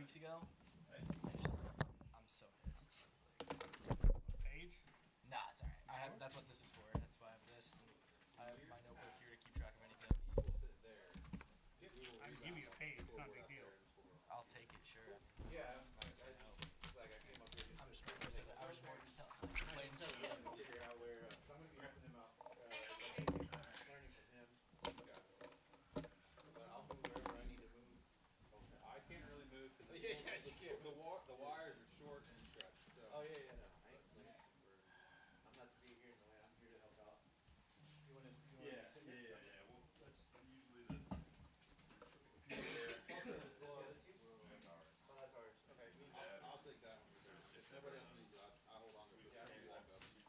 weeks ago. I'm so pissed. Page? Nah, it's alright. That's what this is for. That's why I have this. And I have my notebook here to keep track of anything. I can give you a page. It's not a big deal. I'll take it, sure. Yeah, I'm just more pissed at I was more just plain I'm so gonna figure out where I'm gonna be helping him out, learning from him. But I'll move wherever I need to move. I can't really move because the wires are short and stretched. So. Oh yeah, no. I'm not to be here in the way. I'm here to help out. You want to? Yeah. Well, that's usually the computer there. Oh, that's ours. Okay, I'll take that one. If nobody else needs it, I hold on to it. You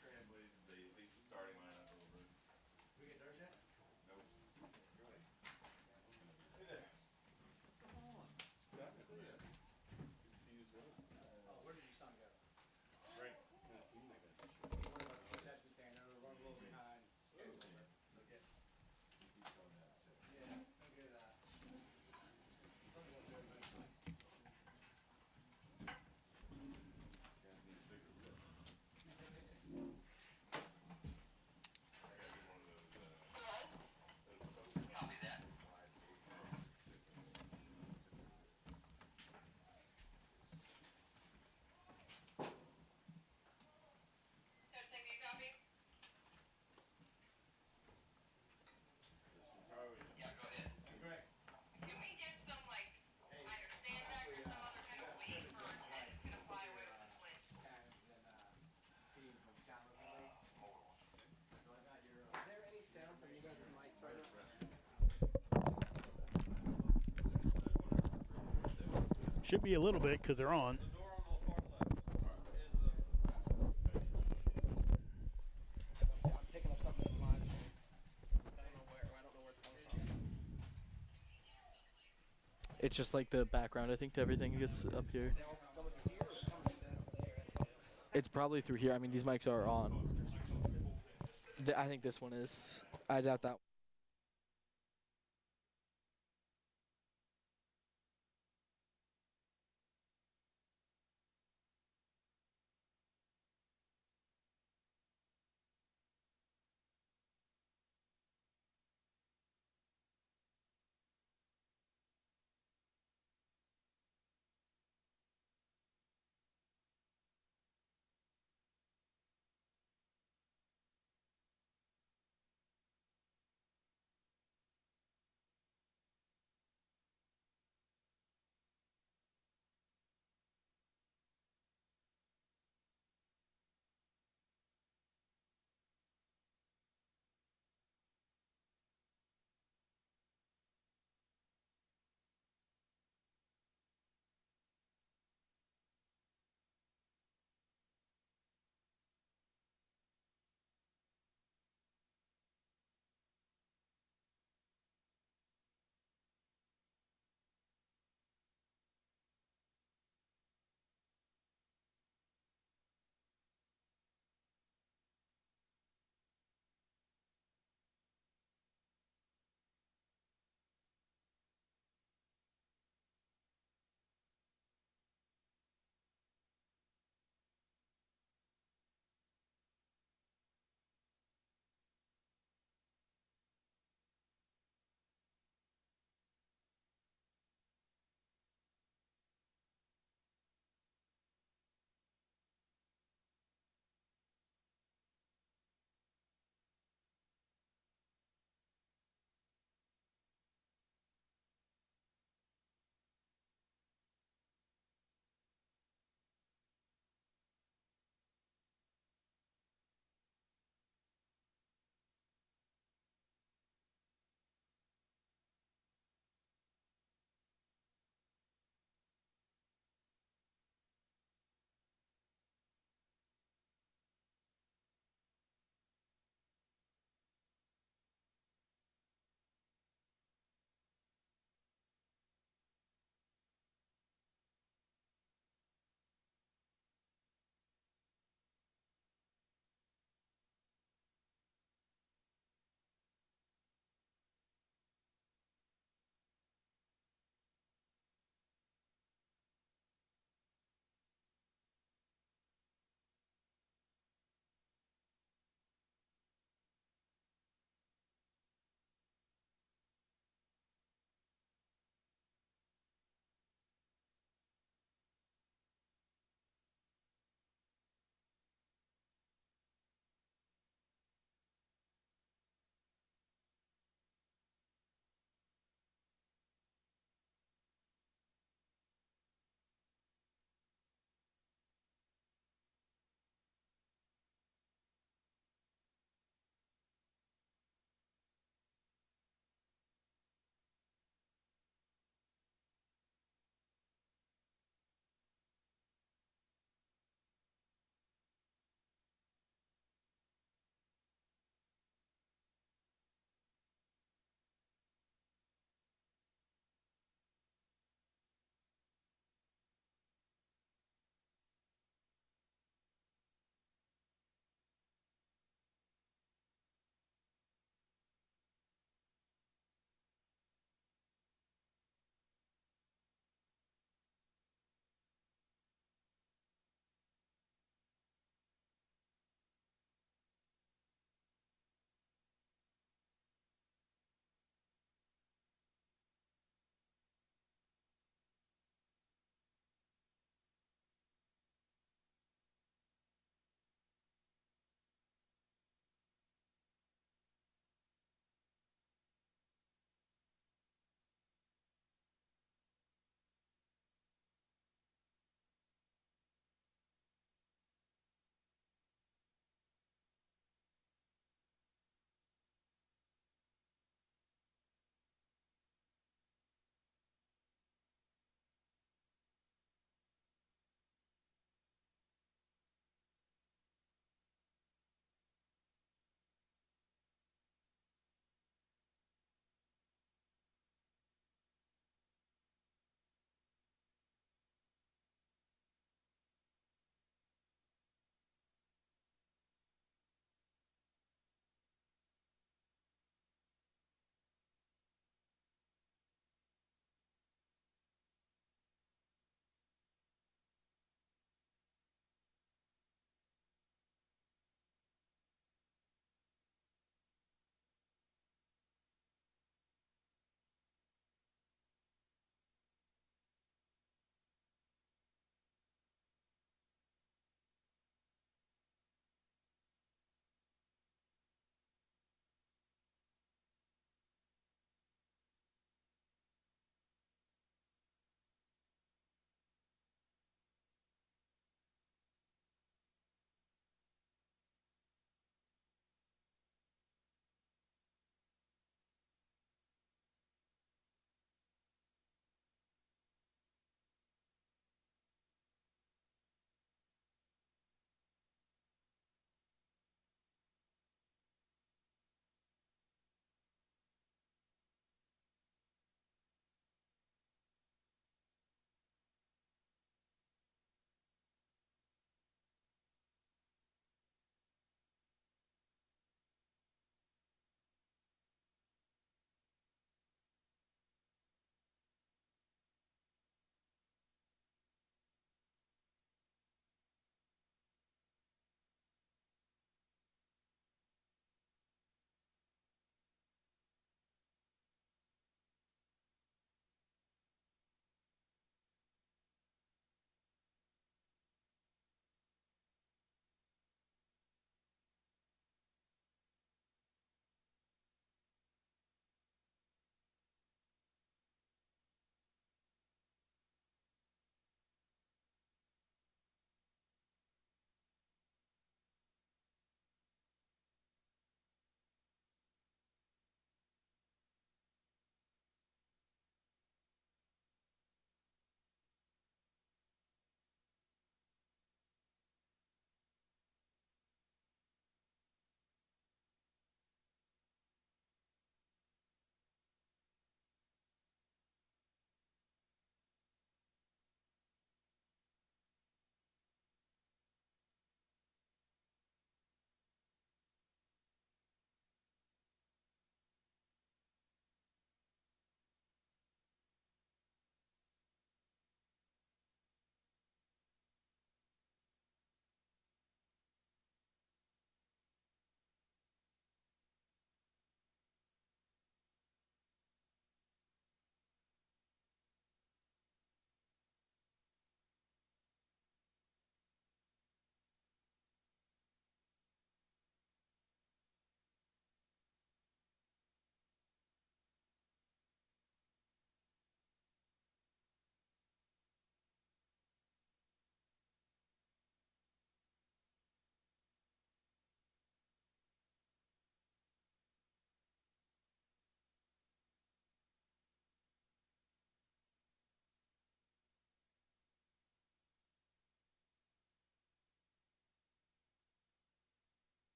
translated at least the starting lineup over. We get dirt yet? Nope. Really? Hey there. Come on. Good to see you as well. Where did your son go? Right. Concession stand. We're running a little behind schedule. Okay. Yeah, I'm good at that. Copy that. Testing, you copy? Yeah, go ahead. Great. Can we get some, like, either sandbag or some other kind of weight for our tent? It's gonna fly away with this wind. Team from Gaitherburg. So I got your. Is there any sound from you guys in the mic right now? Should be a little bit because they're on. The door on the far left is I'm picking up something in line. I don't know where it's coming from. It's just like the background, I think, to everything gets up here. It's probably through here. I mean, these mics are on. I think this one is. I doubt that.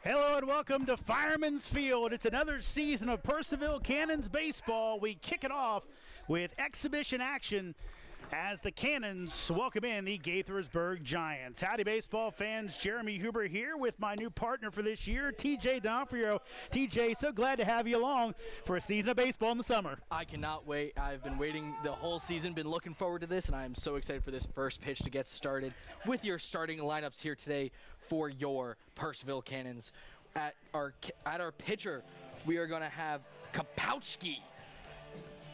Hello and welcome to Fireman's Field. It's another season of Purcellville Cannons baseball. We kick it off with exhibition action as the Cannons welcome in the Gaithersburg Giants. Howdy baseball fans, Jeremy Huber here with my new partner for this year, TJ Donofrio. TJ, so glad to have you along for a season of baseball in the summer. I cannot wait. I've been waiting the whole season, been looking forward to this, and I'm so excited for this first pitch to get started with your starting lineups here today for your Purcellville Cannons. At our pitcher, we are going to have Kapowski.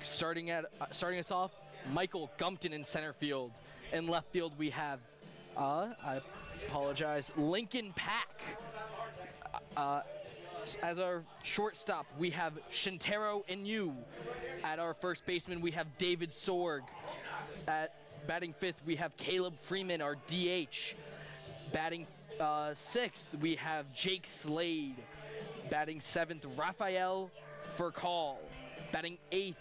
Starting us off, Michael Gumpton in center field. In left field, we have, I apologize, Lincoln Pack. As our shortstop, we have Shintaro Inu. At our first baseman, we have David Sorg. At batting fifth, we have Caleb Freeman, our DH. Batting sixth, we have Jake Slade. Batting seventh, Raphael Furcall. Batting eighth,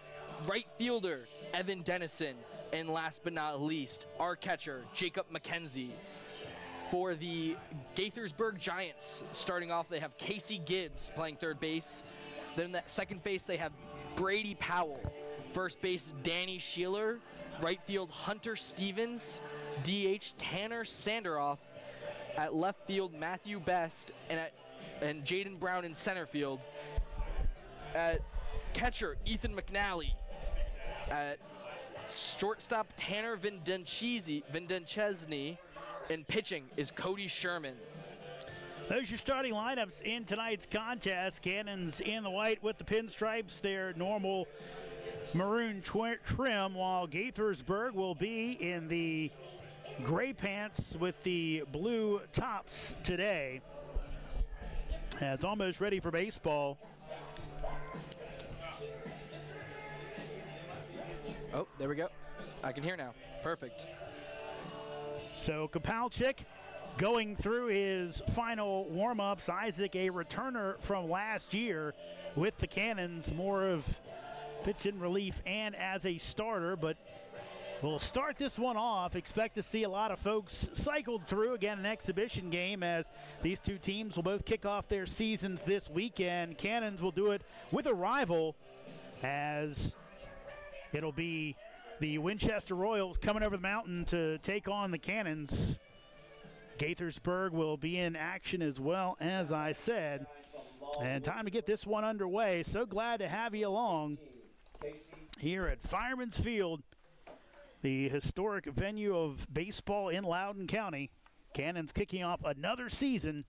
right fielder, Evan Dennison. And last but not least, our catcher, Jacob McKenzie. For the Gaithersburg Giants, starting off, they have Casey Gibbs playing third base. Then at second base, they have Brady Powell. First base, Danny Sheeler. Right field, Hunter Stevens. DH, Tanner Sanderoff. At left field, Matthew Best. And Jaden Brown in center field. At catcher, Ethan McNally. At shortstop, Tanner Vincenchesny. And pitching is Cody Sherman. Those are your starting lineups in tonight's contest. Cannons in the white with the pinstripes, their normal maroon trim, while Gaithersburg will be in the gray pants with the blue tops today. It's almost ready for baseball. Oh, there we go. I can hear now. Perfect. So Kapowczyk going through his final warm-ups. Isaac, a returner from last year with the Cannons, more of pitch in relief and as a starter, but we'll start this one off. Expect to see a lot of folks cycled through. Again, an exhibition game as these two teams will both kick off their seasons this weekend. Cannons will do it with a rival as it'll be the Winchester Royals coming over the mountain to take on the Cannons. Gaithersburg will be in action as well, as I said. And time to get this one underway. So glad to have you along here at Fireman's Field, the historic venue of baseball in Loudoun County. Cannons kicking off another season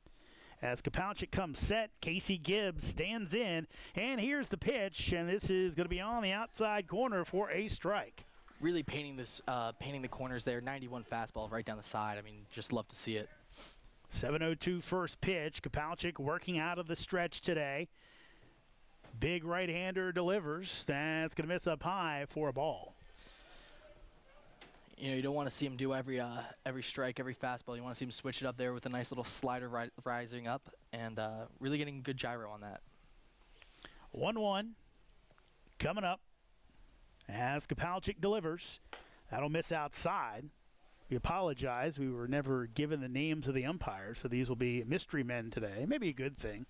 as Kapowczyk comes set. Casey Gibbs stands in, and here's the pitch, and this is going to be on the outside corner for a strike. Really painting the corners there. 91 fastball right down the side. I mean, just love to see it. 7:02 first pitch. Kapowczyk working out of the stretch today. Big right-hander delivers. That's going to miss up high for a ball. You know, you don't want to see him do every strike, every fastball. You want to see him switch it up there with a nice little slider rising up and really getting good gyro on that. 1-1 coming up as Kapowczyk delivers. That'll miss outside. We apologize. We were never given the names of the umpires, so these will be mystery men today. Maybe a good thing.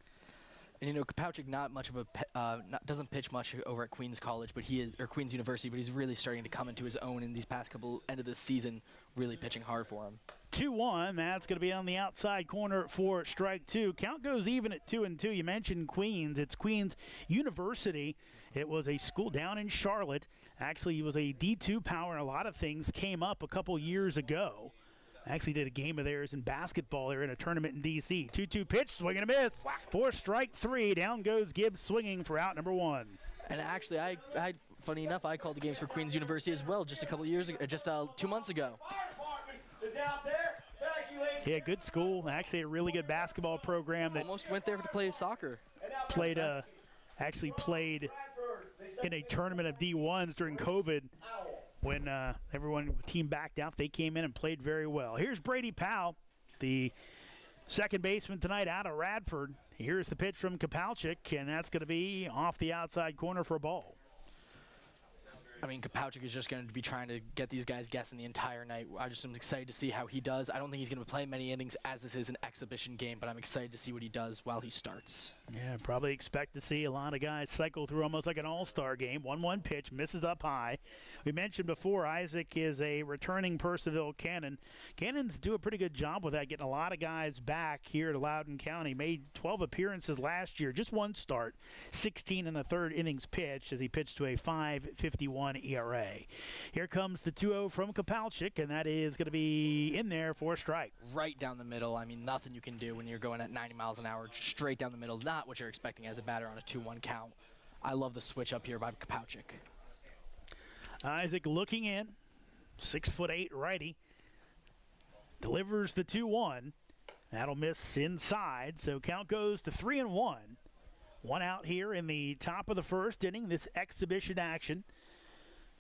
And you know, Kapowczyk not much of a doesn't pitch much over at Queens College, but Queens University, but he's really starting to come into his own in these past couple end of the season, really pitching hard for him. 2-1. That's going to be on the outside corner for strike two. Count goes even at 2-2. You mentioned Queens. It's Queens University. It was a school down in Charlotte. Actually, it was a D2 power, and a lot of things came up a couple years ago. I actually did a game of theirs in basketball there in a tournament in D.C. 2-2 pitch, swing and a miss. For strike three, down goes Gibbs swinging for out number one. And actually, I funny enough, I called the games for Queens University as well just a couple years ago, just 2 months ago. Yeah, good school. Actually, a really good basketball program that almost went there to play soccer. Actually played in a tournament of D1s during COVID. When team backed out, they came in and played very well. Here's Brady Powell, the second baseman tonight out of Radford. Here's the pitch from Kapowczyk, and that's going to be off the outside corner for a ball. I mean, Kapowczyk is just going to be trying to get these guys guessing the entire night. I just am excited to see how he does. I don't think he's going to play many innings as this is an exhibition game, but I'm excited to see what he does while he starts. Yeah, probably expect to see a lot of guys cycle through almost like an all-star game. 1-1 pitch, misses up high. We mentioned before, Isaac is a returning Purcellville Cannon. Cannons do a pretty good job with that, getting a lot of guys back here at Loudoun County. Made 12 appearances last year, just one start, 16 in the third innings pitched as he pitched to a 5.51 ERA. Here comes the 2-0 from Kapowczyk, and that is going to be in there for a strike. Right down the middle. I mean, nothing you can do when you're going at 90 miles an hour, straight down the middle. Not what you're expecting as a batter on a 2-1 count. I love the switch up here by Kapowczyk. Isaac looking in, 6'8" righty. Delivers the 2-1. That'll miss inside, so count goes to 3-1. One out here in the top of the first inning, this exhibition action.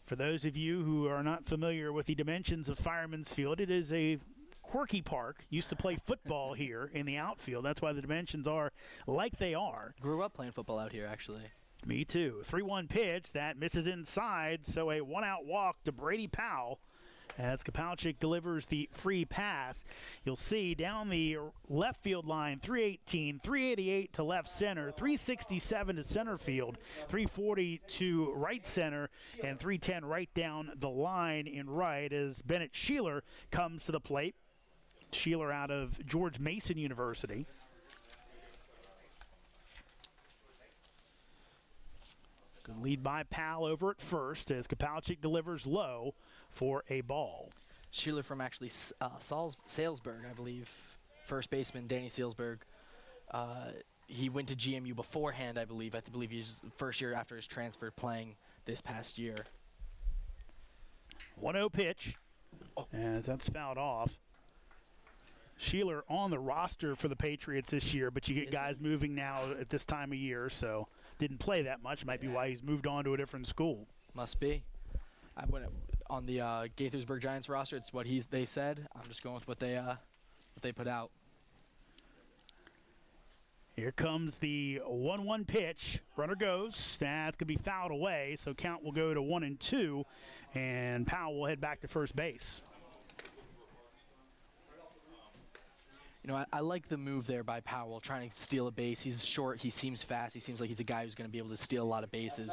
For those of you who are not familiar with the dimensions of Fireman's Field, it is a quirky park. Used to play football here in the outfield. That's why the dimensions are like they are. Grew up playing football out here, actually. Me too. 3-1 pitch. That misses inside, so a one-out walk to Brady Powell as Kapowczyk delivers the free pass. You'll see down the left field line, 318, 388 to left center, 367 to center field, 340 to right center, and 310 right down the line in right as Bennett Sheeler comes to the plate. Sheeler out of George Mason University. Good lead by Powell over at first as Kapowczyk delivers low for a ball. Sheeler from actually Salesburg, I believe. First baseman Danny Salesburg. He went to GMU beforehand, I believe. I believe he's first year after his transfer playing this past year. 1-0 pitch, and that's fouled off. Sheeler on the roster for the Patriots this year, but you get guys moving now at this time of year, so didn't play that much. Might be why he's moved on to a different school. Must be. I went on the Gaithersburg Giants roster. It's what they said. I'm just going with what they put out. Here comes the 1-1 pitch. Runner goes. That's going to be fouled away, so count will go to 1-2, and Powell will head back to first base. You know, I like the move there by Powell, trying to steal a base. He's short. He seems fast. He seems like he's a guy who's going to be able to steal a lot of bases.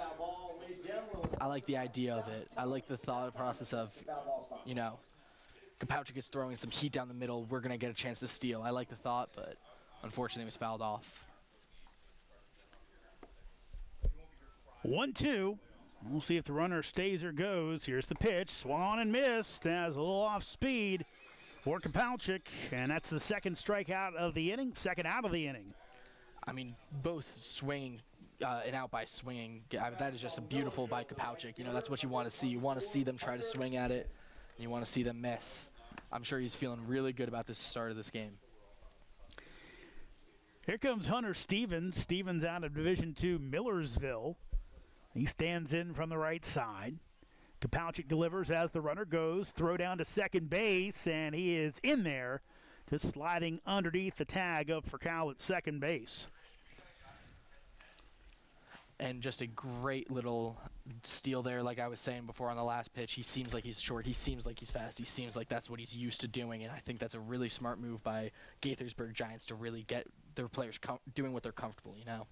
I like the idea of it. I like the thought process of, you know, Kapowczyk is throwing some heat down the middle. We're going to get a chance to steal. I like the thought, but unfortunately it was fouled off. 1-2. We'll see if the runner stays or goes. Here's the pitch. Swung on and missed as a little off speed for Kapowczyk, and that's the second strikeout of the inning, second out of the inning. I mean, both swinging and out by swinging. That is just a beautiful by Kapowczyk. You know, that's what you want to see. You want to see them try to swing at it, and you want to see them miss. I'm sure he's feeling really good about this start of this game. Here comes Hunter Stevens. Stevens out of Division II Millersville. He stands in from the right side. Kapowczyk delivers as the runner goes. Throw down to second base, and he is in there, just sliding underneath the tag up for Cal at second base. And just a great little steal there, like I was saying before on the last pitch. He seems like he's short. He seems like he's fast. He seems like that's what he's used to doing, and I think that's a really smart move by Gaithersburg Giants to really get their players doing what they're comfortable, you know.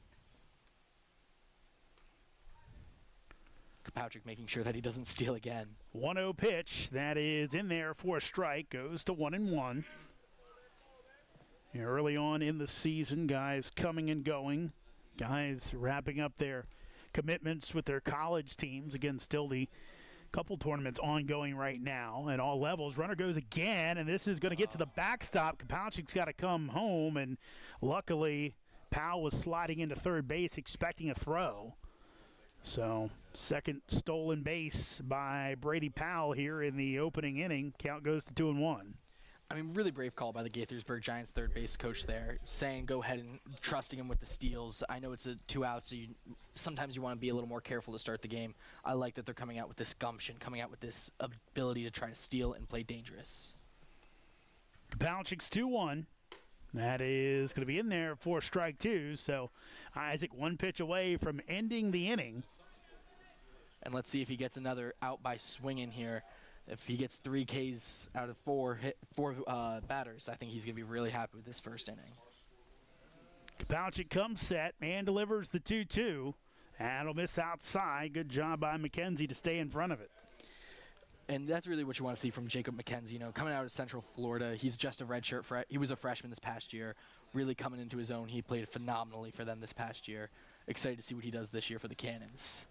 Kapowczyk making sure that he doesn't steal again. 1-0 pitch. That is in there for a strike. Goes to 1-1. Early on in the season, guys coming and going. Guys wrapping up their commitments with their college teams. Again, still the couple tournaments ongoing right now at all levels. Runner goes again, and this is going to get to the backstop. Kapowczyk's got to come home, and luckily Powell was sliding into third base expecting a throw. So, second stolen base by Brady Powell here in the opening inning. Count goes to 2-1. I mean, really brave call by the Gaithersburg Giants third base coach there, saying go ahead and trusting him with the steals. I know it's a 2 out, so sometimes you want to be a little more careful to start the game. I like that they're coming out with this gumption, coming out with this ability to try to steal and play dangerous. Kapowczyk's 2-1. That is going to be in there for strike two. So Isaac one pitch away from ending the inning. And let's see if he gets another out by swinging here. If he gets 3 Ks out of 4 batters, I think he's going to be really happy with this first inning. Kapalchik comes set and delivers the 2-2. And it'll miss outside. Good job by McKenzie to stay in front of it. And that's really what you want to see from Jacob McKenzie. You know, coming out of Central Florida, he's just a redshirt. He was a freshman this past year, really coming into his own. He played phenomenally for them this past year. Excited to see what he does this year for the Cannons.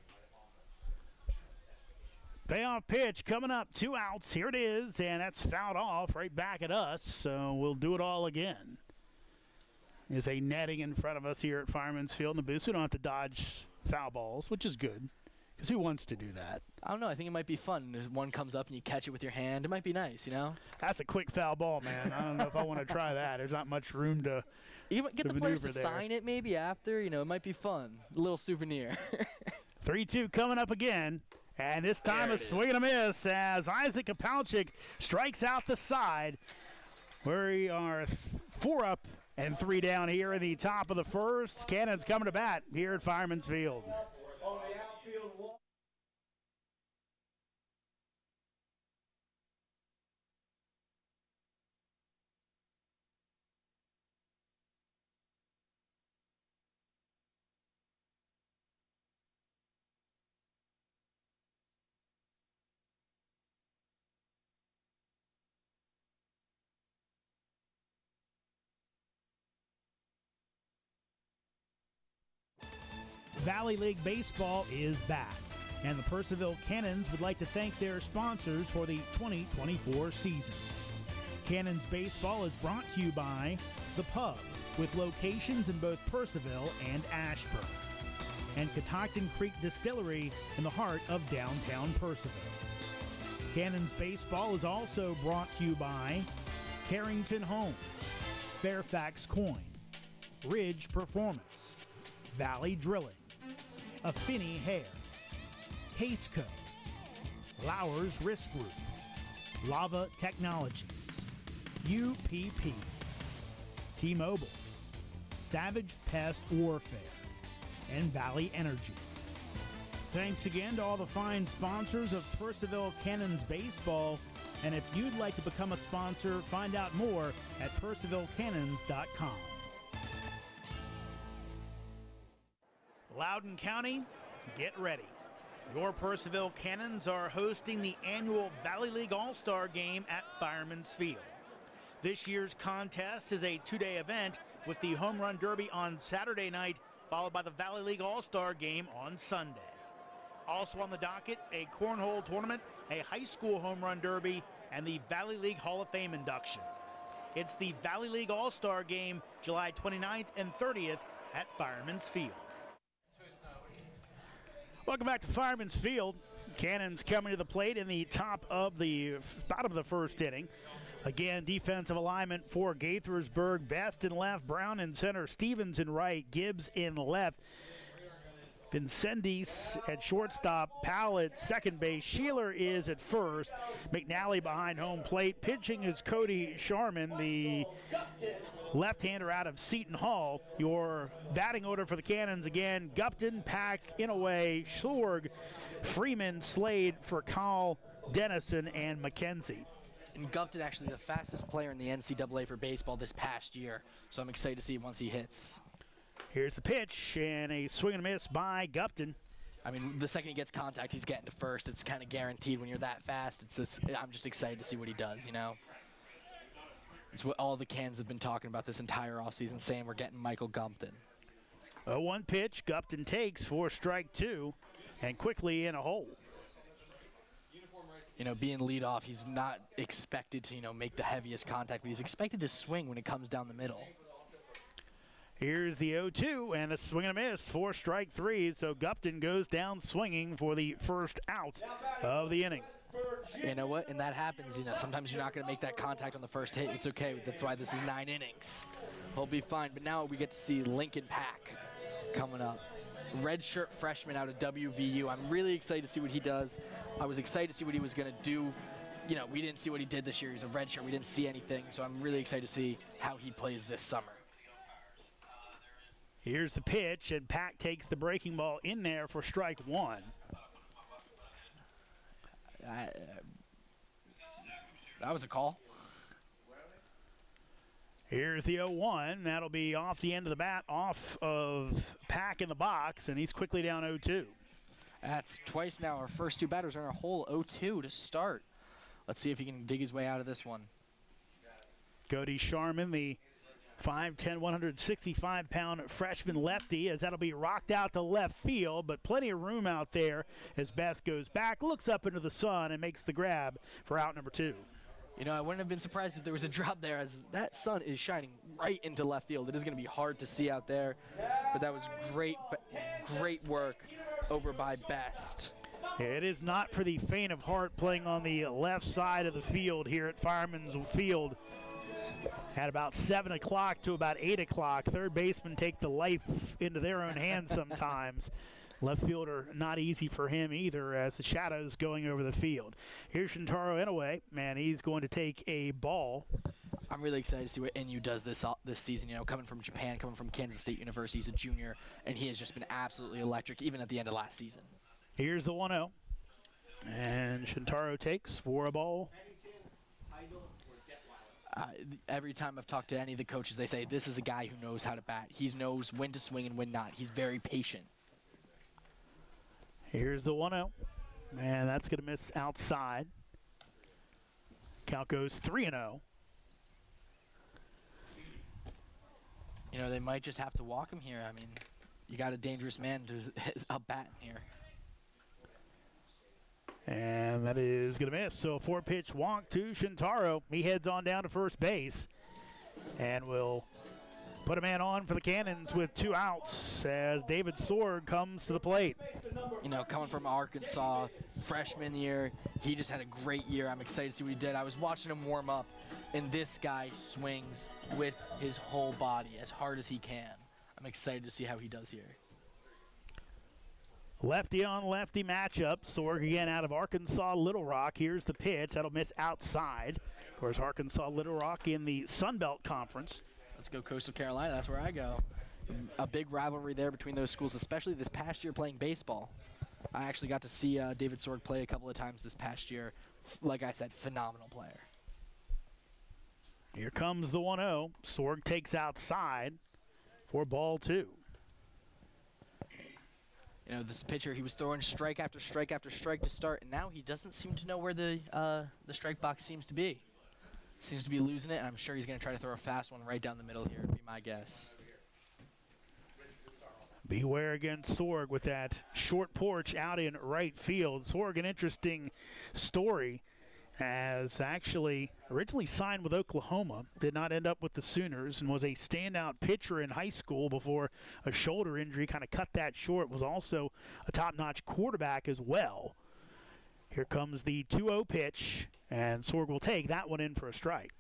Payoff pitch coming up, 2 outs. Here it is, and that's fouled off right back at us. So we'll do it all again. There's a netting in front of us here at Fireman's Field in the booth. We don't have to dodge foul balls, which is good, because who wants to do that? I don't know. I think it might be fun. There's one comes up and you catch it with your hand. It might be nice, you know? That's a quick foul ball, man. I don't know if I want to try that. There's not much room to Even get the players to there. sign it maybe after. You know, it might be fun. A little souvenir. 3-2 coming up again. And this time a swing and a miss as Isaac Kapalchik strikes out the side. We are 4 up and 3 down here in the top of the first. Cannons coming to bat here at Fireman's Field. Valley League Baseball is back, and the Purcellville Cannons would like to thank their sponsors for the 2024 season. Cannons Baseball is brought to you by The Pub, with locations in both Purcellville and Ashburn, and Catoctin Creek Distillery in the heart of downtown Purcellville. Cannons Baseball is also brought to you by Carrington Homes, Fairfax Coin, Ridge Performance, Valley Drilling, Affinity Hair, Caseco, Lowers Risk Group, Lava Technologies, UPP, T-Mobile, Savage Pest Warfare, and Valley Energy. Thanks again to all the fine sponsors of Purcellville Cannons Baseball, and if you'd like to become a sponsor, find out more at purcellvillecannons.com. Loudoun County, get ready. Your Purcellville Cannons are hosting the annual Valley League All-Star Game at Fireman's Field. This year's contest is a 2-day event with the Home Run Derby on Saturday night, followed by the Valley League All-Star Game on Sunday. Also on the docket, a cornhole tournament, a high school home run derby, and the Valley League Hall of Fame induction. It's the Valley League All-Star Game, July 29th and 30th at Fireman's Field. Welcome back to Fireman's Field. Cannons coming to the plate in the bottom of the first inning. Again, defensive alignment for Gaithersburg. Best in left, Brown in center, Stevens in right, Gibbs in left. Vincendis at shortstop, Powell at second base, Sheeler is at first, McNally behind home plate. Pitching is Cody Sharman, the left-hander out of Seton Hall. Your batting order for the Cannons again: Gupton, Pack, Inouye, Schorg, Freeman, Slade, Furcal, Dennison, and McKenzie. And Gupton actually the fastest player in the NCAA for baseball this past year, so I'm excited to see once he hits. Here's the pitch, and a swing and a miss by Gupton. I mean, the second he gets contact, he's getting to first. It's kind of guaranteed when you're that fast. I'm just excited to see what he does, you know. It's what all the Cans have been talking about this entire offseason, saying we're getting Michael Gupton. 0-1 pitch, Gupton takes for strike 2, and quickly in a hole. You know, being leadoff, he's not expected to, you know, make the heaviest contact, but he's expected to swing when it comes down the middle. Here's the 0-2 and a swing and a miss for strike 3. So Gupton goes down swinging for the first out of the inning. You know what? And that happens. You know, sometimes you're not going to make that contact on the first hit. It's okay. That's why this is 9 innings. He'll be fine. But now we get to see Lincoln Pack coming up. Redshirt freshman out of WVU. I'm really excited to see what he does. I was excited to see what he was going to do. You know, we didn't see what he did this year. He was a redshirt. We didn't see anything. So I'm really excited to see how he plays this summer. Here's the pitch, and Pack takes the breaking ball in there for strike 1. That was a call. Here's the 0-1. That'll be off the end of the bat, off of Pack in the box, and he's quickly down 0-2. That's twice now. Our first two batters are in a whole 0-2 to start. Let's see if he can dig his way out of this one. Cody Sharman, the 5'10", 165-pound freshman lefty, as that'll be rocked out to left field, but plenty of room out there as Beth goes back, looks up into the sun, and makes the grab for out number 2. You know, I wouldn't have been surprised if there was a drop there, as that sun is shining right into left field. It is going to be hard to see out there, but that was great work over by Best. It is not for the faint of heart playing on the left side of the field here at Fireman's Field. At about 7 o'clock to about 8 o'clock, third basemen take the life into their own hands sometimes. Left fielder, not easy for him either, as the shadow's going over the field. Here's Shintaro Inoue, man, he's going to take a ball. I'm really excited to see what NU does this season. You know, coming from Japan, coming from Kansas State University, he's a junior, and he has just been absolutely electric, even at the end of last season. Here's the 1-0, and Shintaro takes for a ball. Every time I've talked to any of the coaches, they say this is a guy who knows how to bat. He knows when to swing and when not. He's very patient. Here's the 1-0, and that's going to miss outside. Count goes 3-0. You know, they might just have to walk him here. I mean, you got a dangerous man to up batting here. And that is going to miss. So a 4-pitch walk to Shintaro. He heads on down to first base and will put a man on for the Cannons with 2 outs as David Sorg comes to the plate. You know, coming from Arkansas, freshman year, he just had a great year. I'm excited to see what he did. I was watching him warm up, and this guy swings with his whole body as hard as he can. I'm excited to see how he does here. Lefty on lefty matchup. Sorg again out of Arkansas Little Rock. Here's the pitch. That'll miss outside. Of course, Arkansas Little Rock in the Sun Belt Conference. Let's go Coastal Carolina. That's where I go. A big rivalry there between those schools, especially this past year playing baseball. I actually got to see David Sorg play a couple of times this past year. Like I said, phenomenal player. Here comes the 1-0. Sorg takes outside for ball 2. You know, this pitcher, he was throwing strike after strike after strike to start, and now he doesn't seem to know where the strike box seems to be. Seems to be losing it, and I'm sure he's going to try to throw a fast one right down the middle here, would be my guess. Beware against Sorg with that short porch out in right field. Sorg, an interesting story, as actually originally signed with Oklahoma, did not end up with the Sooners, and was a standout pitcher in high school before a shoulder injury kind of cut that short. Was also a top-notch quarterback as well. Here comes the 2-0 pitch, and Sorg will take that one in for a strike.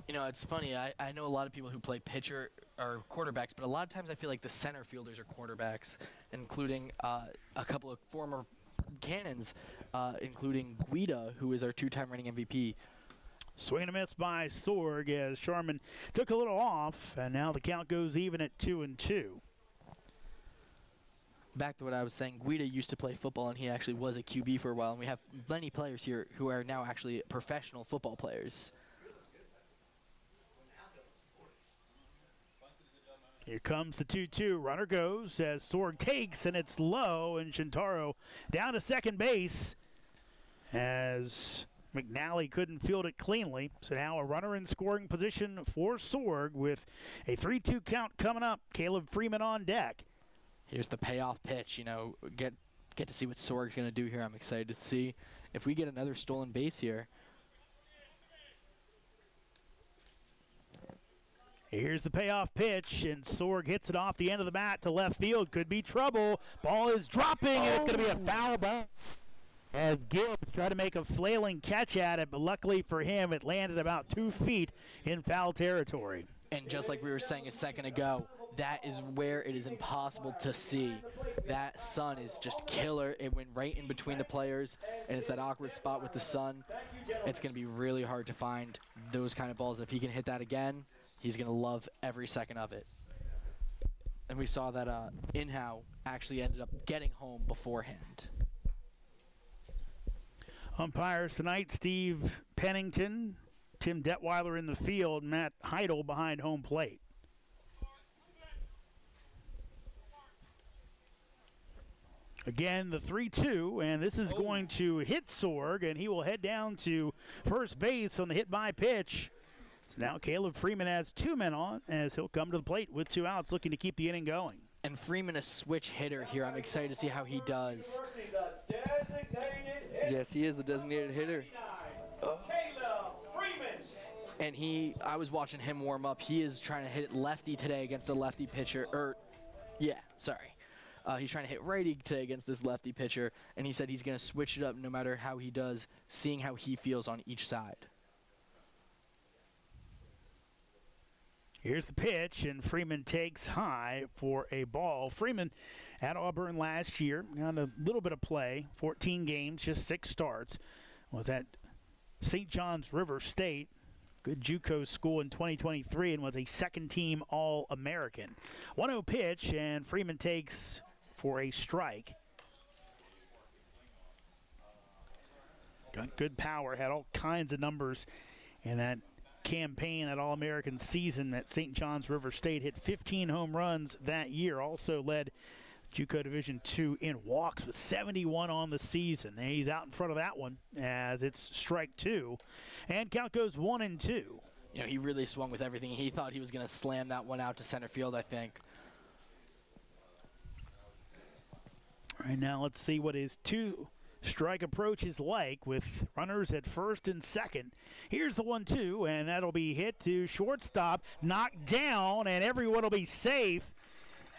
You know, it's funny. I know a lot of people who play pitcher or quarterbacks, but a lot of times I feel like the center fielders are quarterbacks, including a couple of former Cannons, including Guida, who is our 2-time reigning MVP. Swing and a miss by Sorg as Sharman took a little off, and now the count goes even at 2-2. Back to what I was saying, Guida used to play football, and he actually was a QB for a while, and we have many players here who are now actually professional football players. Here comes the 2-2. Runner goes as Sorg takes, and it's low, and Shintaro down to second base as McNally couldn't field it cleanly. So now a runner in scoring position for Sorg with a 3-2 count coming up. Caleb Freeman on deck. Here's the payoff pitch. You know, get to see what Sorg's going to do here. I'm excited to see if we get another stolen base here. Here's the payoff pitch, and Sorg hits it off the end of the bat to left field. Could be trouble. Ball is dropping, and it's going to be a foul ball. As Gibbs tried to make a flailing catch at it, but luckily for him, it landed about 2 feet in foul territory. And just like we were saying a second ago, that is where it is impossible to see. That sun is just killer. It went right in between the players, and it's that awkward spot with the sun. It's going to be really hard to find those kind of balls. If he can hit that again, he's going to love every second of it. And we saw that Inhow actually ended up getting home beforehand. Umpires tonight, Steve Pennington, Tim Detweiler in the field, Matt Heidel behind home plate. Again, the 3-2, and this is going to hit Sorg, and he will head down to first base on the hit-by pitch. So now Caleb Freeman has 2 men on as he'll come to the plate with 2 outs, looking to keep the inning going. And Freeman, a switch hitter here. I'm excited to see how he does. Yes, he is the designated hitter. And I was watching him warm up. He is trying to hit lefty today against a lefty pitcher. He's trying to hit righty today against this lefty pitcher, and he said he's going to switch it up no matter how he does, seeing how he feels on each side. Here's the pitch, and Freeman takes high for a ball. Freeman at Auburn last year, got a little bit of play, 14 games, just 6 starts. Was at St. John's River State, good JUCO school in 2023, and was a second-team All-American. 1-0 pitch, and Freeman takes for a strike. Got good power, had all kinds of numbers in that campaign, that All-American season at St. John's River State. Hit 15 home runs that year. Also led JUCO Division II in walks with 71 on the season. And he's out in front of that one as it's strike 2. And count goes 1-2. You know, he really swung with everything. He thought he was going to slam that one out to center field, I think. All right, now let's see what his 2-strike approach is like with runners at first and second. Here's the 1-2, and that'll be hit to shortstop, knocked down, and everyone will be safe.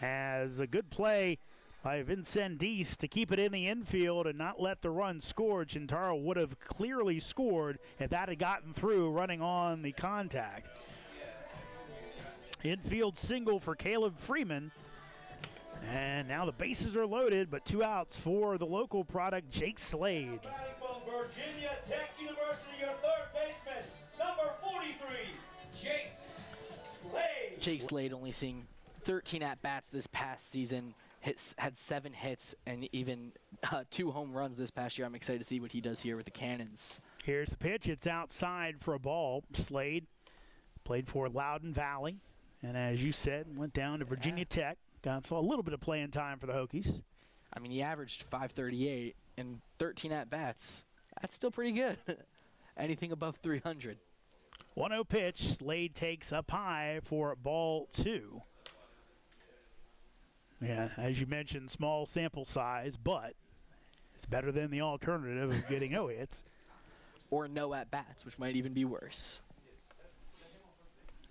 As a good play by Vincendis to keep it in the infield and not let the run score. Gentaro would have clearly scored if that had gotten through running on the contact. Infield single for Caleb Freeman. And now the bases are loaded, but 2 outs for the local product, Jake Slade. From Virginia Tech University, your third baseman, number 43, Jake Slade. Jake Slade only seeing 13 at-bats this past season, had 7 hits and even 2 home runs this past year. I'm excited to see what he does here with the Cannons. Here's the pitch. It's outside for a ball. Slade played for Loudoun Valley, and as you said, went down to Virginia Tech. Got a little bit of playing time for the Hokies. I mean, he averaged .538 and 13 at-bats. That's still pretty good. Anything above 300. 1-0 pitch. Slade takes up high for ball 2. Yeah, as you mentioned, small sample size, but it's better than the alternative of getting no hits. Or no at-bats, which might even be worse.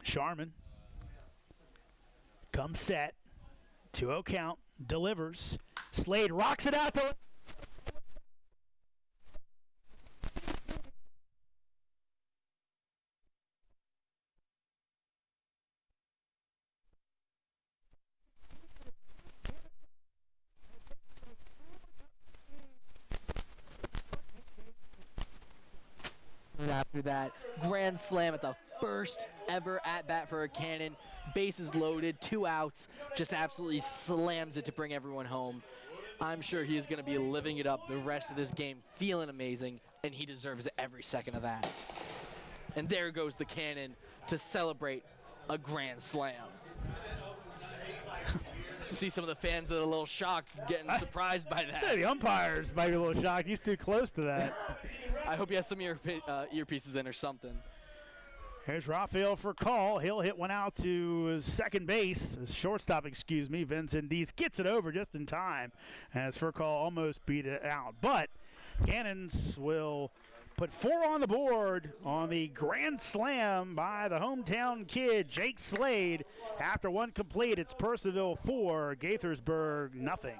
Sharman comes set. 2-0 count. Delivers. Slade rocks it out to... After that, grand slam at the first ever at-bat for a Cannon. Bases loaded, 2 outs, just absolutely slams it to bring everyone home. I'm sure he is going to be living it up the rest of this game, feeling amazing, and he deserves every second of that. And there goes the Cannon to celebrate a grand slam. See some of the fans that are a little shocked, getting surprised by that. The umpires might be a little shocked. He's too close to that. I hope he has some earpieces in or something. Here's Raphael for call. He'll hit one out to second base. Shortstop, excuse me. Vincendis gets it over just in time as Furcall almost beat it out. But Cannons will put 4 on the board on the grand slam by the hometown kid, Jake Slade. After 1 complete, it's Purcellville 4, Gaithersburg nothing.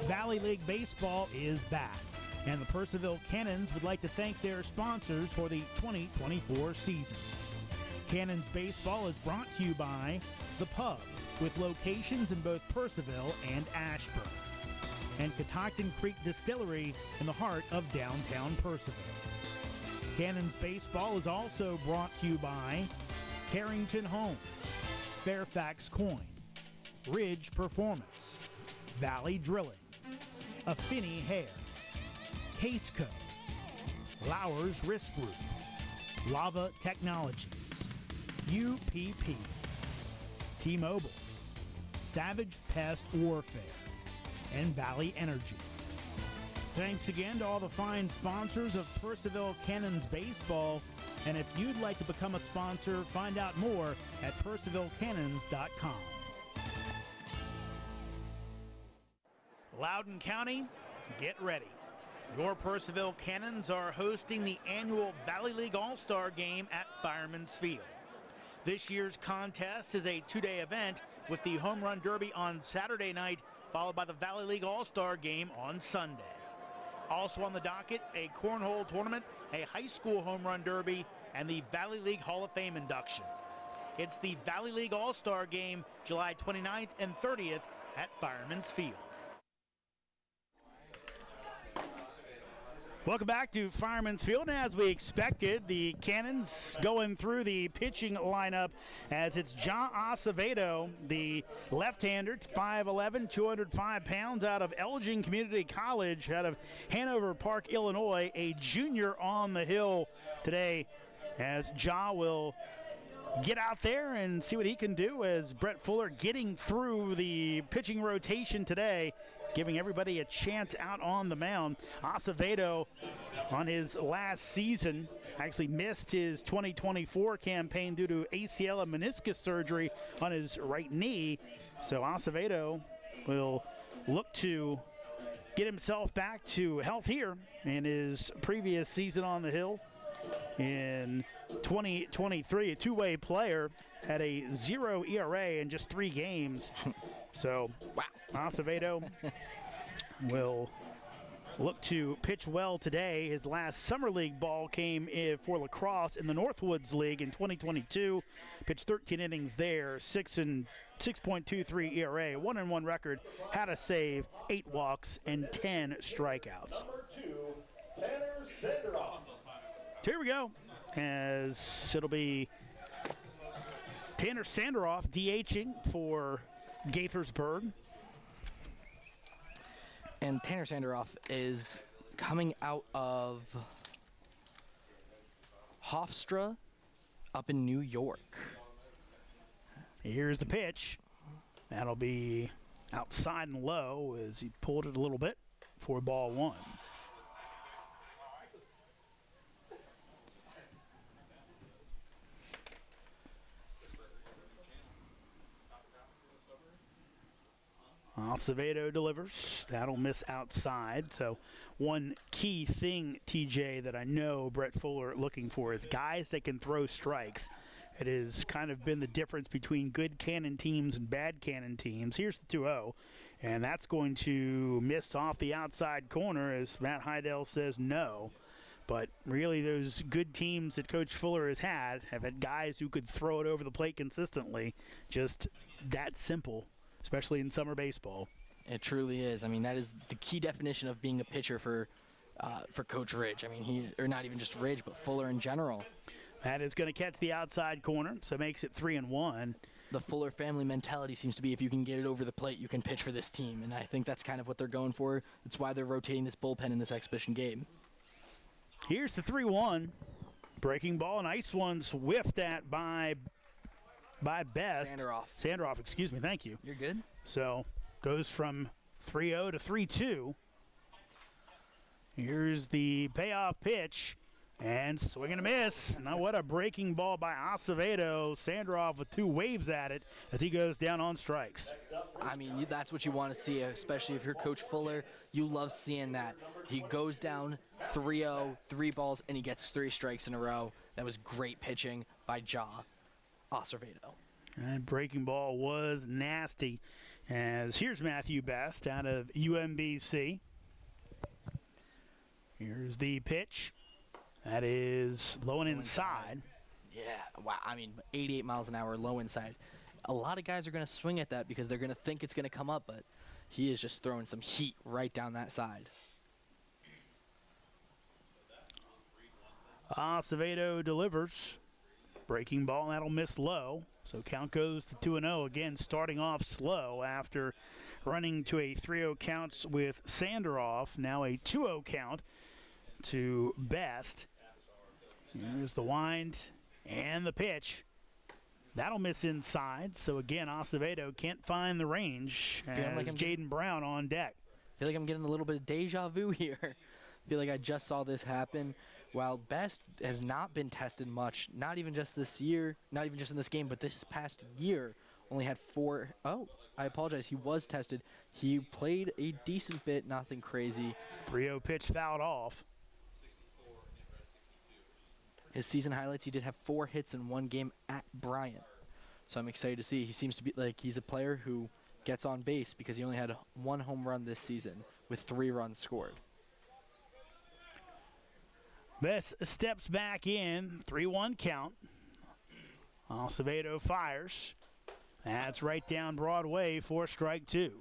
Valley League Baseball is back, and the Purcellville Cannons would like to thank their sponsors for the 2024 season. Cannons Baseball is brought to you by The Pub, with locations in both Purcellville and Ashburn, and Catoctin Creek Distillery in the heart of downtown Purcellville. Cannons Baseball is also brought to you by Carrington Homes, Fairfax Coin, Ridge Performance, Valley Drilling, Affinity Hair, Case Co., Lauer's Risk Group, Lava Technologies, UPP, T-Mobile, Savage Pest Warfare, and Valley Energy. Thanks again to all the fine sponsors of Purcellville Cannons Baseball. And if you'd like to become a sponsor, find out more at purcellvillecannons.com. Loudoun County, get ready. Your Purcellville Cannons are hosting the annual Valley League All-Star Game at Fireman's Field. This year's contest is a two-day event with the Home Run Derby on Saturday night, followed by the Valley League All-Star Game on Sunday. Also on the docket, a cornhole tournament, a high school home run derby, and the Valley League Hall of Fame induction. It's the Valley League All-Star Game, July 29th and 30th at Fireman's Field. Welcome back to Fireman's Field. And as we expected, the Cannons going through the pitching lineup as it's John Acevedo, the left-hander, 5'11", 205 pounds, out of Elgin Community College, out of Hanover Park, Illinois, a junior on the hill today, as Ja will get out there and see what he can do as Brett Fuller getting through the pitching rotation today, giving everybody a chance out on the mound. Acevedo on his last season actually missed his 2024 campaign due to ACL and meniscus surgery on his right knee. So Acevedo will look to get himself back to health here in his previous season on the hill. In 2023, a two-way player, had a 0 ERA in just 3 games. So, wow, Acevedo will look to pitch well today. His last summer league ball came for lacrosse in the Northwoods League in 2022. Pitched 13 innings there, 6.23 ERA, 1-1 record, had a save, 8 walks, and 10 strikeouts. Number 2, Tanner Senderoff. Here we go, as it'll be Tanner Sanderoff DHing for Gaithersburg. And Tanner Sanderoff is coming out of Hofstra up in New York. Here's the pitch. That'll be outside and low as he pulled it a little bit for ball 1. Acevedo delivers. That'll miss outside. So one key thing, TJ, that I know Brett Fuller looking for is guys that can throw strikes. It has kind of been the difference between good Cannon teams and bad Cannon teams. Here's the 2-0, and that's going to miss off the outside corner as Matt Heidel says no. But really those good teams that Coach Fuller has had guys who could throw it over the plate consistently. Just that simple, especially in summer baseball. It truly is. I mean, that is the key definition of being a pitcher for Coach Ridge. I mean, or not even just Ridge, but Fuller in general. That is going to catch the outside corner, so it makes it 3-1. The Fuller family mentality seems to be if you can get it over the plate, you can pitch for this team, and I think that's kind of what they're going for. That's why they're rotating this bullpen in this exhibition game. Here's the 3-1. Breaking ball, nice one's whiffed at by Best. Sanderoff, excuse me, thank you. You're good. So goes from 3-0 to 3-2. Here's the payoff pitch. And swing and a miss. Now what a breaking ball by Acevedo. Sanderoff with 2 waves at it as he goes down on strikes. I mean, that's what you want to see, especially if you're Coach Fuller. You love seeing that. He goes down 3-0, 3 balls, and he gets 3 strikes in a row. That was great pitching by Acevedo. And breaking ball was nasty. As here's Matthew Best out of UMBC. Here's the pitch. That is low and inside. Yeah, wow. I mean, 88 miles an hour, low inside. A lot of guys are going to swing at that because they're going to think it's going to come up, but he is just throwing some heat right down that side. Acevedo delivers. Breaking ball, that'll miss low. So count goes to 2-0 again, starting off slow after running to a 3-0 count with Sanderoff. Now a 2-0 count to Best. Here's the wind and the pitch. That'll miss inside. So again, Acevedo can't find the range as like I'm Jaden Brown on deck. I feel like I'm getting a little bit of deja vu here. I feel like I just saw this happen. While Best has not been tested much, not even just this year, not even just in this game, but this past year, only had 4. Oh, I apologize. He was tested. He played a decent bit, nothing crazy. 3-0 pitch fouled off. His season highlights, he did have 4 hits in 1 game at Bryant. So I'm excited to see. He seems to be like he's a player who gets on base because he only had 1 home run this season with 3 runs scored. Best steps back in, 3-1 count. Acevedo fires. That's right down Broadway for strike 2.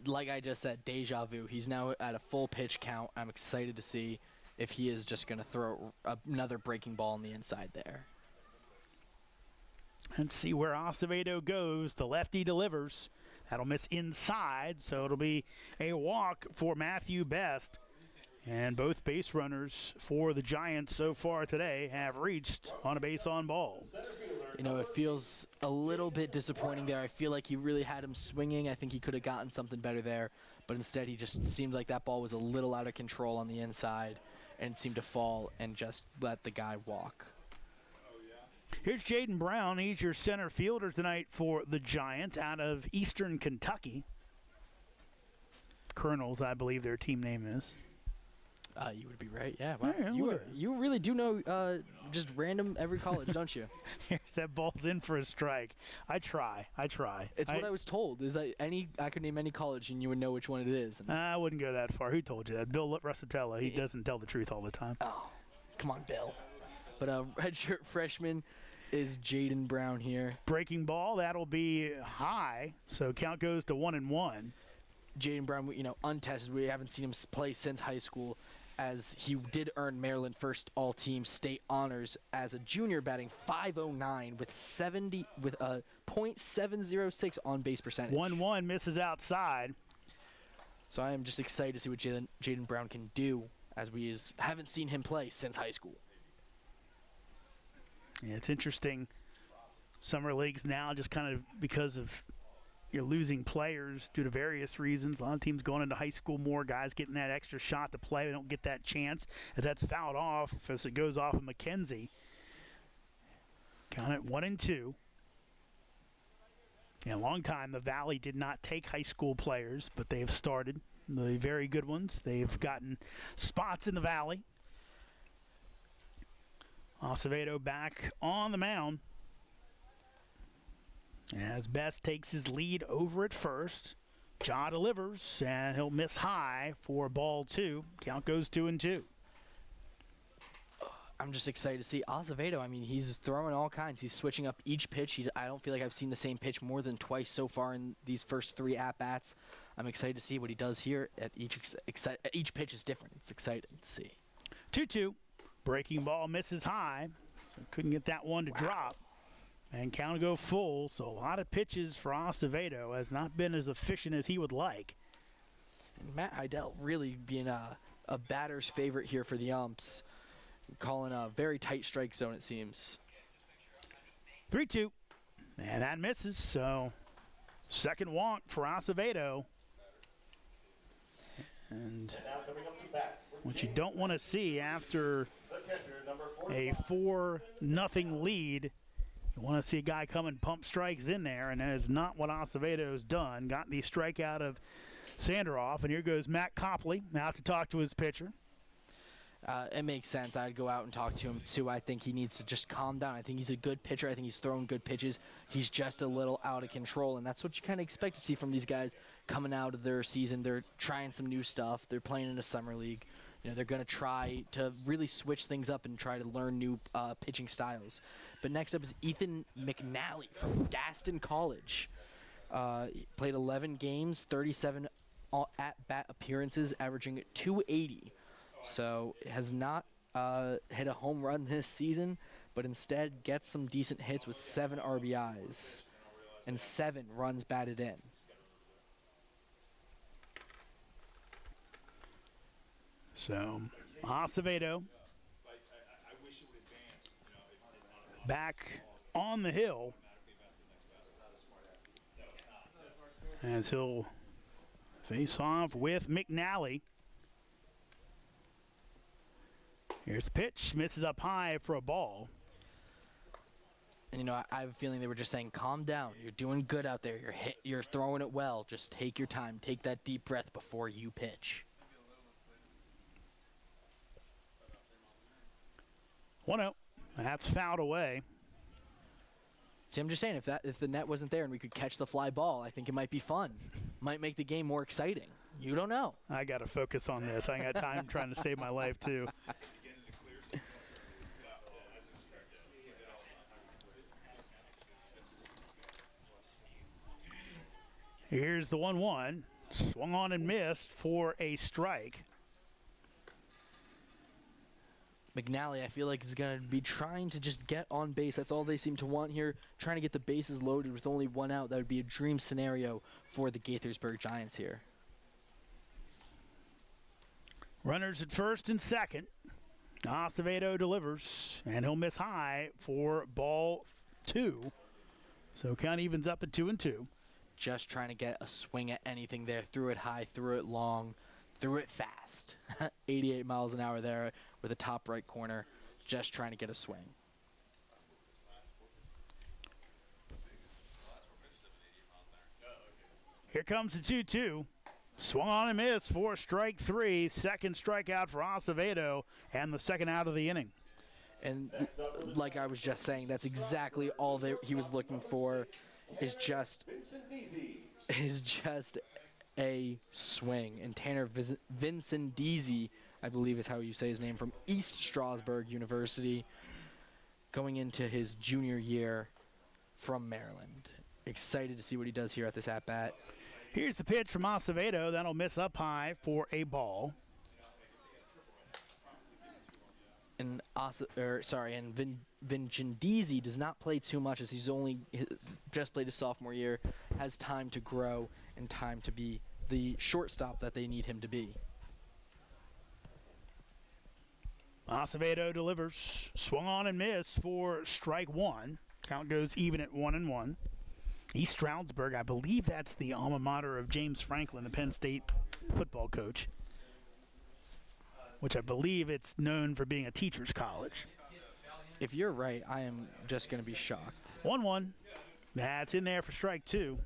Like I just said, deja vu. He's now at a full pitch count. I'm excited to see if he is just going to throw another breaking ball on the inside there. And see where Acevedo goes. The lefty delivers. That'll miss inside, so it'll be a walk for Matthew Best. And both base runners for the Giants so far today have reached on a base on ball. You know, it feels a little bit disappointing there. I feel like he really had him swinging. I think he could have gotten something better there. But instead, he just seemed like that ball was a little out of control on the inside and seemed to fall and just let the guy walk. Here's Jaden Brown. He's your center fielder tonight for the Giants out of Eastern Kentucky. Colonels, I believe their team name is. You would be right. Yeah, wow. Yeah, You really do know just random every college, don't you? Here's that ball's in for a strike. I try. It's what I was told. Is that I could name any college and you would know which one it is. I wouldn't go that far. Who told you that? Bill Russatella. He doesn't tell the truth all the time. Oh, come on, Bill. But redshirt freshman is Jaden Brown here. Breaking ball. That'll be high. So count goes to 1-1. Jaden Brown, untested. We haven't seen him play since high school, as he did earn Maryland first all-team state honors as a junior, batting .509 with a .706 on-base percentage. 1-1 misses outside. So I am just excited to see what Jaden Brown can do, as we haven't seen him play since high school. Yeah, it's interesting. Summer leagues now, just kind of because of you're losing players due to various reasons. A lot of teams going into high school more, guys getting that extra shot to play. They don't get that chance as that's fouled off as it goes off of McKenzie. Count it 1-2. In a long time, the Valley did not take high school players, but they've started. The very good ones. They've gotten spots in the Valley. Acevedo back on the mound. As Best takes his lead over at first. Ja delivers, and he'll miss high for ball 2. Count goes 2-2. I'm just excited to see Acevedo. I mean, he's throwing all kinds. He's switching up each pitch. I don't feel like I've seen the same pitch more than twice so far in these first 3 at-bats. I'm excited to see what he does here. At each pitch is different. It's exciting to see. 2-2. Breaking ball misses high, so couldn't get that one to drop. And count to go full, so a lot of pitches for Acevedo. Has not been as efficient as he would like. And Matt Heidel really being a batter's favorite here for the umps. Calling a very tight strike zone, it seems. 3-2. And that misses, so second walk for Acevedo. And what you don't want to see after a 4-0 lead, you want to see a guy come and pump strikes in there, and that is not what Acevedo's done. Got the strikeout of Sanderoff, and here goes Matt Copley out to talk to his pitcher. It makes sense. I'd go out and talk to him, too. I think he needs to just calm down. I think he's a good pitcher. I think he's throwing good pitches. He's just a little out of control, and that's what you kind of expect to see from these guys coming out of their season. They're trying some new stuff. They're playing in a summer league. They're going to try to really switch things up and try to learn new pitching styles. But next up is Ethan McNally from Gaston College. He played 11 games, 37 at-bat appearances, averaging .280. So has not hit a home run this season, but instead gets some decent hits with 7 RBIs and 7 runs batted in. So Acevedo I wish it would advance, you know, if back on the hill as he'll face off with McNally. Here's the pitch, misses up high for a ball. And, you know, I have a feeling they were just saying, calm down. You're doing good out there. You're throwing it well. Just take your time. Take that deep breath before you pitch. 1-0. That's fouled away. See, I'm just saying, if the net wasn't there and we could catch the fly ball, I think it might be fun. Might make the game more exciting. You don't know. I got to focus on this. I ain't got time trying to save my life, too. Here's the 1-1. Swung on and missed for a strike. McNally, I feel like, is going to be trying to just get on base. That's all they seem to want here, trying to get the bases loaded with only one out. That would be a dream scenario for the Gaithersburg Giants here. Runners at first and second. Acevedo delivers, and he'll miss high for ball 2. So count evens up at 2-2. Just trying to get a swing at anything there. Threw it high, threw it long, threw it fast. 88 miles an hour there with a top right corner. Just trying to get a swing. Here comes the 2-2. Swung on and missed for strike 3. Second strikeout for Acevedo, and the second out of the inning. And like I was just saying, that's exactly all he was looking for. Is just a swing. And Tanner Vincendizzi, I believe is how you say his name, from East Stroudsburg University, going into his junior year from Maryland. Excited to see what he does here at this at-bat. Here's the pitch from Acevedo. That'll miss up high for a ball. And Vincendizzi does not play too much, as he's only just played his sophomore year, has time to grow and time to be the shortstop that they need him to be. Acevedo delivers. Swung on and missed for strike 1. Count goes even at 1-1. East Stroudsburg, I believe that's the alma mater of James Franklin, the Penn State football coach, which I believe it's known for being a teacher's college. If you're right, I am just going to be shocked. 1-1. That's in there for strike 2.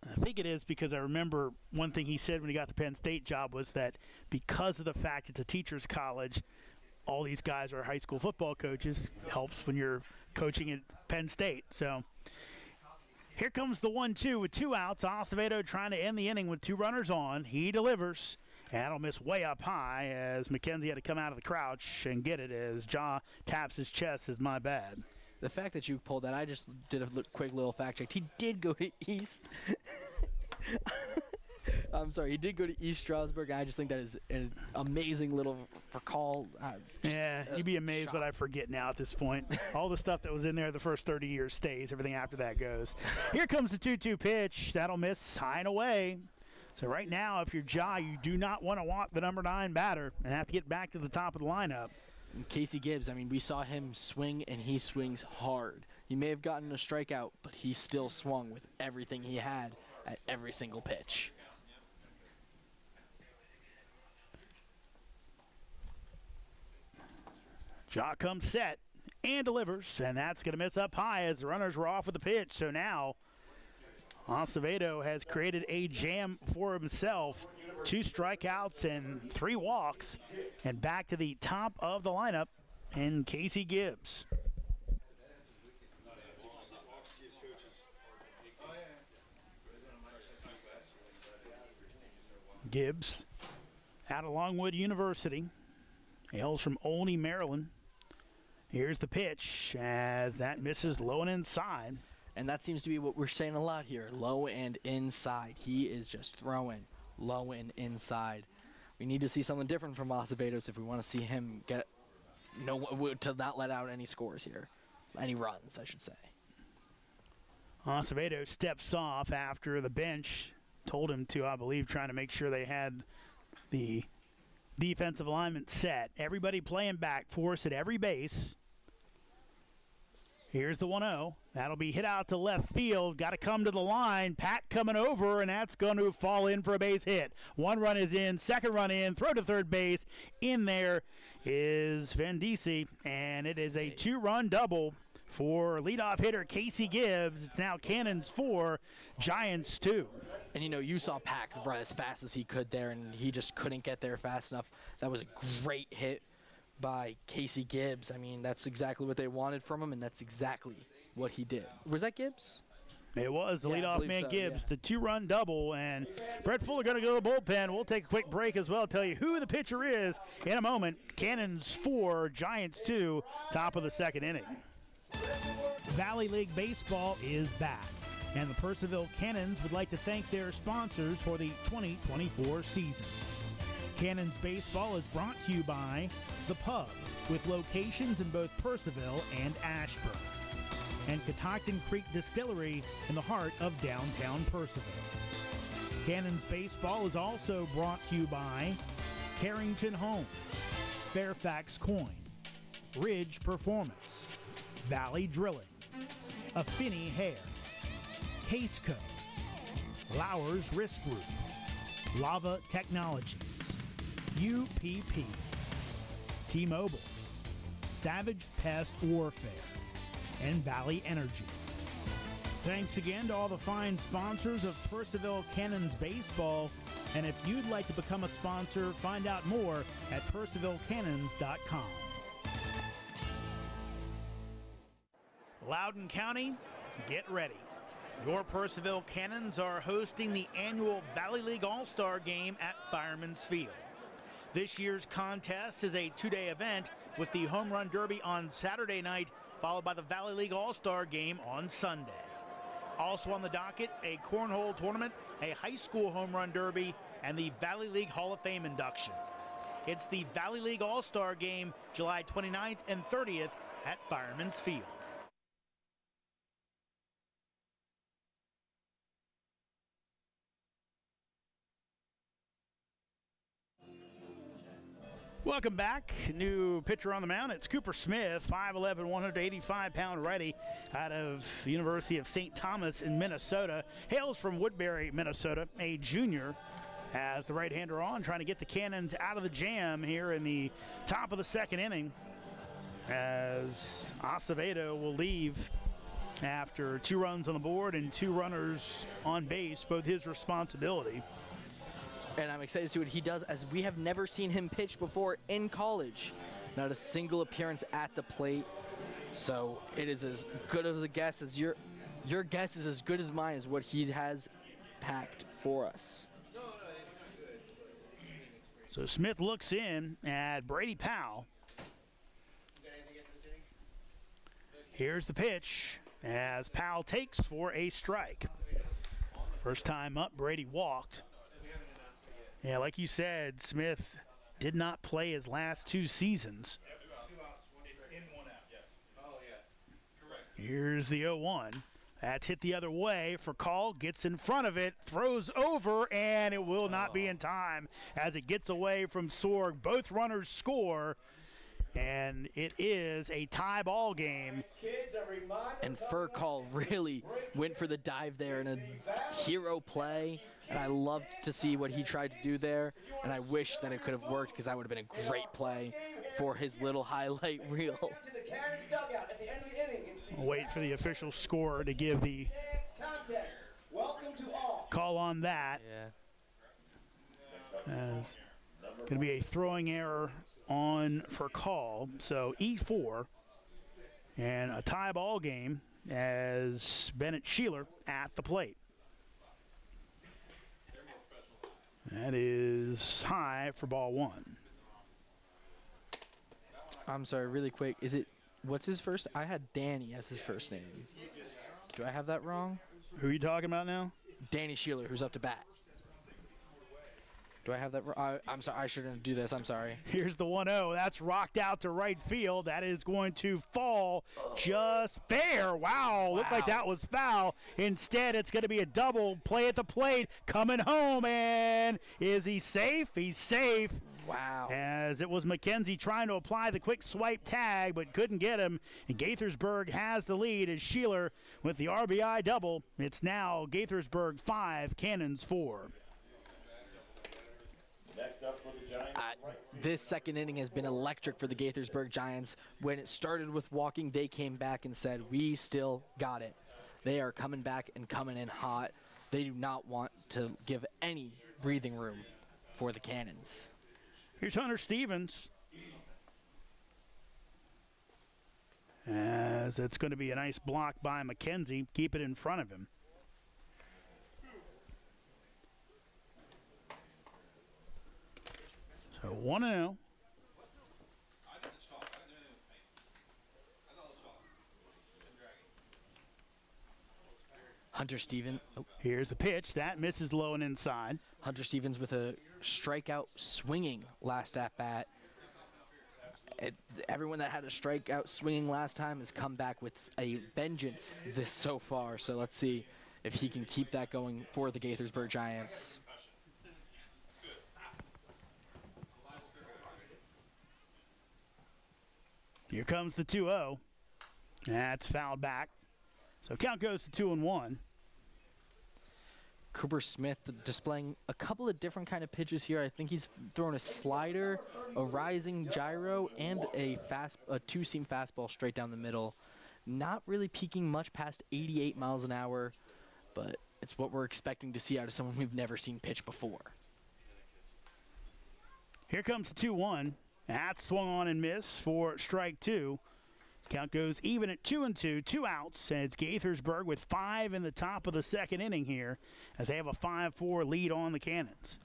I think it is because I remember one thing he said when he got the Penn State job was that because of the fact it's a teacher's college, all these guys are high school football coaches. Helps when you're coaching at Penn State. So here comes the 1-2 with 2 outs. Acevedo trying to end the inning with 2 runners on. He delivers. And it'll miss way up high as McKenzie had to come out of the crouch and get it as Jaw taps his chest. Is my bad. The fact that you pulled that, I just did a quick little fact check. He did go to East. I'm sorry, he did go to East Stroudsburg. I just think that is an amazing little recall. You'd be amazed what I forget now at this point. All the stuff that was in there the first 30 years stays. Everything after that goes. Here comes the 2-2 pitch. That'll miss high and away. So right now, if you're Jaw, you do not want to walk the number 9 batter and have to get back to the top of the lineup. And Casey Gibbs, I mean, we saw him swing, and he swings hard. He may have gotten a strikeout, but he still swung with everything he had at every single pitch. Jaw comes set and delivers, and that's going to miss up high as the runners were off with the pitch. So now Acevedo has created a jam for himself. 2 strikeouts and 3 walks, and back to the top of the lineup, and Casey Gibbs. Gibbs out of Longwood University, hails from Olney, Maryland. Here's the pitch as that misses low and inside. And that seems to be what we're saying a lot here, low and inside. He is just throwing low and inside. We need to see something different from Acevedo if we want to see him get to not let out any scores here, any runs, I should say. Acevedo steps off after the bench told him to, I believe, trying to make sure they had the Defensive alignment set. Everybody playing back for us at every base. Here's the 1-0. That'll be hit out to left field. Got to come to the line. Pat coming over, and that's going to fall in for a base hit. One run is in, second run in, throw to third base. In there is Vendici, and it is a 2-run double for leadoff hitter Casey Gibbs. It's now Cannons 4, Giants 2. And, you saw Pack run as fast as he could there, and he just couldn't get there fast enough. That was a great hit by Casey Gibbs. I mean, that's exactly what they wanted from him, and that's exactly what he did. Was that Gibbs? It was the Yeah, I leadoff believe man so, Gibbs, yeah. the 2-run double, and Brett Fuller going to go to the bullpen. We'll take a quick break as well, tell you who the pitcher is in a moment. Cannons 4, Giants 2, top of the second inning. Valley League Baseball is back, and the Purcellville Cannons would like to thank their sponsors for the 2024 season. Cannons Baseball is brought to you by The Pub, with locations in both Purcellville and Ashburn, and Catoctin Creek Distillery in the heart of downtown Purcellville. Cannons Baseball is also brought to you by Carrington Homes, Fairfax Coin, Ridge Performance, Valley Drilling, Affinity Hair, Caseco, Lowers Risk Group, Lava Technologies, UPP, T-Mobile, Savage Pest Warfare, and Valley Energy. Thanks again to all the fine sponsors of Purcellville Cannons Baseball. And if you'd like to become a sponsor, find out more at purcellvillecannons.com. Loudoun County, get ready. Your Purcellville Cannons are hosting the annual Valley League All-Star Game at Fireman's Field. This year's contest is a 2-day event with the Home Run Derby on Saturday night, followed by the Valley League All-Star Game on Sunday. Also on the docket, a cornhole tournament, a high school home run derby, and the Valley League Hall of Fame induction. It's the Valley League All-Star Game, July 29th and 30th at Fireman's Field. Welcome back. New pitcher on the mound. It's Cooper Smith, 5'11", 185-pound righty out of the University of St. Thomas in Minnesota. Hails from Woodbury, Minnesota, a junior. Has the right-hander on, trying to get the Cannons out of the jam here in the top of the second inning, as Acevedo will leave after 2 runs on the board and 2 runners on base, both his responsibility. And I'm excited to see what he does, as we have never seen him pitch before in college. Not a single appearance at the plate. So it is as good of a guess as your guess is as good as mine, as what he has packed for us. So Smith looks in at Brady Powell. Here's the pitch as Powell takes for a strike. First time up, Brady walked. Yeah, like you said, Smith did not play his last 2 seasons. Here's the 0-1. That's hit the other way for Call. Gets in front of it, throws over, and it will not be in time as it gets away from Sorg. Both runners score, and it is a tie ball game. And Call really went for the dive there in a hero play. And I loved to see what he tried to do there, and I wish that it could have worked, because that would have been a great play for his little highlight reel. We'll wait for the official score to give the call on that. Yeah. As going to be a throwing error on for Call, so E4, and a tie ball game as Bennett Sheeler at the plate. That is high for ball 1. I'm sorry, really quick. What's his first? I had Danny as his first name. Do I have that wrong? Who are you talking about now? Danny Sheeler, who's up to bat. Do I have that wrong? I'm sorry, I shouldn't do this. I'm sorry. Here's the 1-0. That's rocked out to right field. That is going to fall just fair. Wow, looked like that was foul. Instead, it's going to be a double play at the plate. Coming home, and is he safe? He's safe. Wow. As it was McKenzie trying to apply the quick swipe tag, but couldn't get him. And Gaithersburg has the lead as Sheeler with the RBI double. It's now Gaithersburg 5, Cannons 4. This second inning has been electric for the Gaithersburg Giants. When it started with walking, they came back and said, we still got it. They are coming back and coming in hot. They do not want to give any breathing room for the Cannons. Here's Hunter Stevens. As it's going to be a nice block by McKenzie. Keep it in front of him. So 1-0. Hunter Stevens. Oh. Here's the pitch. That misses low and inside. Hunter Stevens with a strikeout swinging last at bat. Everyone that had a strikeout swinging last time has come back with a vengeance this so far. So let's see if he can keep that going for the Gaithersburg Giants. Here comes the 2-0. That's fouled back. So count goes to 2-1. Cooper Smith displaying a couple of different kind of pitches here. I think he's throwing a slider, a rising gyro, and a two-seam fastball straight down the middle. Not really peaking much past 88 miles an hour, but it's what we're expecting to see out of someone we've never seen pitch before. Here comes the 2-1. That's swung on and missed for strike 2. Count goes even at 2-2, 2 outs, and it's Gaithersburg with 5 in the top of the second inning here as they have a 5-4 lead on the Cannons.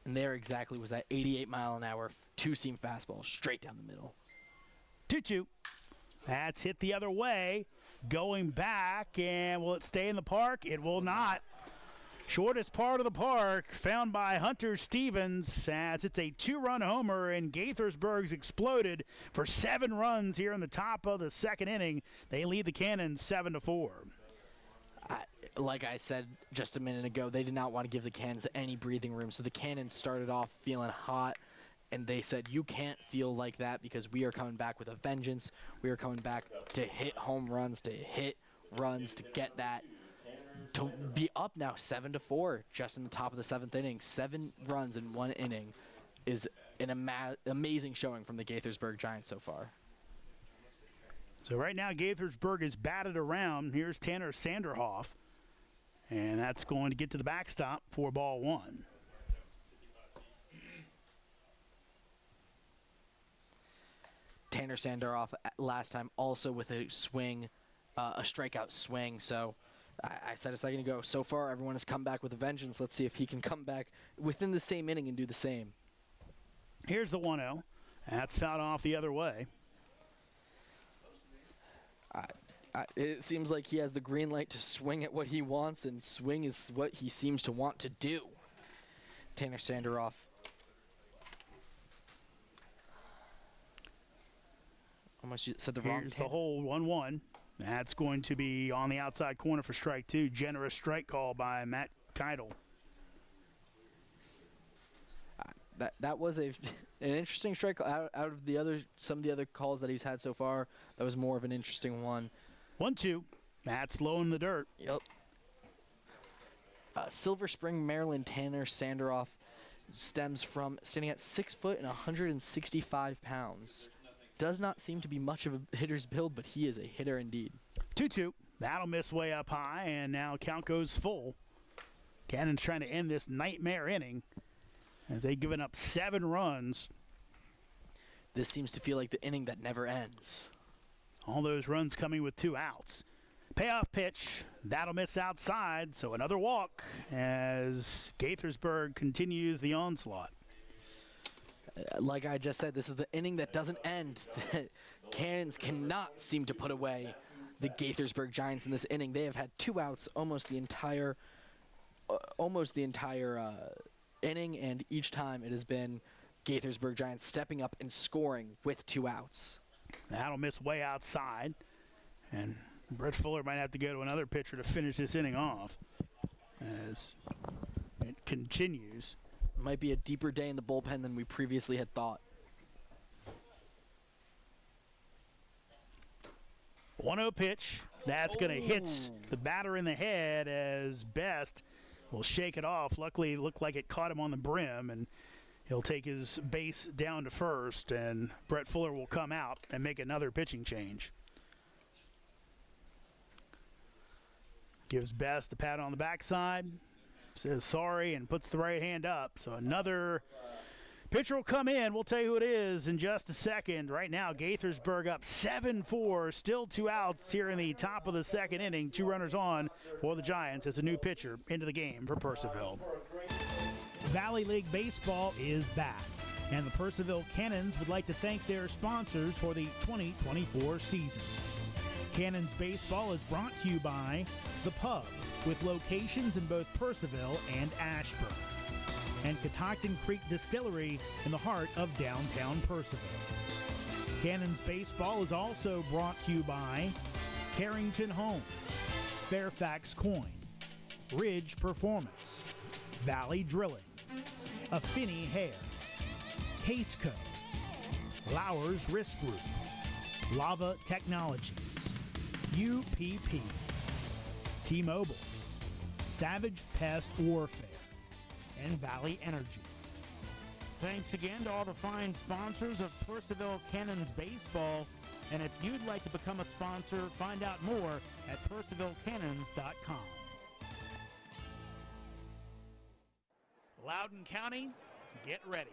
And there exactly was that 88-mile-an-hour two-seam fastball straight down the middle. 2-2. That's hit the other way. Going back, and will it stay in the park? It will not. Shortest part of the park found by Hunter Stevens as it's a 2-run homer, and Gaithersburg's exploded for 7 runs here in the top of the second inning. They lead the Cannons 7-4. Like I said just a minute ago, they did not want to give the Cannons any breathing room, so the Cannons started off feeling hot, and they said, you can't feel like that because we are coming back with a vengeance. We are coming back to hit home runs, to hit runs, to get that. To be up now 7-4 just in the top of the 7th inning, 7 runs in 1 inning is an amazing showing from the Gaithersburg Giants so far. So right now Gaithersburg is batted around. Here's Tanner Sanderhoff, and that's going to get to the backstop for ball 1. Tanner Sanderhoff last time also with a swing, a strikeout swing, so I said a second ago, so far everyone has come back with a vengeance. Let's see if he can come back within the same inning and do the same. Here's the 1-0. That's fouled off the other way. It seems like he has the green light to swing at what he wants, and swing is what he seems to want to do. Tanner Sanderhoff. Almost said the wrong. Here's the whole 1-1. That's going to be on the outside corner for strike 2. Generous strike call by Matt Keidel. That was an interesting strike out of some of the other calls that he's had so far. That was more of an interesting one. 1-2. That's low in the dirt. Yep. Silver Spring, Maryland, Tanner Sanderhoff stems from standing at 6 foot and 165 pounds. Does not seem to be much of a hitter's build, but he is a hitter indeed. 2-2. That'll miss way up high, and now count goes full. Cannon's trying to end this nightmare inning as they've given up 7 runs. This seems to feel like the inning that never ends. All those runs coming with 2 outs. Payoff pitch. That'll miss outside, so another walk as Gaithersburg continues the onslaught. Like I just said, this is the inning that doesn't end. Cannons cannot seem to put away the Gaithersburg Giants in this inning. They have had 2 outs almost the entire inning, and each time it has been Gaithersburg Giants stepping up and scoring with 2 outs. That'll miss way outside, and Brett Fuller might have to go to another pitcher to finish this inning off as it continues. Might be a deeper day in the bullpen than we previously had thought. 1-0 pitch. That's going to hit the batter in the head as Best will shake it off. Luckily, it looked like it caught him on the brim, and he'll take his base down to first, and Brett Fuller will come out and make another pitching change. Gives Best a pat on the backside, says sorry, and puts the right hand up. So another pitcher will come in. We'll tell you who it is in just a second. Right now, Gaithersburg up 7-4. Still 2 outs here in the top of the second inning. 2 runners on for the Giants as a new pitcher into the game for Purcellville. Valley League Baseball is back, and the Purcellville Cannons would like to thank their sponsors for the 2024 season. Cannons Baseball is brought to you by The Pub, with locations in both Purcellville and Ashburn, and Catoctin Creek Distillery in the heart of downtown Purcellville. Cannons Baseball is also brought to you by Carrington Homes, Fairfax Coin, Ridge Performance, Valley Drilling, Affinity Hair, Caseco, Lowers Risk Group, Lava Technologies, UPP, T-Mobile, Savage Pest Warfare, and Valley Energy. Thanks again to all the fine sponsors of Purcellville Cannons Baseball. And if you'd like to become a sponsor, find out more at purcellvillecannons.com. Loudoun County, get ready.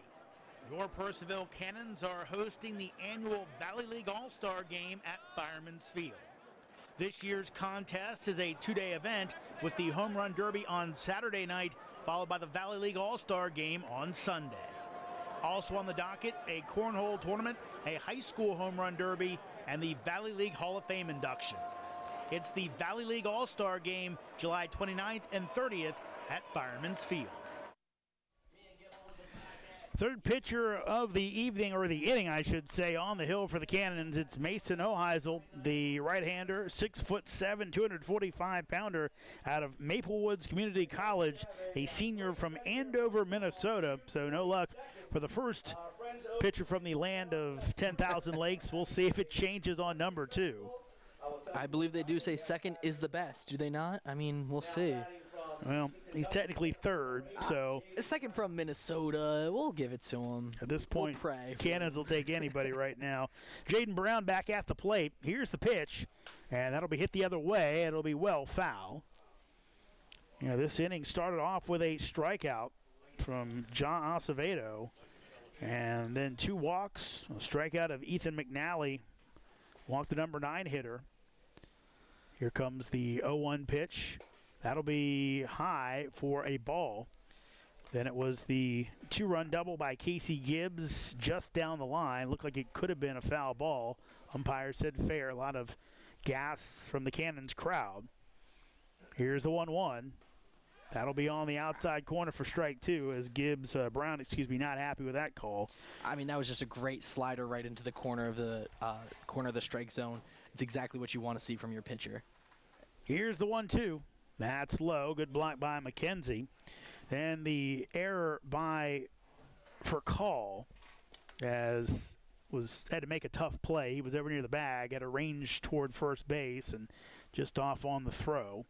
Your Purcellville Cannons are hosting the annual Valley League All-Star Game at Fireman's Field. This year's contest is a 2-day event with the Home Run Derby on Saturday night, followed by the Valley League All-Star Game on Sunday. Also on the docket, a cornhole tournament, a high school home run derby, and the Valley League Hall of Fame induction. It's the Valley League All-Star Game, July 29th and 30th at Fireman's Field. Third pitcher of the evening, or the inning, I should say, on the hill for the Cannons. It's Mason Oheisel, the right-hander, 6'7", 245-pounder out of Maple Woods Community College, a senior from Andover, Minnesota. So no luck for the first pitcher from the land of 10,000 lakes. We'll see if it changes on number 2. I believe they do say second is the best, do they not? I mean, we'll see. Well, he's technically third, so Second from Minnesota, we'll give it to him. at this point, We'll pray. Cannons will take anybody right now. Jaden Brown back at the plate. Here's the pitch, and that'll be hit the other way. It'll be well foul. This inning started off with a strikeout from John Acevedo, and then 2 walks, a strikeout of Ethan McNally, walked the number 9 hitter. Here comes the 0-1 pitch. That'll be high for a ball. Then it was the 2-run double by Casey Gibbs just down the line. Looked like it could have been a foul ball. Umpire said fair. A lot of gas from the Cannons crowd. Here's the 1-1. That'll be on the outside corner for strike 2 as Brown, not happy with that call. I mean, that was just a great slider right into the corner of the strike zone. It's exactly what you want to see from your pitcher. Here's the 1-2. That's low. Good block by McKenzie. Then the error for call had to make a tough play. He was over near the bag, had a range toward first base, and just off on the throw.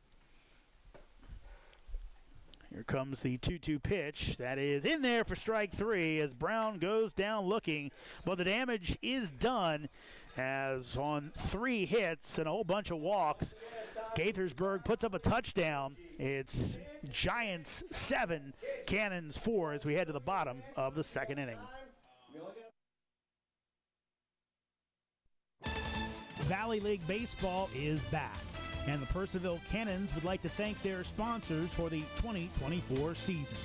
Here comes the 2-2 pitch. That is in there for strike 3 as Brown goes down looking. But the damage is done as on 3 hits and a whole bunch of walks, Gaithersburg puts up a touchdown. It's Giants 7, Cannons 4 as we head to the bottom of the second inning. Valley League Baseball is back, and the Purcellville Cannons would like to thank their sponsors for the 2024 season.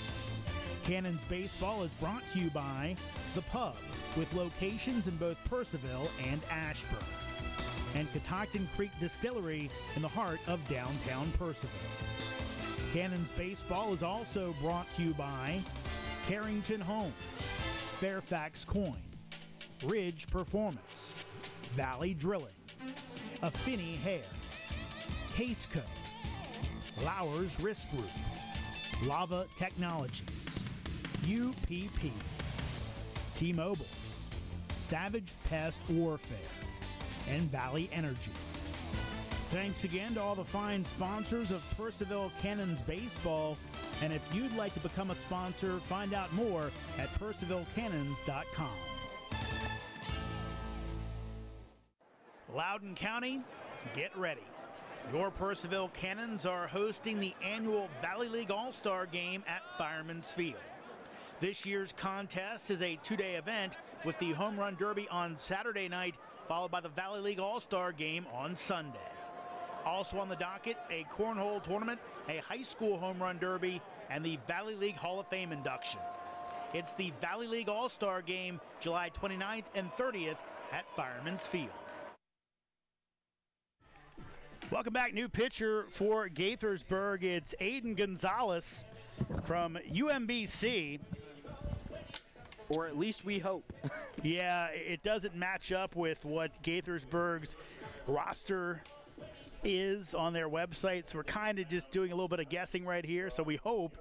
Cannons Baseball is brought to you by The Pub, with locations in both Purcellville and Ashburn, and Catoctin Creek Distillery in the heart of downtown Purcellville. Cannons Baseball is also brought to you by Carrington Homes, Fairfax Coin, Ridge Performance, Valley Drilling, Affinity Hair, Caseco, Lowers Risk Group, Lava Technologies, UPP, T-Mobile, Savage Pest Warfare, and Valley Energy. Thanks again to all the fine sponsors of Purcellville Cannons Baseball. And if you'd like to become a sponsor, find out more at purcellvillecannons.com. Loudoun County, get ready. Your Purcellville Cannons are hosting the annual Valley League All-Star Game at Fireman's Field. This year's contest is a two-day event with the Home Run Derby on Saturday night, followed by the Valley League All-Star Game on Sunday. Also on the docket, a cornhole tournament, a high school home run derby, and the Valley League Hall of Fame induction. It's the Valley League All-Star Game, July 29th and 30th at Fireman's Field. Welcome back. New pitcher for Gaithersburg. It's Aiden Gonzalez from UMBC. Or at least we hope. Yeah, it doesn't match up with what Gaithersburg's roster is on their website, so we're kind of just doing a little bit of guessing right here. So we hope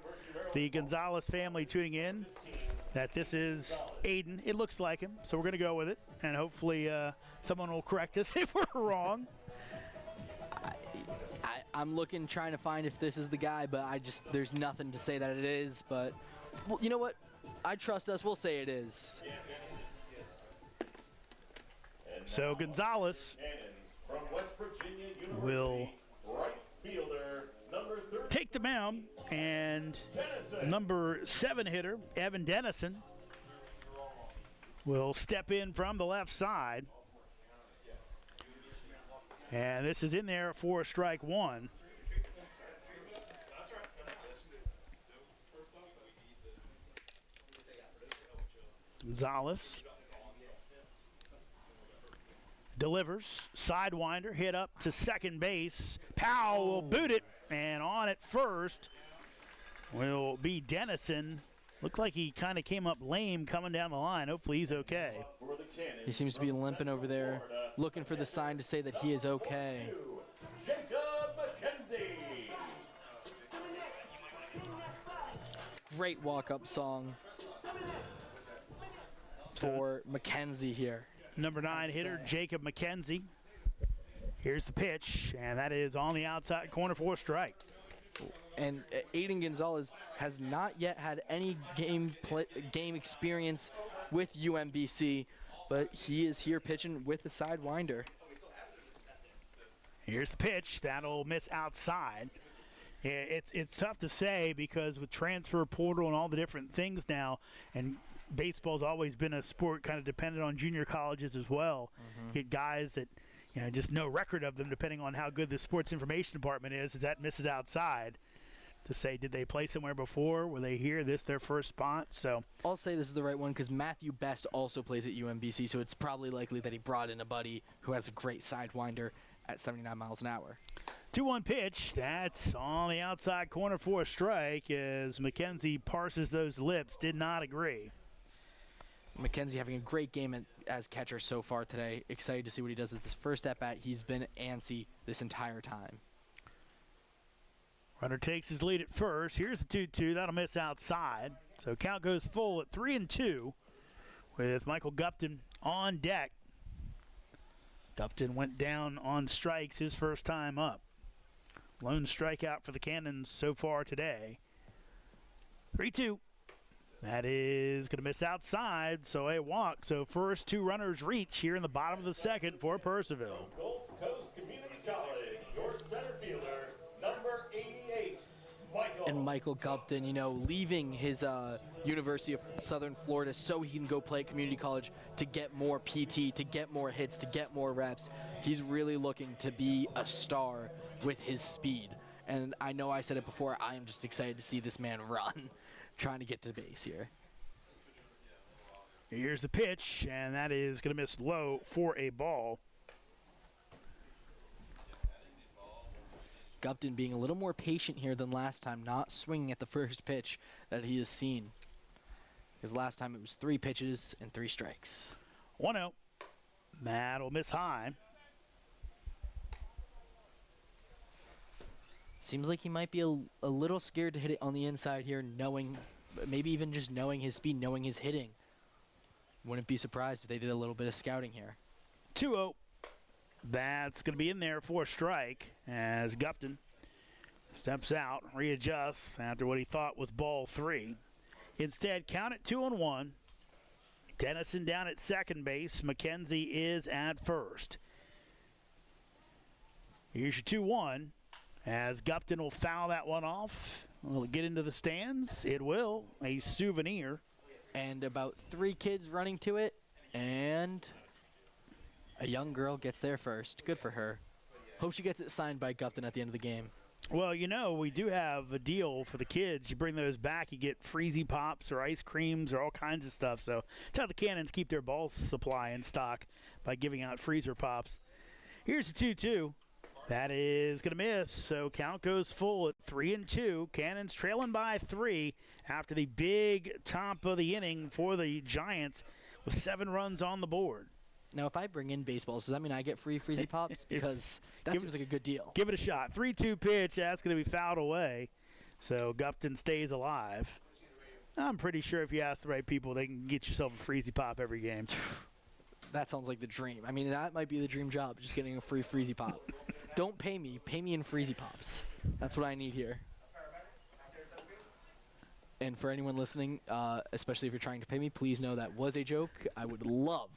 the Gonzalez family tuning in that this is Aiden. It looks like him, so we're going to go with it, and hopefully someone will correct us if we're wrong. I'm looking, trying to find if this is the guy, but there's nothing to say that it is. But well, you know what? I trust us. We'll say it is. So Gonzalez will take the mound, and number 7 hitter, Evan Dennison, will step in from the left side. And this is in there for strike one. Gonzalez delivers, sidewinder, hit up to second base. Powell will boot it, and on at first will be Dennison. Looked like he kind of came up lame coming down the line. Hopefully he's okay. He seems to be limping over there, looking for the sign to say that he is okay. Great walk-up song for McKenzie here. Number 9 hitter, Jacob McKenzie. Here's the pitch, and that is on the outside corner for a strike. And Aiden Gonzalez has not yet had any game experience with UMBC, but he is here pitching with the sidewinder. Here's the pitch. That'll miss outside. It's tough to say because with transfer portal and all the different things now, and baseball's always been a sport kind of dependent on junior colleges as well. Get guys that, just no record of them depending on how good the sports information department is. That misses outside to say, did they play somewhere before? Were they here? This their first spot? So I'll say this is the right one because Matthew Best also plays at UMBC, so it's probably likely that he brought in a buddy who has a great sidewinder at 79 miles an hour. 2-1 pitch. That's on the outside corner for a strike as McKenzie parses those lips. Did not agree. McKenzie having a great game as catcher so far today. Excited to see what he does at this first at-bat. He's been antsy this entire time. Runner takes his lead at first. Here's the 2-2. That'll miss outside. So count goes full at 3-2 with Michael Gupton on deck. Gupton went down on strikes his first time up. Lone strikeout for the Cannons so far today. 3-2. That is going to miss outside, so a walk. So first 2 runners reach here in the bottom of the second for Purcellville. Gulf Coast Community College, your center fielder, number 88, Michael. And Michael Gupton, leaving his University of Southern Florida so he can go play at community college to get more PT, to get more hits, to get more reps. He's really looking to be a star with his speed. And I know I said it before, I am just excited to see this man run, trying to get to base here. Here's the pitch, and that is going to miss low for a ball. Gupton being a little more patient here than last time, not swinging at the first pitch that he has seen. Because last time it was 3 pitches and 3 strikes. 1-0. That'll miss high. Seems like he might be a little scared to hit it on the inside here, knowing maybe even just knowing his speed, knowing his hitting. Wouldn't be surprised if they did a little bit of scouting here. 2-0. That's going to be in there for a strike as Gupton steps out, readjusts after what he thought was ball 3. Instead, count it 2-1. Dennison down at second base. McKenzie is at first. Here's your 2-1 as Gupton will foul that one off. Will it get into the stands? It will. A souvenir. And about 3 kids running to it, and a young girl gets there first. Good for her. Hope she gets it signed by Gupton at the end of the game. Well, you know, we do have a deal for the kids. You bring those back, you get Freezy Pops or ice creams or all kinds of stuff. So that's how the Cannons keep their ball supply in stock, by giving out freezer pops. Here's the 2-2. That is going to miss, so count goes full at 3-2. Cannons trailing by 3 after the big top of the inning for the Giants with 7 runs on the board. Now, if I bring in baseballs, does that mean I get free Freezy Pops? Because that seems like a good deal. Give it a shot. 3-2 pitch. That's going to be fouled away. So Gupton stays alive. I'm pretty sure if you ask the right people, they can get yourself a Freezy Pop every game. That sounds like the dream. I mean, that might be the dream job, just getting a free Freezy Pop. Don't pay me. Pay me in Freezy Pops. That's what I need here. And for anyone listening, especially if you're trying to pay me, please know that was a joke. I would love.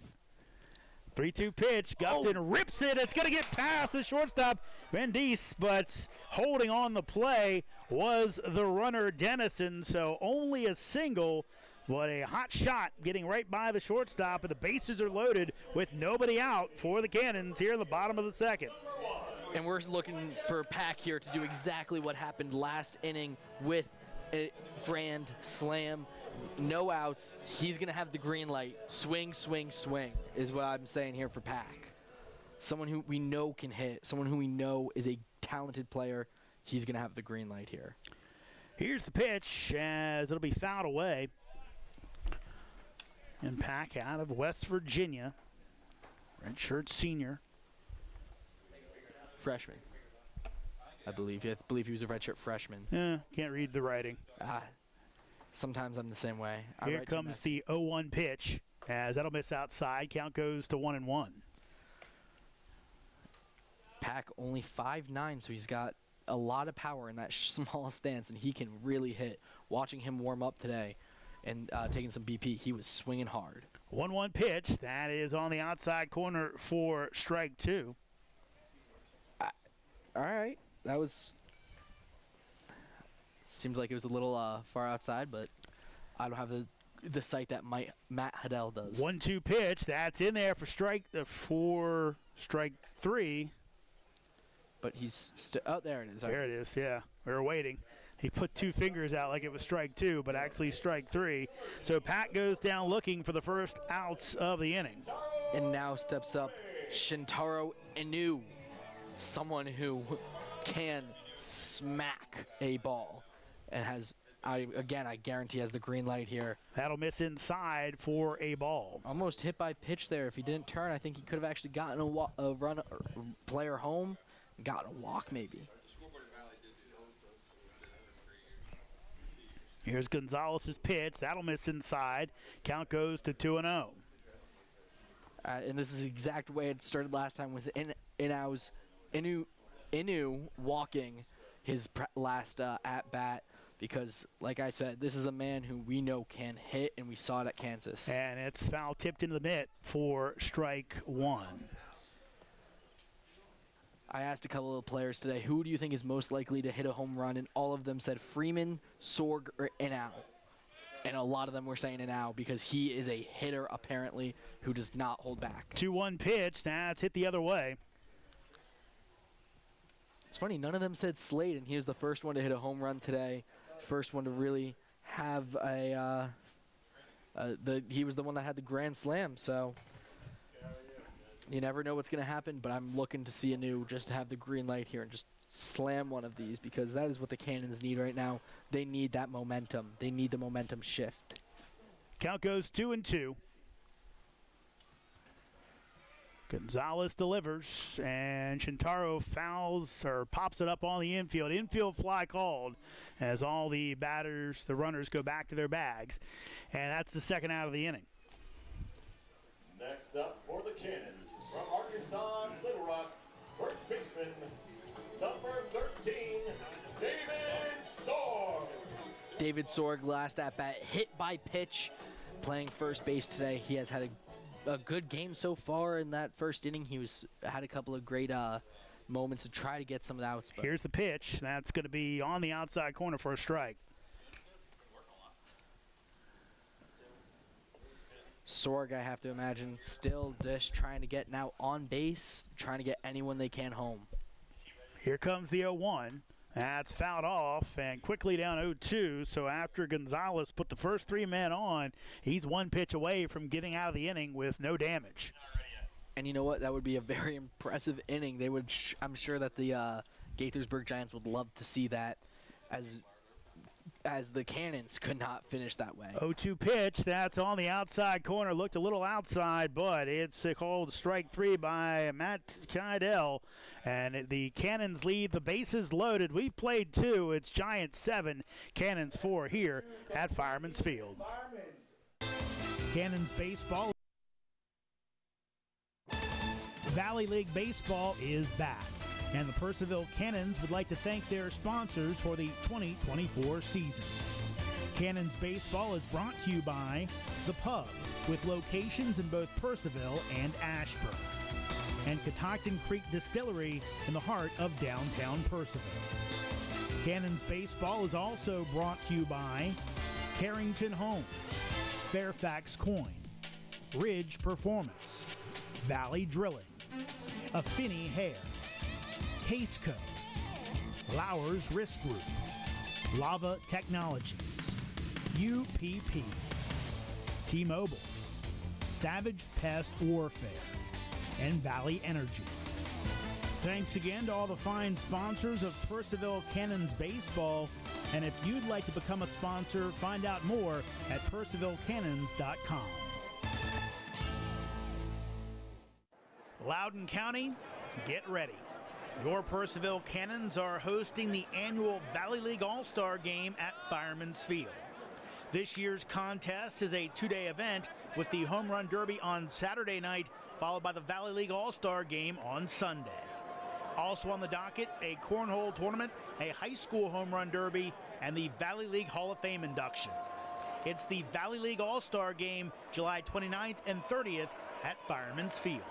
3-2 pitch. Gupton rips it. It's going to get past the shortstop, Vendice, but holding on the play was the runner, Dennison. So only a single, but a hot shot getting right by the shortstop, and the bases are loaded with nobody out for the Cannons here in the bottom of the second. And we're looking for Pack here to do exactly what happened last inning with a grand slam. No outs. He's going to have the green light. Swing, swing, swing is what I'm saying here for Pack. Someone who we know can hit. Someone who we know is a talented player. He's going to have the green light here. Here's the pitch as it'll be fouled away. And Pack out of West Virginia. Redshirt senior. Freshman, I believe. I believe he was a redshirt freshman. Can't read the writing. Sometimes I'm the same way. Here comes the 0-1 pitch as that'll miss outside. Count goes to 1-1. Pack only 5'9", so he's got a lot of power in that small stance, and he can really hit. Watching him warm up today and taking some BP, he was swinging hard. 1-1 pitch. That is on the outside corner for strike 2. All right, that was. Seems like it was a little far outside, but I don't have the sight that Matt Haddell does. 1-2 pitch. That's in there for strike 3. But he's oh, there it is. There it is. Yeah, we were waiting. He put 2 fingers out like it was strike 2, but actually strike 3. So Pat goes down looking for the first outs of the inning. And now steps up Shintaro Inu, someone who can smack a ball and has, I guarantee has the green light here. That'll miss inside for a ball. Almost hit by pitch there. If he didn't turn, I think he could have actually gotten a run, player home, and gotten a walk maybe. Here's Gonzalez's pitch. That'll miss inside. Count goes to 2-0. And this is the exact way it started last time with Inu walking his last at-bat, because, like I said, this is a man who we know can hit, and we saw it at Kansas. And it's foul tipped into the mitt for strike 1. I asked a couple of players today, who do you think is most likely to hit a home run? And all of them said Freeman, Sorg, or Inau. And a lot of them were saying Inau because he is a hitter, apparently, who does not hold back. 2-1 pitch. That's hit the other way. It's funny, none of them said Slade, and he was the first one to hit a home run today. First one to really have he was the one that had the grand slam, so you never know what's going to happen, but I'm looking to see Inu just to have the green light here and just slam one of these, because that is what the Cannons need right now. They need that momentum. They need the momentum shift. Count goes 2-2. Gonzalez delivers, and Shintaro fouls or pops it up on the infield. Infield fly called as all the batters, the runners, go back to their bags. And that's the second out of the inning. Next up for the Cannons, from Arkansas, Little Rock, first baseman, number 13, David Sorg. David Sorg, last at bat, hit by pitch, playing first base today. He has had a good game so far in that first inning. He had a couple of great moments to try to get some outs. But here's the pitch. That's going to be on the outside corner for a strike. Sorg, I have to imagine, still just trying to get now on base, trying to get anyone they can home. Here comes the 0-1. That's fouled off and quickly down 0-2. So after Gonzalez put the first three men on, he's one pitch away from getting out of the inning with no damage. And you know what? That would be a very impressive inning. They would. I'm sure that the Gaithersburg Giants would love to see that, as the Cannons could not finish that way. 0-2 pitch. That's on the outside corner. Looked a little outside, but it's called strike three by Matt Kydell. And the Cannons lead. The bases loaded. We've played two. It's Giants 7, Cannons 4 here at Fireman's Field. Cannons baseball. Valley League Baseball is back, and the Purcellville Cannons would like to thank their sponsors for the 2024 season. Cannons Baseball is brought to you by The Pub, with locations in both Purcellville and Ashburn, and Catoctin Creek Distillery in the heart of downtown Purcellville. Cannons Baseball is also brought to you by Carrington Homes, Fairfax Coin, Ridge Performance, Valley Drilling, Affinity Hair, Caseco, Lowers Risk Group, Lava Technologies, UPP, T-Mobile, Savage Pest Warfare, and Valley Energy. Thanks again to all the fine sponsors of Purcellville Cannons Baseball. And if you'd like to become a sponsor, find out more at purcellvillecannons.com. Loudoun County, get ready. Your Purcellville Cannons are hosting the annual Valley League All-Star Game at Fireman's Field. This year's contest is a two-day event with the Home Run Derby on Saturday night, followed by the Valley League All-Star Game on Sunday. Also on the docket, a cornhole tournament, a high school home run derby, and the Valley League Hall of Fame induction. It's the Valley League All-Star Game, July 29th and 30th at Fireman's Field.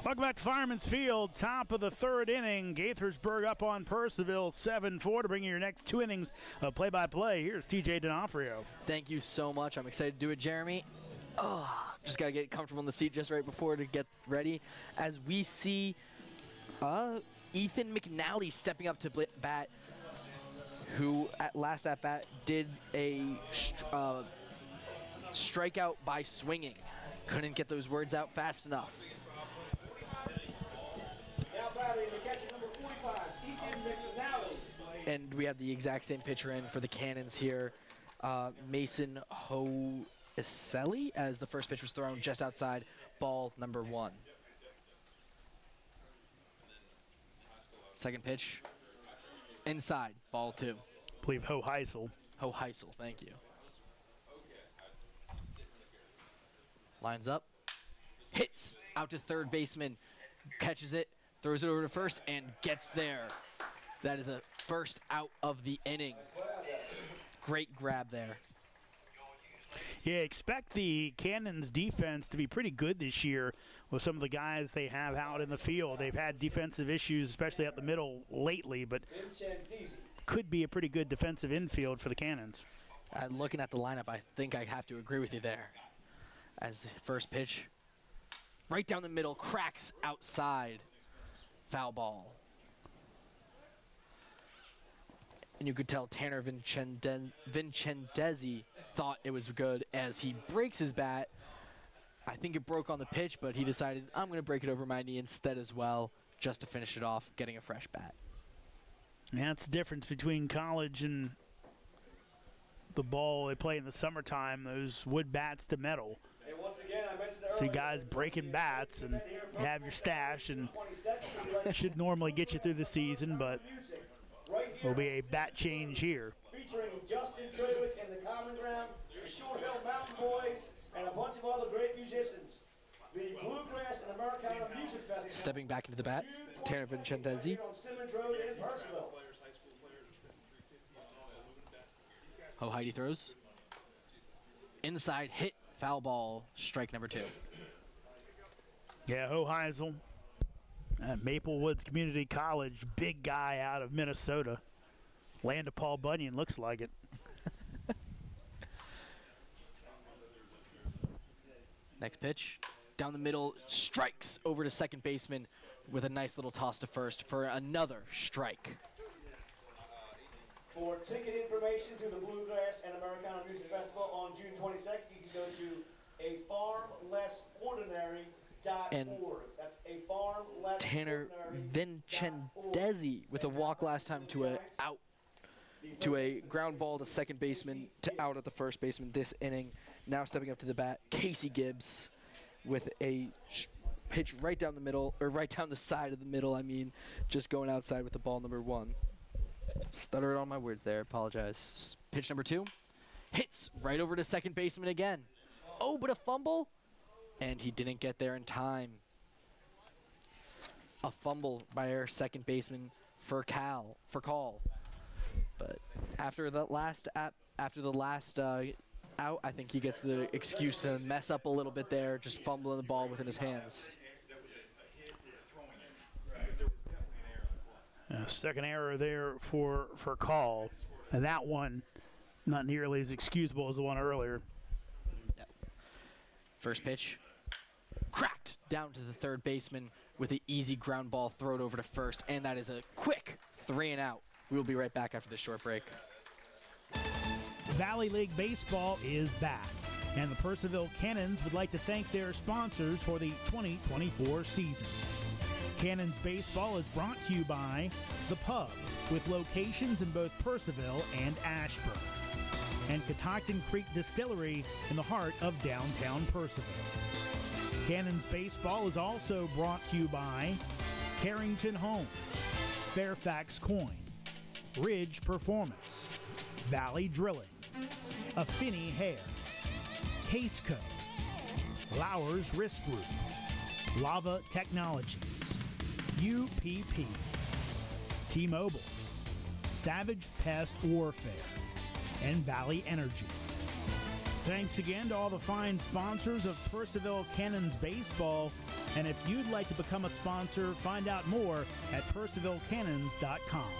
Welcome back to Fireman's Field, top of the third inning. Gaithersburg up on Purcellville 7-4 to bring you your next two innings of play-by-play. Here's TJ D'Onofrio. Thank you so much. I'm excited to do it, Jeremy. Just got to get comfortable in the seat just right before to get ready. As we see Ethan McNally stepping up to bat, who at last at bat did a strikeout by swinging. Couldn't get those words out fast enough. Now batting the catcher number 45, Ethan McNally. And we have the exact same pitcher in for the Cannons here. Mason Hoiselli, as the first pitch was thrown just outside, ball number 1. Second pitch, inside, ball 2. I believe Hoheisel. Hoheisel, thank you. Lines up, hits out to third baseman, catches it, throws it over to first, and gets there. That is a first out of the inning. Great grab there. Yeah, expect the Cannons defense to be pretty good this year with some of the guys they have out in the field. They've had defensive issues, especially up the middle lately, but could be a pretty good defensive infield for the Cannons. Looking at the lineup, I think I have to agree with you there. As first pitch, right down the middle, cracks outside, foul ball. And you could tell Tanner Vincendezi thought it was good as he breaks his bat. I think it broke on the pitch, but he decided, I'm going to break it over my knee instead as well, just to finish it off, getting a fresh bat. Yeah, that's the difference between college and the ball they play in the summertime, those wood bats to metal. once again, I mentioned See earlier, guys breaking bats and you have your stash, and should normally get you through the season, but will be a bat change here. featuring Justin Trawick and the Common Ground, the Short Hill Mountain Boys, and a bunch of other great musicians. The Bluegrass and Americana Music Festival. Stepping back into the bat, Tanner Vincentesi. Here on Simmons Road in Purcellville. Heidi throws. Inside hit, foul ball, strike number 2. Yeah, Heisel at Maple Woods Community College, big guy out of Minnesota. Land of Paul Bunyan, looks like it. Next pitch, down the middle, strikes over to second baseman with a nice little toss to first for another strike. For ticket information to the Bluegrass and Americana Music Festival on June 22nd, you can go to afarmlessordinary.org. That's afarmlessordinary.org. Tanner Vincentesi with a walk last time to a ground ball to second baseman to out at the first baseman this inning. Now stepping up to the bat, Casey Gibbs with a pitch right down the middle, or right down the side of the middle, just going outside with the ball number 1. Stuttered on my words there, apologize. Pitch number 2, hits right over to second baseman again. Oh, but a fumble, and he didn't get there in time. A fumble by our second baseman for call. But after the last out, I think he gets the excuse to mess up a little bit there, just fumbling the ball within his hands. Second error there for call, and that one not nearly as excusable as the one earlier. Yep. First pitch, cracked down to the third baseman with an easy ground ball thrown over to first, and that is a quick 3 and out. We will be right back after this short break. Valley League Baseball is back, and the Purcellville Cannons would like to thank their sponsors for the 2024 season. Cannons Baseball is brought to you by The Pub, with locations in both Purcellville and Ashburn, and Catoctin Creek Distillery in the heart of downtown Purcellville. Cannons Baseball is also brought to you by Carrington Homes, Fairfax Coin, Ridge Performance, Valley Drilling, Affinity Hair, Caseco, Lowers Risk Group, Lava Technologies, UPP, T-Mobile, Savage Pest Warfare, and Valley Energy. Thanks again to all the fine sponsors of Purcellville Cannons Baseball, and if you'd like to become a sponsor, find out more at purcellvillecannons.com.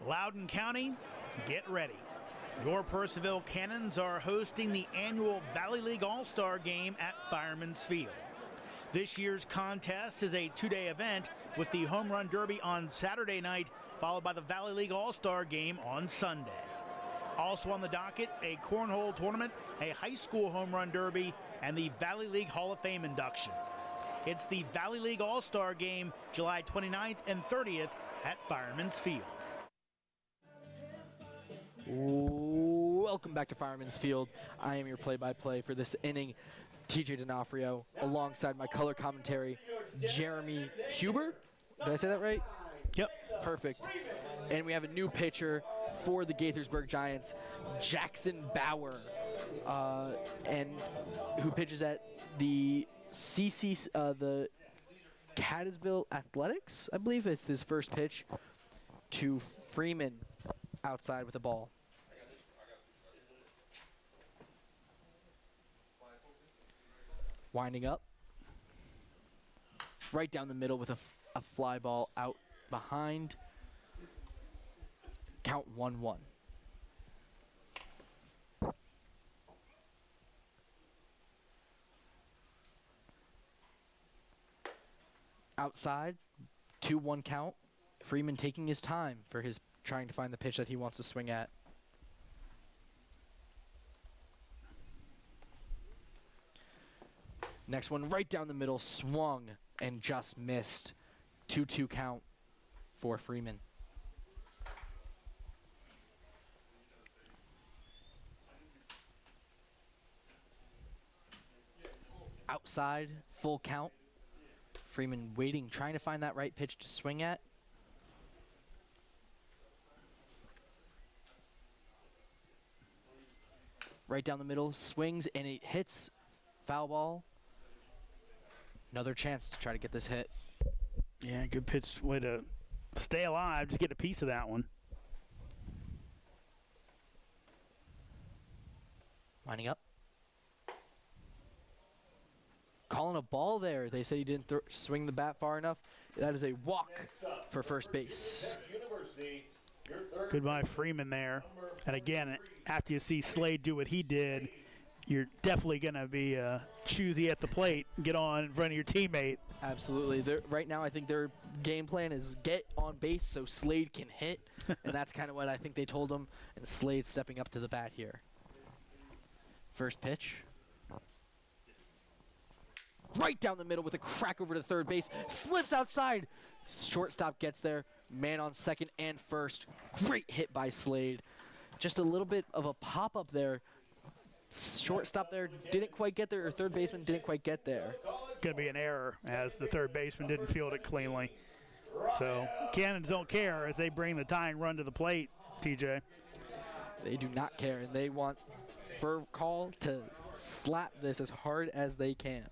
Loudoun County, get ready. Your Purcellville Cannons are hosting the annual Valley League All-Star Game at Fireman's Field. This year's contest is a 2-day event with the Home Run Derby on Saturday night, followed by the Valley League All-Star Game on Sunday. Also on the docket, a cornhole tournament, a high school home run derby, and the Valley League Hall of Fame induction. It's the Valley League All-Star Game, July 29th and 30th at Fireman's Field. Welcome back to Fireman's Field. I am your play-by-play for this inning, TJ D'Onofrio, alongside my color commentary, Jeremy Huber. Did I say that right? Yep. Perfect. And we have a new pitcher for the Gaithersburg Giants, Jackson Bauer, and who pitches at the the Gaitherburg Athletics, I believe. It's his first pitch to Freeman outside with the ball. Winding up. Right down the middle with a fly ball out behind. Count 1-1. Outside, 2-1 count. Freeman taking his time for his trying to find the pitch that he wants to swing at. Next one right down the middle, swung and just missed. 2-2 count for Freeman. outside, full count. Freeman waiting, trying to find that right pitch to swing at. Right down the middle, swings, and it hits. Foul ball. Another chance to try to get this hit. Yeah, good pitch. Way to stay alive. Just get a piece of that one. Winding up. Calling a ball there. They said he didn't swing the bat far enough. That is a walk for first base. Goodbye, Freeman there. And again, after you see Slade do what he did, you're definitely going to be choosy at the plate, get on in front of your teammate. Absolutely. Right now, I think their game plan is get on base so Slade can hit, and that's kind of what I think they told him, and Slade stepping up to the bat here. First pitch. Right down the middle with a crack over to third base. Slips outside. Shortstop gets there. Man on second and first. Great hit by Slade. Just a little bit of a pop-up there. Shortstop there didn't quite get there, or third baseman didn't quite get there. Going to be an error as the third baseman didn't field it cleanly. So Cannons don't care as they bring the tying run to the plate, TJ. They do not care, and they want Fur Call to slap this as hard as they can.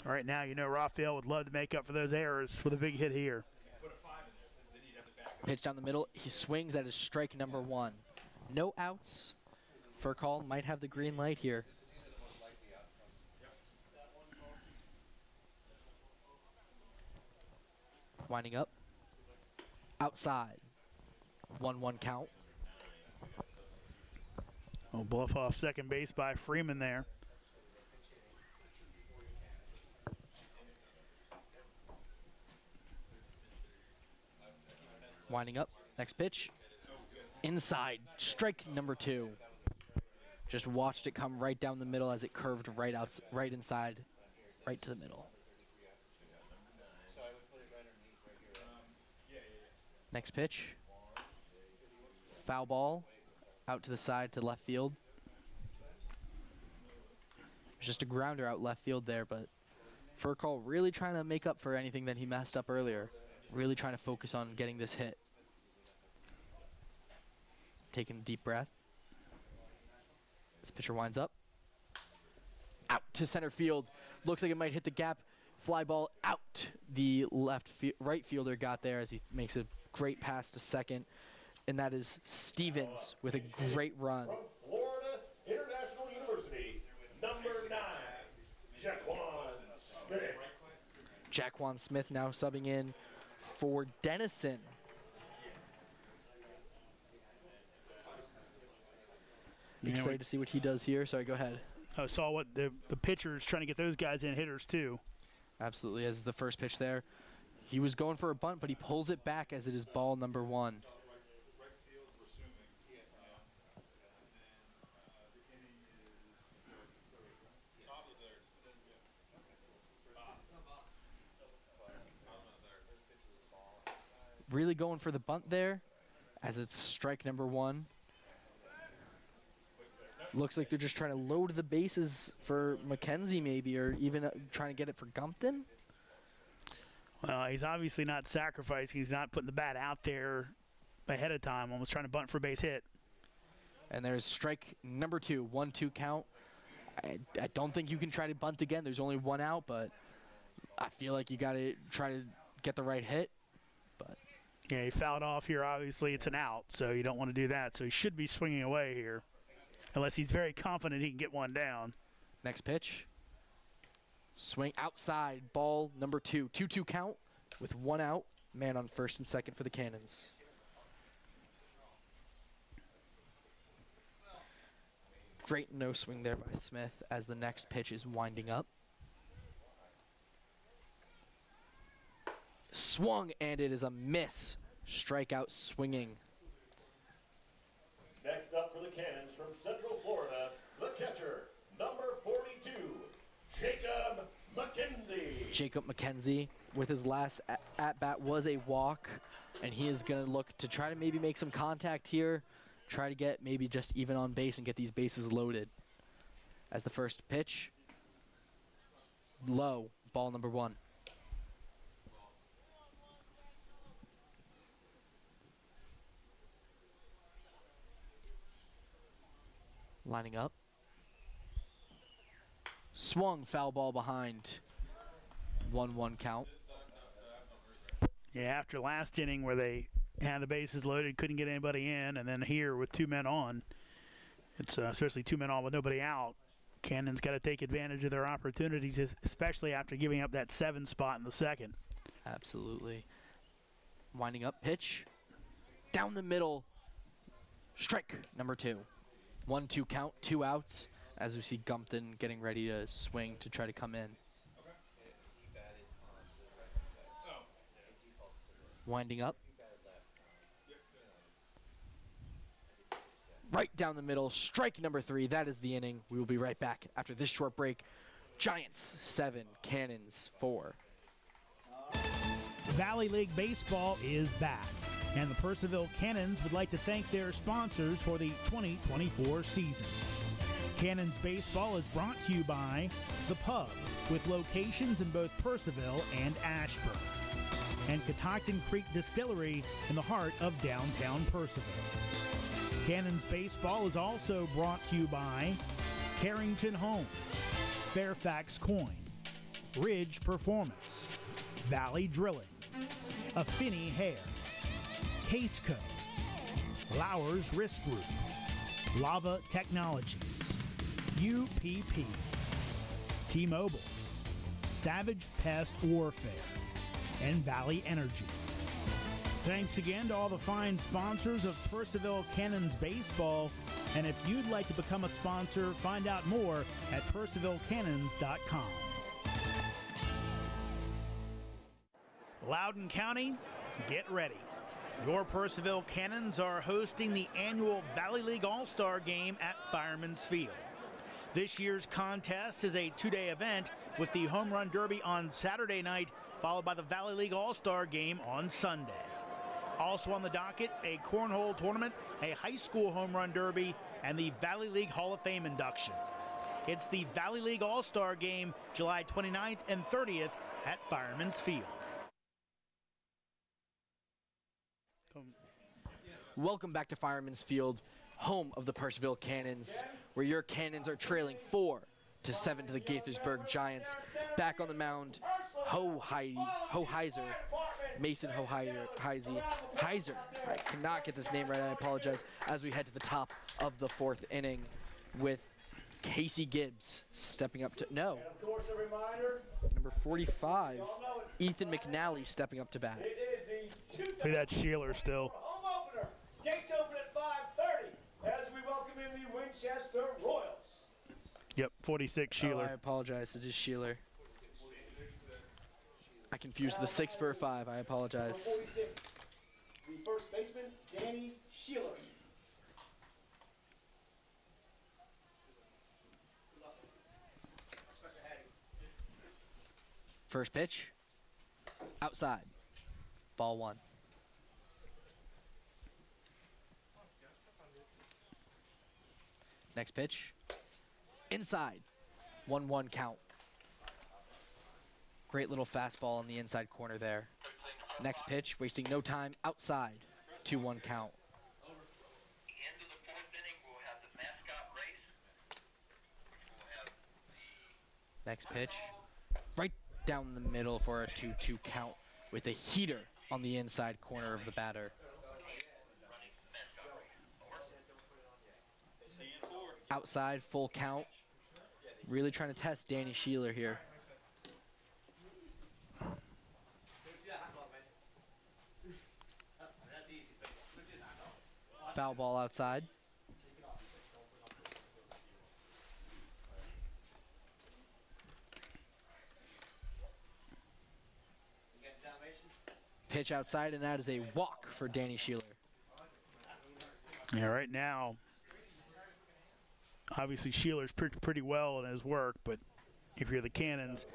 Right now, you know Raphael would love to make up for those errors with a big hit here. Pitch down the middle. He swings at his strike number one. No outs. Fur Call might have the green light here. Winding up. Outside. 1-1 count. Oh, bluff off second base by Freeman there. Winding up. Next pitch. Inside. Strike number 2. Just watched it come right down the middle as it curved right inside, right to the middle. Next pitch. Foul ball. Out to the side to left field. Just a grounder out left field there, but Fur Call really trying to make up for anything that he messed up earlier. Really trying to focus on getting this hit. Taking a deep breath. This pitcher winds up. Out to center field. Looks like it might hit the gap. Fly ball out. The right fielder got there as he makes a great pass to second. And that is Stevens with a great run. From Florida International University, number 9, Jaquan Smith. Jaquan Smith now subbing in for Dennison. Excited to see what he does here. Sorry, go ahead. I saw what the pitchers trying to get those guys in, hitters too. Absolutely, as the first pitch there. He was going for a bunt, but he pulls it back as it is ball number 1. Really going for the bunt there as it's strike number 1. Looks like they're just trying to load the bases for McKenzie maybe, or even trying to get it for Gumpton. Well, he's obviously not sacrificing. He's not putting the bat out there ahead of time, almost trying to bunt for a base hit. And there's strike number 2, 1-2 count. I don't think you can try to bunt again. There's only 1 out, but I feel like you got to try to get the right hit. But yeah, he fouled off here. Obviously, it's an out, so you don't want to do that. So he should be swinging away here, unless he's very confident he can get one down. Next pitch. Swing outside, ball number 2. 2-2 count with 1 out. Man on first and second for the Cannons. Great no swing there by Smith as the next pitch is winding up. Swung, and it is a miss. Strikeout swinging. Next up for the Cannons from Central Florida, the catcher, number 42, Jacob McKenzie. Jacob McKenzie with his last at-bat was a walk, and he is going to look to try to maybe make some contact here, try to get maybe just even on base and get these bases loaded. As the first pitch, low. Ball number 1. Lining up. Swung, foul ball behind. 1-1 count. Yeah, after last inning where they had the bases loaded, couldn't get anybody in, and then here with 2 men on, it's especially 2 men on with nobody out. Cannon's got to take advantage of their opportunities, especially after giving up that 7 spot in the second. Absolutely. Winding up, pitch. Down the middle. Strike number 2. 1-2 count, 2 outs, as we see Gumpton getting ready to swing to try to come in. Winding up. Right down the middle, strike number 3. That is the inning. We will be right back after this short break. Giants 7, Cannons 4. Valley League Baseball is back, and the Purcellville Cannons would like to thank their sponsors for the 2024 season. Cannons Baseball is brought to you by The Pub, with locations in both Purcellville and Ashburn, and Catoctin Creek Distillery in the heart of downtown Purcellville. Cannons Baseball is also brought to you by Carrington Homes, Fairfax Coin, Ridge Performance, Valley Drilling, Affinity Hair, Caseco, Lowers Risk Group, Lava Technologies, UPP, T-Mobile, Savage Pest Warfare, and Valley Energy. Thanks again to all the fine sponsors of Purcellville Cannons Baseball. And if you'd like to become a sponsor, find out more at purcellvillecannons.com. Loudoun County, get ready. Your Purcellville Cannons are hosting the annual Valley League All-Star Game at Fireman's Field. This year's contest is a 2-day event with the Home Run Derby on Saturday night, followed by the Valley League All-Star Game on Sunday. Also on the docket, a cornhole tournament, a high school home run derby, and the Valley League Hall of Fame induction. It's the Valley League All-Star Game, July 29th and 30th at Fireman's Field. Welcome back to Fireman's Field, home of the Purcellville Cannons, where your Cannons are trailing 4-7 to the Gaithersburg Giants. Back on the mound, Mason Heiser. I cannot get this name right, I apologize, as we head to the top of the 4th inning with Casey Gibbs stepping up to, no, number 45, Ethan McNally stepping up to bat. Look at that Sheeler still. Home opener. Gates open at 5:30 as we welcome in the Winchester Royals. Yep, 46 Oh, Sheeler. I apologize, it is Sheeler. I confused the 6 for a 5, I apologize. 46. The first baseman, Danny Sheeler. First pitch, outside, ball 1. Next pitch, inside, 1-1 count. Great little fastball in the inside corner there. Next pitch, wasting no time, outside, 2-1 count. The end of the 4th inning, we'll have the mascot race. We'll have the Next pitch, right down the middle for a 2-2 count with a heater on the inside corner of the batter. Outside, full count. Really trying to test Danny Sheeler here. Foul ball outside. Pitch outside, and that is a walk for Danny Sheeler. Yeah, right now, obviously Sheeler's pretty well in his work, but if you're the Cannons,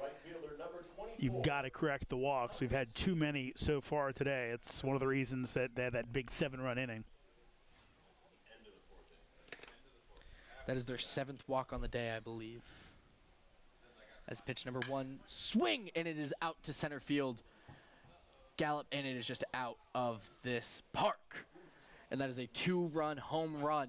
you've got to correct the walks. We've had too many so far today. It's one of the reasons that they had that big 7-run inning. That is their 7th walk on the day, I believe. As pitch number 1, swing, and it is out to center field. Gallop, and it is just out of this park. And that is a 2-run home run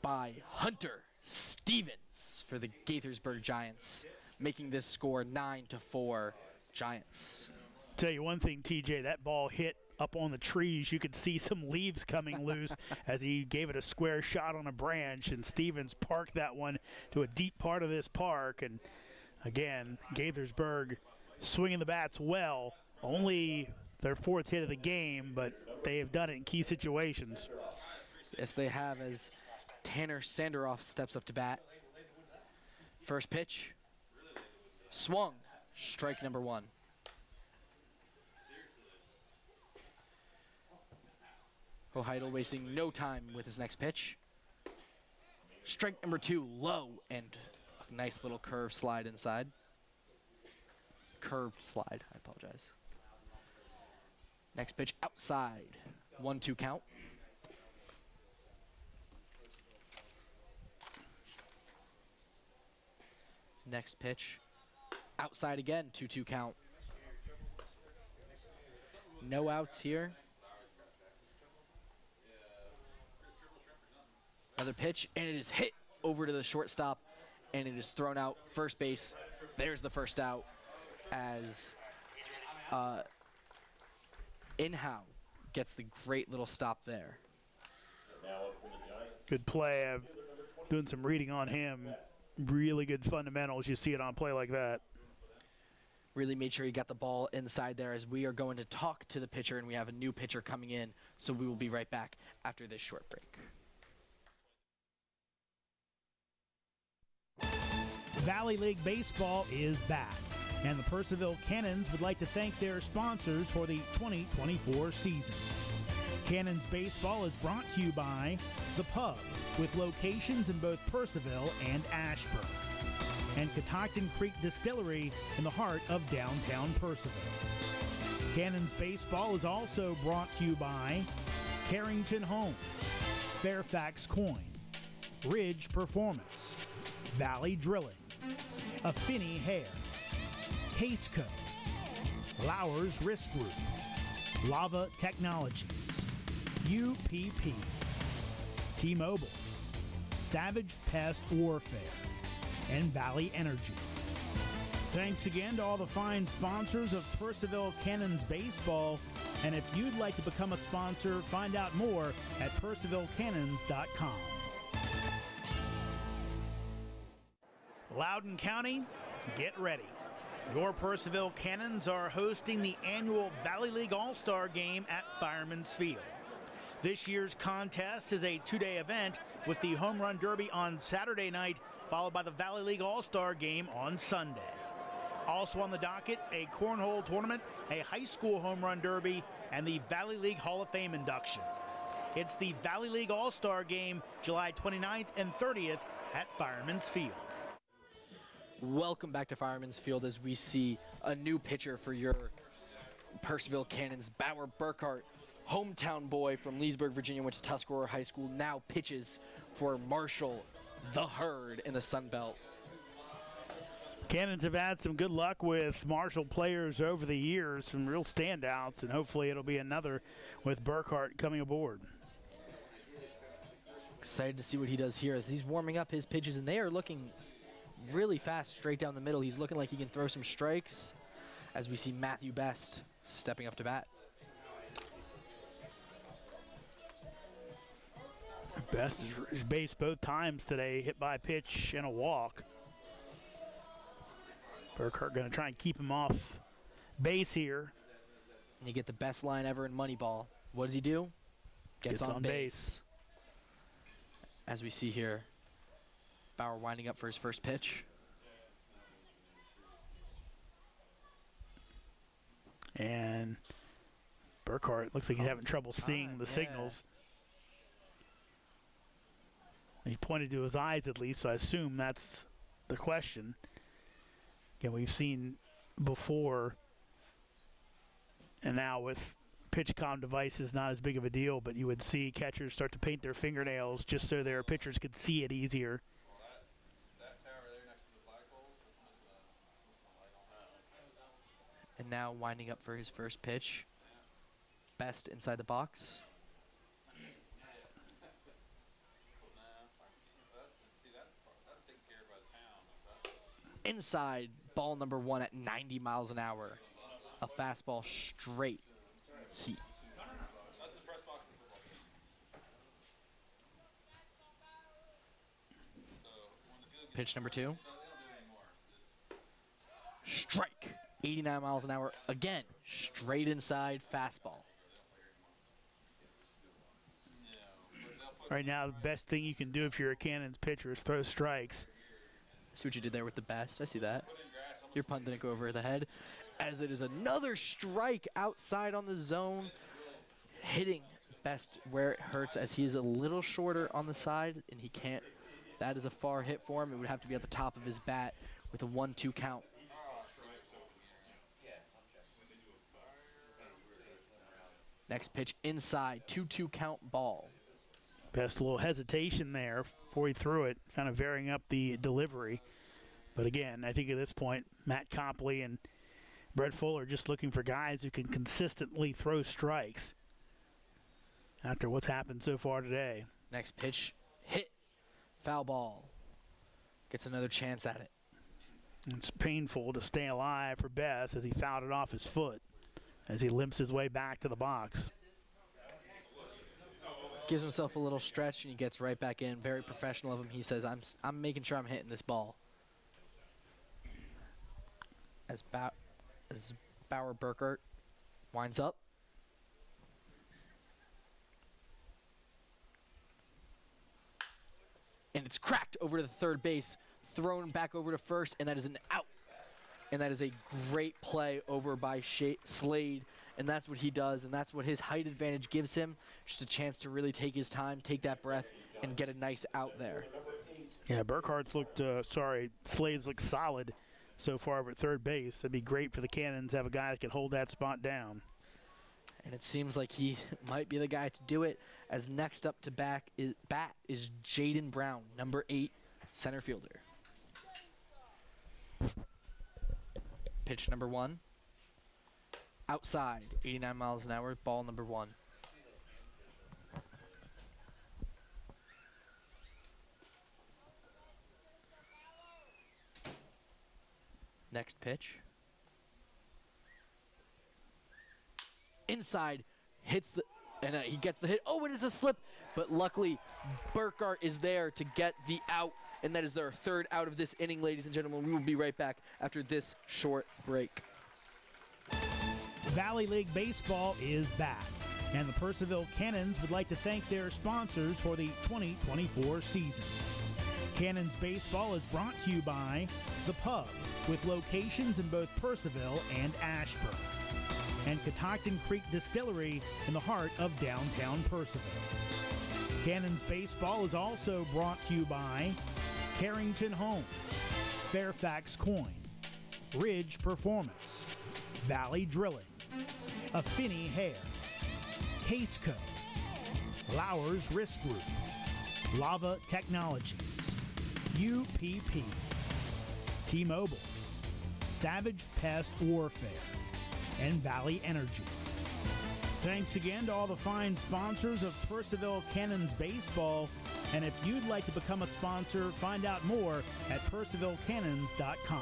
by Hunter Stevens for the Gaithersburg Giants, making this score 9-4 Giants. Tell you one thing, TJ, that ball hit up on the trees. You could see some leaves coming loose as he gave it a square shot on a branch, and Stevens parked that one to a deep part of this park. And again, Gaithersburg swinging the bats well. Only their 4th hit of the game, but they have done it in key situations. Yes, they have, as Tanner Sanderoff steps up to bat. First pitch, swung, strike number 1. Hoheidel wasting no time with his next pitch. Strike number 2, low, and a nice little curved slide inside. Curved slide, I apologize. Next pitch outside, 1-2 count. Next pitch outside again, 2-2 count. No outs here. Another pitch, and it is hit over to the shortstop, and it is thrown out first base. There's the first out as Inhow gets the great little stop there. Good play. I'm doing some reading on him. Really good fundamentals. You see it on a play like that. Really made sure he got the ball inside there, as we are going to talk to the pitcher, and we have a new pitcher coming in, so we will be right back after this short break. Valley League Baseball is back, and the Purcellville Cannons would like to thank their sponsors for the 2024 season. Cannons Baseball is brought to you by The Pub, with locations in both Purcellville and Ashburn, and Catoctin Creek Distillery in the heart of downtown Purcellville. Cannons Baseball is also brought to you by Carrington Homes, Fairfax Coin, Ridge Performance, Valley Drilling, Affinity Hair, Caseco, Lowers Risk Group, Lava Technologies, UPP, T-Mobile, Savage Pest Warfare, and Valley Energy. Thanks again to all the fine sponsors of Purcellville Cannons Baseball. And if you'd like to become a sponsor, find out more at purcellvillecannons.com. Loudoun County, get ready. Your Purcellville Cannons are hosting the annual Valley League All-Star Game at Fireman's Field. This year's contest is a two-day event with the Home Run Derby on Saturday night, followed by the Valley League All-Star Game on Sunday. Also on the docket, a cornhole tournament, a high school home run derby, and the Valley League Hall of Fame induction. It's the Valley League All-Star Game, July 29th and 30th at Fireman's Field. Welcome back to Fireman's Field as we see a new pitcher for your Purcellville Cannons. Bauer Burkhart, hometown boy from Leesburg, Virginia, went to Tuscarora High School, now pitches for Marshall, the Herd in the Sun Belt. Cannons have had some good luck with Marshall players over the years, some real standouts, and hopefully it'll be another with Burkhart coming aboard. Excited to see what he does here as he's warming up his pitches, and they are looking really fast straight down the middle. He's looking like he can throw some strikes as we see Matthew Best stepping up to bat. Best is base both times today, hit by a pitch and a walk. Burkhart going to try and keep him off base here. And you get the best line ever in Moneyball. What does he do? Gets on base. As we see here, Bauer winding up for his first pitch. And Burkhart looks like he's having trouble seeing the signals. He pointed to his eyes at least, so I assume that's the question. Again, we've seen before, and now with pitch comm devices, not as big of a deal, but you would see catchers start to paint their fingernails just so their pitchers could see it easier. That tower there next to the flagpole, now winding up for his first pitch. Best inside the box. Inside, ball number 1 at 90 miles an hour. A fastball straight heat. Pitch number 2. Strike. 89 miles an hour. Again, straight inside fastball. Right now, the best thing you can do if you're a Cannons pitcher is throw strikes. See what you did there with the best. I see that. Your punt didn't go over the head. As it is another strike outside on the zone. Hitting Best where it hurts, as he is a little shorter on the side, and he can't. That is a far hit for him. It would have to be at the top of his bat with a 1-2 count. Next pitch inside, 2-2 count ball. Best a little hesitation there before he threw it, kind of varying up the delivery. But again, I think at this point, Matt Copley and Brett Fuller are just looking for guys who can consistently throw strikes after what's happened so far today. Next pitch, hit, foul ball. Gets another chance at it. It's painful to stay alive for Best as he fouled it off his foot as he limps his way back to the box. Gives himself a little stretch and he gets right back in. Very professional of him. He says, I'm making sure I'm hitting this ball. As Bauer Burkert winds up. And it's cracked over to the third base, thrown back over to first, and that is an out. And that is a great play over by Slade, and that's what he does, and that's what his height advantage gives him. Just a chance to really take his time, take that breath, and get a nice out there. Yeah, Burkhart's Slade's looked solid so far over at third base. It'd be great for the Cannons to have a guy that can hold that spot down. And it seems like he might be the guy to do it, as next up to bat is Jaden Brown, number 8 center fielder. Pitch number 1. Outside, 89 miles an hour, ball number 1. Next pitch. Inside, hits the, and he gets the hit. Oh, it is a slip, but luckily Burkhardt is there to get the out, and that is their third out of this inning, ladies and gentlemen. We will be right back after this short break. Valley League Baseball is back, and the Purcellville Cannons would like to thank their sponsors for the 2024 season. Cannons Baseball is brought to you by The Pub, with locations in both Purcellville and Ashburn, and Catoctin Creek Distillery in the heart of downtown Purcellville. Cannons Baseball is also brought to you by Carrington Homes, Fairfax Coin, Ridge Performance, Valley Drilling, Affinity Hair, Caseco, Lowers Risk Group, Lava Technologies, UPP, T-Mobile, Savage Pest Warfare, and Valley Energy. Thanks again to all the fine sponsors of Purcellville Cannons Baseball. And if you'd like to become a sponsor, find out more at purcellvillecannons.com.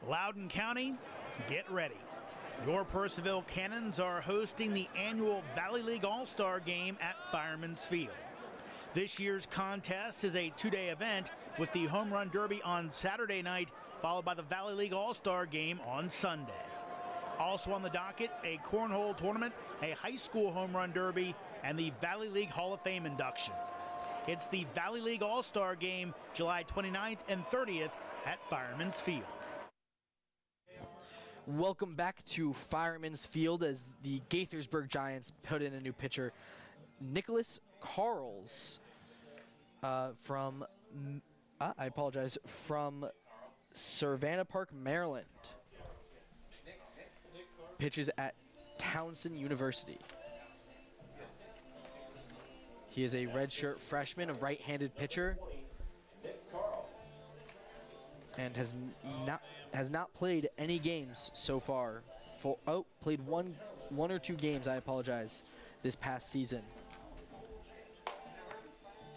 Loudoun County, get ready. Your Purcellville Cannons are hosting the annual Valley League All-Star Game at Fireman's Field. This year's contest is a 2-day event with the Home Run Derby on Saturday night, followed by the Valley League All-Star Game on Sunday. Also on the docket, a cornhole tournament, a high school home run derby, and the Valley League Hall of Fame induction. It's the Valley League All-Star Game, July 29th and 30th at Fireman's Field. Welcome back to Fireman's Field as the Gaithersburg Giants put in a new pitcher, Nicholas Carls, from Savannah Park, Maryland. Pitches at Townsend University. He is a redshirt freshman, a right-handed pitcher. and has not played any games so far. Played one or two games, I apologize, this past season.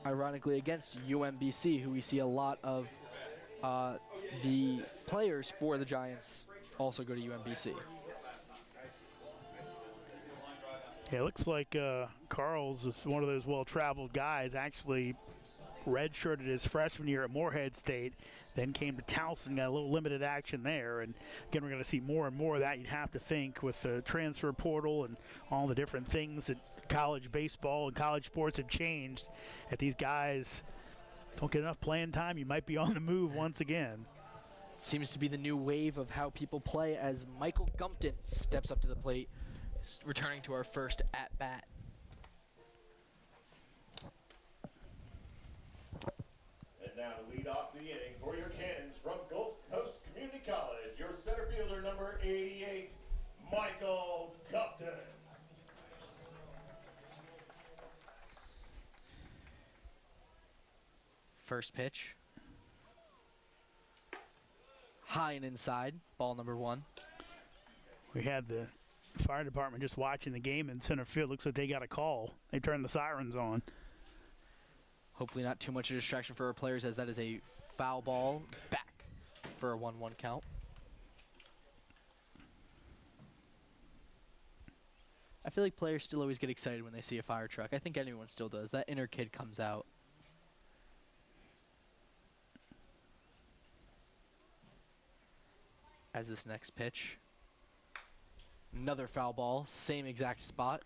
Ironically against UMBC, who we see a lot of the players for the Giants also go to UMBC. Yeah, it looks like Carl's is one of those well-traveled guys. Actually redshirted his freshman year at Morehead State, then came to Towson, got a little limited action there. And again, we're going to see more and more of that, you'd have to think, with the transfer portal and all the different things that college baseball and college sports have changed. If these guys don't get enough playing time, you might be on the move once again. Seems to be the new wave of how people play as Michael Gumpton steps up to the plate, returning to our first at-bat. And now to lead off the inning for your Cannons from Gulf Coast Community College, your center fielder number 88, Michael Gumpton. First pitch. High and inside, ball number 1. We had the fire department just watching the game in center field. Looks like they got a call. They turned the sirens on. Hopefully not too much of a distraction for our players, as that is a foul ball back for a 1-1 count. I feel like players still always get excited when they see a fire truck. I think anyone still does. That inner kid comes out. As this next pitch. Another foul ball, same exact spot,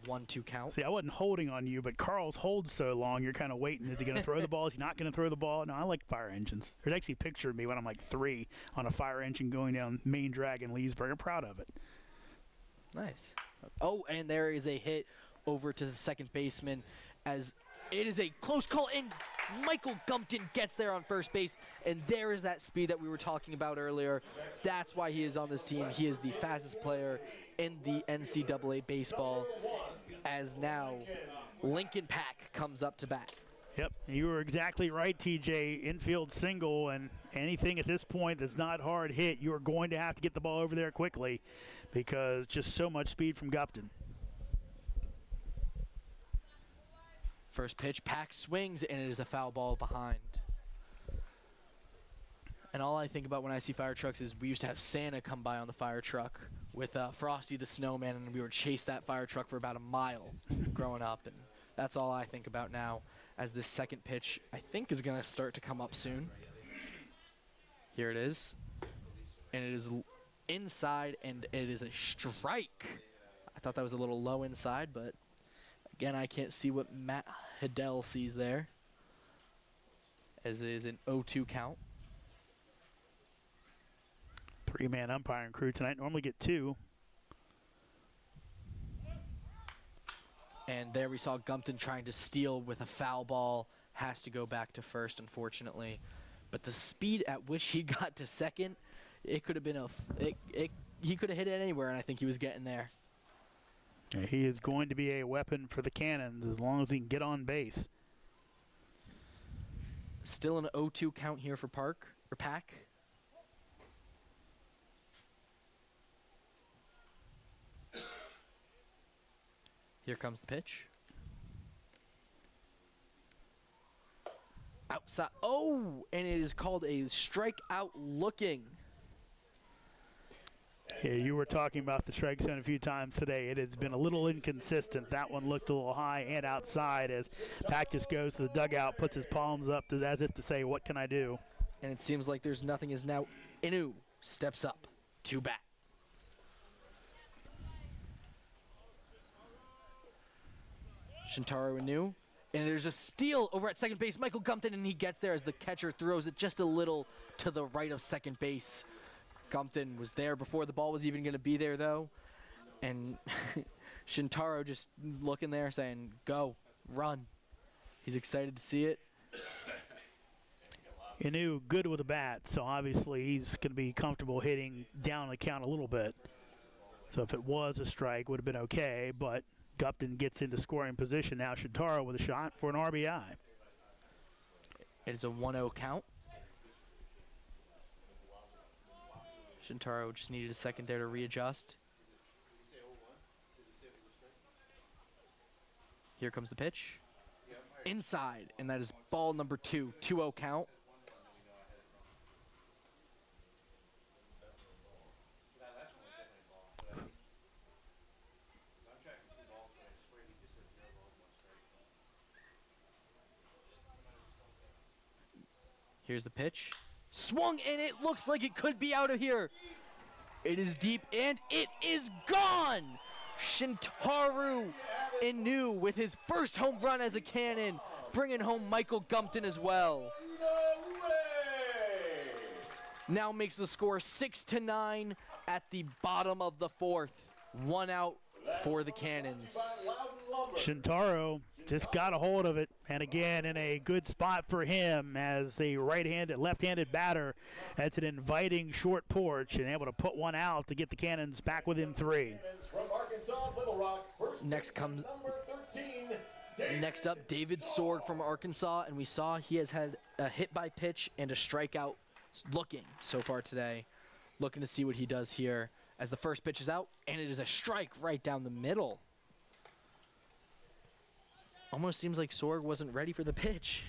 1-2 count. See, I wasn't holding on you, but Carl's holds so long, you're kind of waiting. Is he going to throw the ball? Is he not going to throw the ball? No, I like fire engines. There's actually a picture of me when I'm like 3 on a fire engine going down Main Drag in Leesburg. I'm proud of it. Nice. Oh, and there is a hit over to the second baseman, as it is a close call, and Michael Gumpton gets there on first base, and there is that speed that we were talking about earlier. That's why he is on this team. He is the fastest player in the NCAA baseball, as now Lincoln Pack comes up to bat. Yep, you were exactly right, TJ. Infield single, and anything at this point that's not hard hit, you are going to have to get the ball over there quickly, because just so much speed from Gumpton. First pitch, Pack swings, and it is a foul ball behind. And all I think about when I see fire trucks is we used to have Santa come by on the fire truck with Frosty the Snowman, and we would chase that fire truck for about a mile growing up. And that's all I think about now, as this second pitch, I think, is going to start to come up soon. Here it is. And it is inside, and it is a strike. I thought that was a little low inside, but again, I can't see what Matt Hiddell sees there, as it is an 0-2 count. 3-man umpiring crew tonight. Normally get 2. And there we saw Gumpton trying to steal with a foul ball. Has to go back to first, unfortunately. But the speed at which he got to second, it could have been he could have hit it anywhere, and I think he was getting there. Yeah, he is going to be a weapon for the Cannons as long as he can get on base. Still an 0-2 count here for Pack. Here comes the pitch. Outside. Oh, and it is called a strikeout looking. Yeah, you were talking about the strike zone a few times today. It has been a little inconsistent. That one looked a little high and outside as Pack just goes to the dugout, puts his palms up as if to say, what can I do? And it seems like there's nothing, as now Inu steps up to bat. Shintaro Inu. And there's a steal over at second base. Michael Gumpton, and he gets there as the catcher throws it just a little to the right of second base. Gumpton was there before the ball was even going to be there, though. And Shintaro just looking there saying, go, run. He's excited to see it. Inu good with a bat, so obviously he's going to be comfortable hitting down the count a little bit. So if it was a strike, would have been okay, but Gumpton gets into scoring position. Now Shintaro with a shot for an RBI. It is a 1-0 count. Shintaro just needed a second there to readjust. Here comes the pitch. Inside, and that is ball number 2, 2-0 count. Here's the pitch. Swung, and it looks like it could be out of here. It is deep, and it is gone! Shintaro Inu with his first home run as a Cannon, bringing home Michael Gumpton as well. Now makes the score 6-9 at the bottom of the 4th. 1 out for the Cannons. Shintaro just got a hold of it, and again in a good spot for him as a left-handed batter. That's an inviting short porch and able to put one out to get the Cannons back within 3. Next up, David Sorg from Arkansas, and we saw he has had a hit by pitch and a strikeout looking so far today. Looking to see what he does here as the first pitch is out, and it is a strike right down the middle. Almost seems like Sorg wasn't ready for the pitch.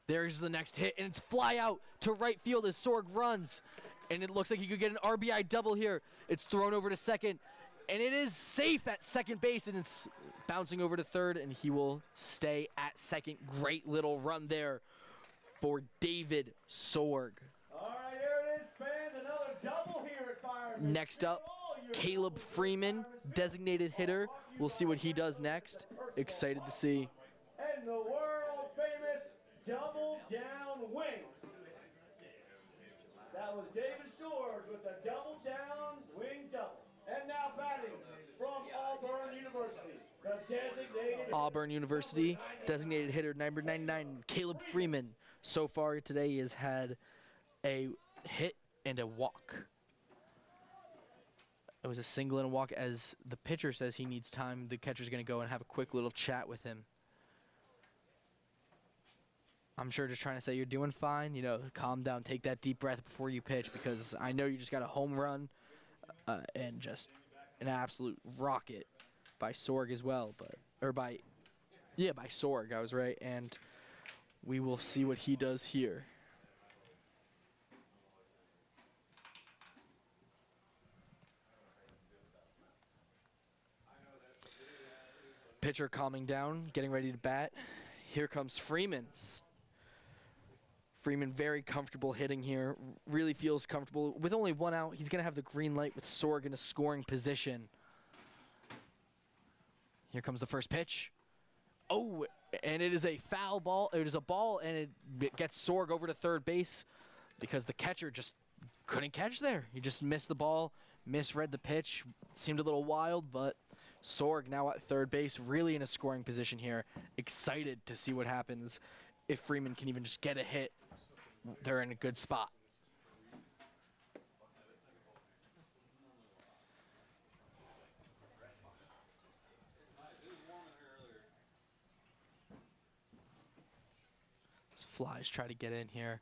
There's the next hit, and it's fly out to right field as Sorg runs. And it looks like he could get an RBI double here. It's thrown over to second, and it is safe at second base, and it's bouncing over to third, and he will stay at second. Great little run there for David Sorg. All right, here it is, fans. Another double here at Fireman. Next up, Caleb Freeman, designated hitter. We'll see what he does next. Excited to see. And the world famous double down wing. That was David Sorg with the double down wing double. And now batting from Auburn University, the designated Auburn University, designated hitter number 99, Caleb Freeman. So far today he has had a hit and a walk. It was a single and a walk. As the pitcher says he needs time, the catcher's going to go and have a quick little chat with him. I'm sure just trying to say you're doing fine, you know, calm down, take that deep breath before you pitch, because I know you just got a home run and just an absolute rocket by Sorg as well, by Sorg, I was right, and we will see what he does here. Pitcher calming down, getting ready to bat. Here comes Freeman. Freeman very comfortable hitting here, really feels comfortable. With only 1 out, he's going to have the green light with Sorg in a scoring position. Here comes the first pitch. Oh, and it is a foul ball. It is a ball, and it gets Sorg over to third base because the catcher just couldn't catch there. He just missed the ball, misread the pitch, seemed a little wild, but Sorg now at third base, really in a scoring position here. Excited to see what happens if Freeman can even just get a hit. They're in a good spot. These flies try to get in here.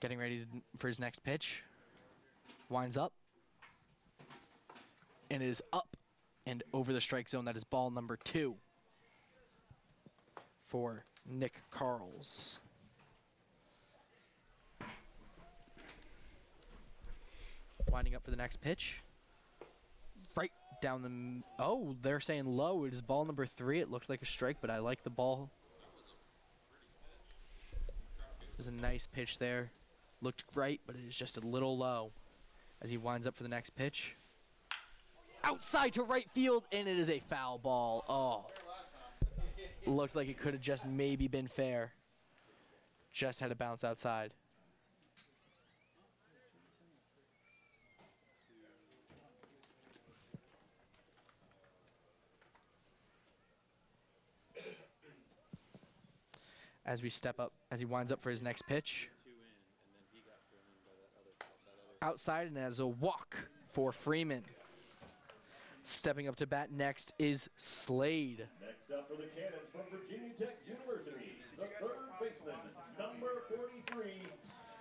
Getting ready for his next pitch. Winds up. And it is up and over the strike zone. That is ball number 2 for Nick Carls. Winding up for the next pitch. Right down the... Oh, they're saying low. It is ball number 3. It looked like a strike, but I like the ball. There's a nice pitch there. Looked great, but it is just a little low as he winds up for the next pitch. Outside to right field, and it is a foul ball. Oh. Looked like it could have just maybe been fair. Just had to bounce outside. As we step up, as he winds up for his next pitch. Outside, and as a walk for Freeman. Stepping up to bat next is Slade. Next up for the Cannons from Virginia Tech University, the third baseman, 3,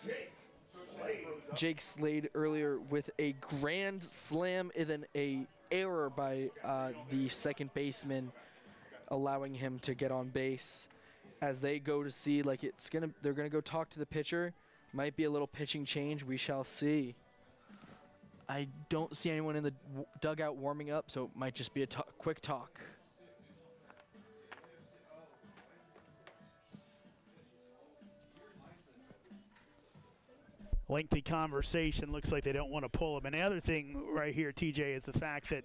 Jake Slade. Jake Slade earlier with a grand slam and then a error by the second baseman, allowing him to get on base. As they go to see, like they're gonna go talk to the pitcher. Might be a little pitching change. We shall see. I don't see anyone in the dugout warming up, so it might just be a quick talk. Lengthy conversation. Looks like they don't want to pull him. And the other thing right here, TJ, is the fact that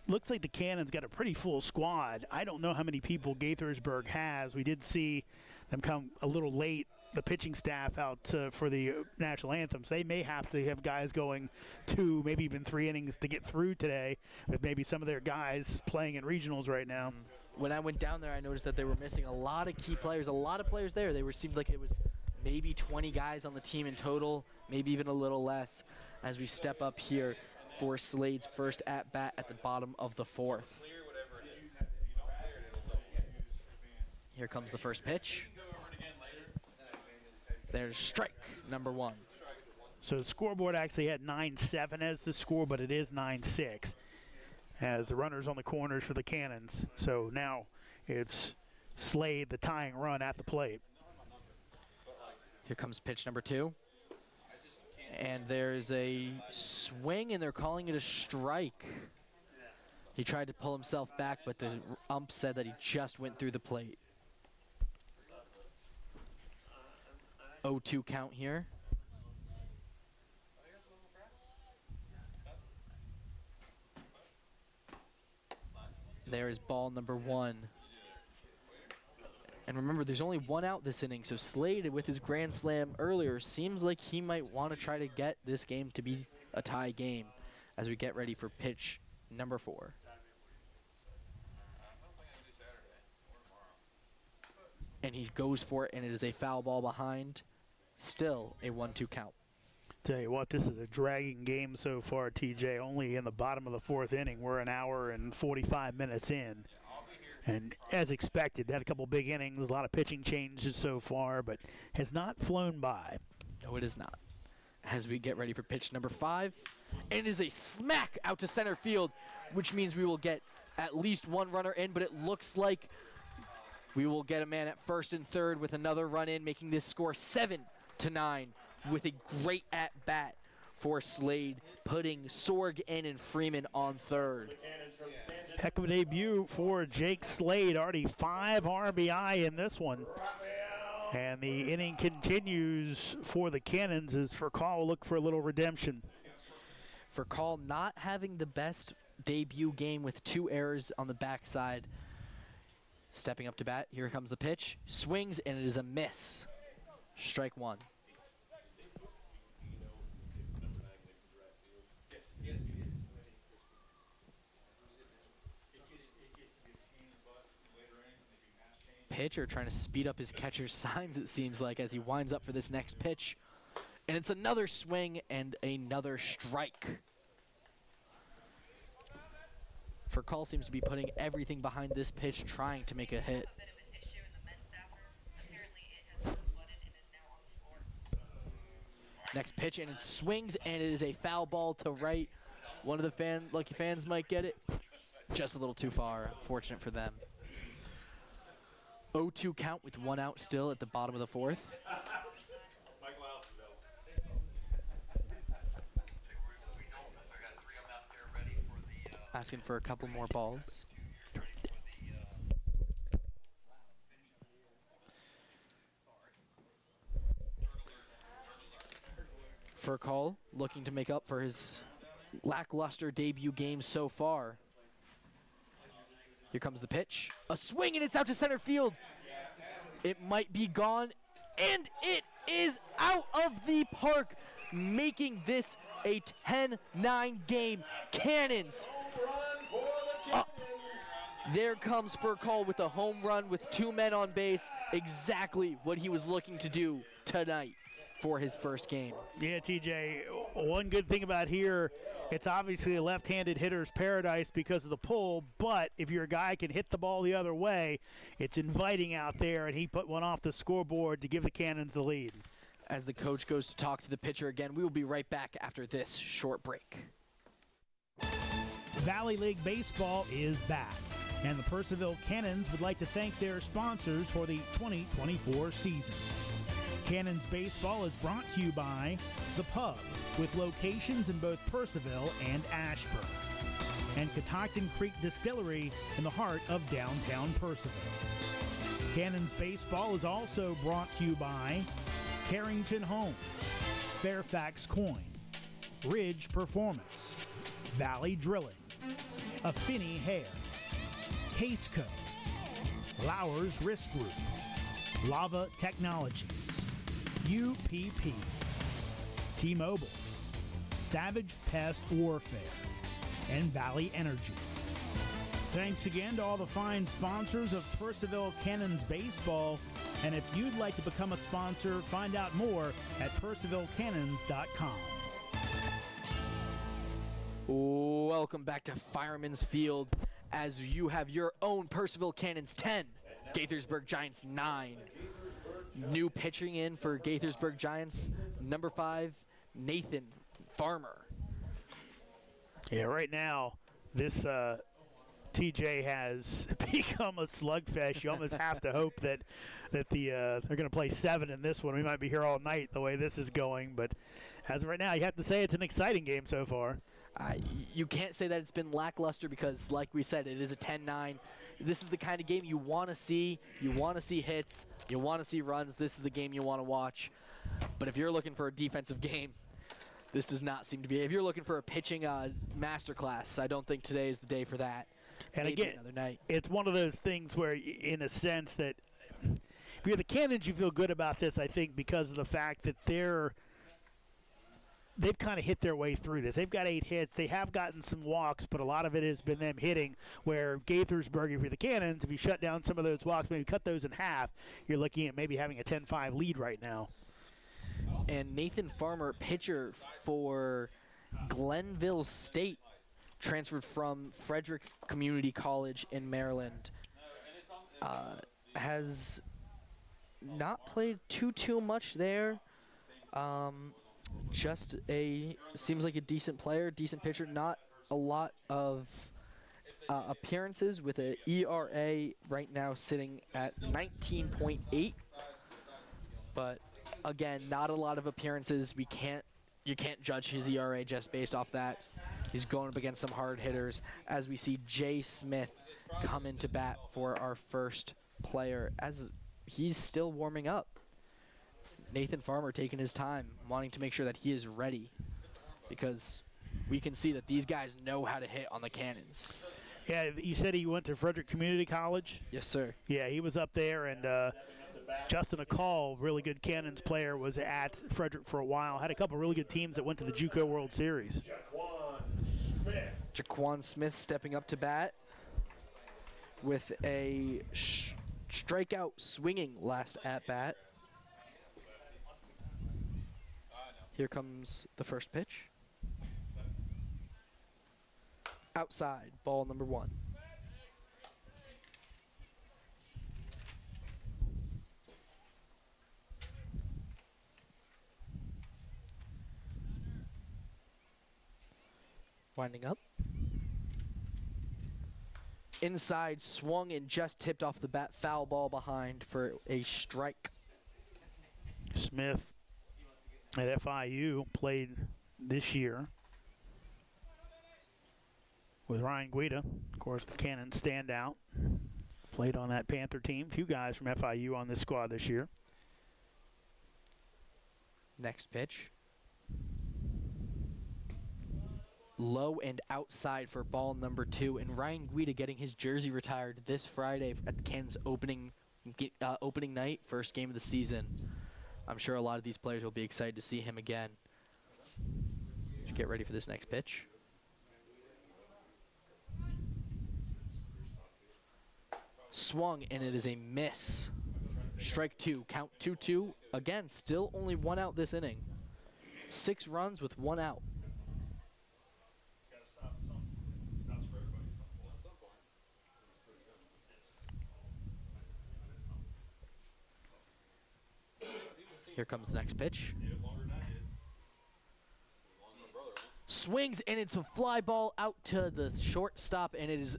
looks like the Cannons got a pretty full squad. I don't know how many people Gaithersburg has. We did see them come a little late, the pitching staff out for the national anthems. They may have to have guys going 2, maybe even 3 innings to get through today, with maybe some of their guys playing in regionals right now. When I went down there, I noticed that they were missing a lot of key players, a lot of players there. Seemed like it was maybe 20 guys on the team in total, maybe even a little less, as we step up here for Slade's first at-bat at the bottom of the 4th. Here comes the first pitch. There's strike number 1. So the scoreboard actually had 9-7 as the score, but it is 9-6 as the runners on the corners for the Cannons. So now it's Slade, the tying run at the plate. Here comes pitch number 2. And there's a swing, and they're calling it a strike. He tried to pull himself back, but the ump said that he just went through the plate. 0-2 count here. There is ball number 1. And remember, there's only 1 out this inning, so Slade, with his grand slam earlier, seems like he might want to try to get this game to be a tie game as we get ready for pitch number 4. And he goes for it, and it is a foul ball behind. Still a 1-2 count. Tell you what, this is a dragging game so far, TJ. Only in the bottom of the 4th inning. We're an hour and 45 minutes in. And as expected, had a couple big innings, a lot of pitching changes so far, but has not flown by. No, it is not. As we get ready for pitch number 5, and it is a smack out to center field, which means we will get at least 1 runner in, but it looks like we will get a man at first and third with another run in, making this score 7-9 with a great at-bat for Slade, putting Sorg and Freeman on third. Heck of a debut for Jake Slade. Already 5 RBI in this one. And the inning continues for the Cannons as Furcall will look for a little redemption. Furcall not having the best debut game with 2 errors on the backside. Stepping up to bat, here comes the pitch. Swings, and it is a miss. Strike 1. Pitcher trying to speed up his catcher's signs, it seems like, as he winds up for this next pitch. And it's another swing and another strike. Furcall seems to be putting everything behind this pitch, trying to make a hit. Next pitch, and it swings, and it is a foul ball to right. One of the lucky fans might get it. Just a little too far, fortunate for them. 0-2 count with 1 out still at the bottom of the 4th. Asking for a couple more balls. Furcall looking to make up for his lackluster debut game so far. Here comes the pitch. A swing, and it's out to center field. It might be gone, and it is out of the park, making this a 10-9 game. Cannons up. There comes Furcall with a home run with 2 men on base. Exactly what he was looking to do tonight for his first game. Yeah, TJ, one good thing about here, it's obviously a left-handed hitter's paradise because of the pull, but if your guy can hit the ball the other way, it's inviting out there, and he put one off the scoreboard to give the Cannons the lead. as the coach goes to talk to the pitcher again. We will be right back after this short break. Valley League Baseball is back, and the Purcellville Cannons would like to thank their sponsors for the 2024 season. Cannons Baseball is brought to you by The Pub, with locations in both Purcellville and Ashburn, and Catoctin Creek Distillery in the heart of downtown Purcellville. Cannons Baseball is also brought to you by Carrington Homes, Fairfax Coin, Ridge Performance, Valley Drilling, Affinity Hair, Caseco, Lowers Risk Group, Lava Technologies, UPP, T-Mobile, Savage Pest Warfare, and Valley Energy. Thanks again to all the fine sponsors of Purcellville Cannons Baseball, and if you'd like to become a sponsor, find out more at purcellvillecannons.com. Welcome back to Fireman's Field as you have your own Purcellville Cannons 10, Gaithersburg Giants 9. New pitching in for Gaithersburg Giants, number 5, Nathan Farmer. Yeah, right now, this TJ has become a slugfest. You almost have to hope that they're going to play 7 in this one. We might be here all night the way this is going, but as of right now, you have to say it's an exciting game so far. You can't say that it's been lackluster because, like we said, it is a 10-9. This is the kind of game you want to see. You want to see hits. You want to see runs. This is the game you want to watch. But if you're looking for a defensive game, this does not seem to be. If you're looking for a pitching masterclass, I don't think today is the day for that. And Maybe again, another night. It's one of those things where, in a sense, that if you're the Cannons, you feel good about this, I think, because of the fact that they've kind of hit their way through this. They've got 8 hits. They have gotten some walks, but a lot of it has been them hitting, where Gaithersburg, if you're the Cannons, if you shut down some of those walks, maybe cut those in half, you're looking at maybe having a 10-5 lead right now. And Nathan Farmer, pitcher for Glenville State, transferred from Frederick Community College in Maryland, has not played too much there. Seems like a decent player, decent pitcher. Not a lot of appearances, with an ERA right now sitting at 19.8. But again, not a lot of appearances. You can't judge his ERA just based off that. He's going up against some hard hitters as we see Jay Smith come into bat for our first player as he's still warming up. Nathan Farmer taking his time, wanting to make sure that he is ready, because we can see that these guys know how to hit on the Cannons. Yeah, you said he went to Frederick Community College? Yes, sir. Yeah, he was up there, and Justin Akal, really good Cannons player, was at Frederick for a while. Had a couple really good teams that went to the JUCO World Series. Jaquan Smith stepping up to bat with a strikeout swinging last at-bat. Here comes the first pitch. Outside, ball number 1. Winding up. Inside, swung and just tipped off the bat. Foul ball behind for a strike. Smith at FIU played this year with Ryan Guida. Of course, the Cannons standout. Played on that Panther team. Few guys from FIU on this squad this year. Next pitch. Low and outside for ball number 2. And Ryan Guida getting his jersey retired this Friday at the Cannons opening night, first game of the season. I'm sure a lot of these players will be excited to see him again. Get ready for this next pitch. Swung, and it is a miss. Strike 2, count 2-2. Again, still only 1 out this inning. 6 runs with 1 out. Here comes the next pitch. Hit it longer than I did. Longer than my brother, huh? Swings, and it's a fly ball out to the shortstop, and it is,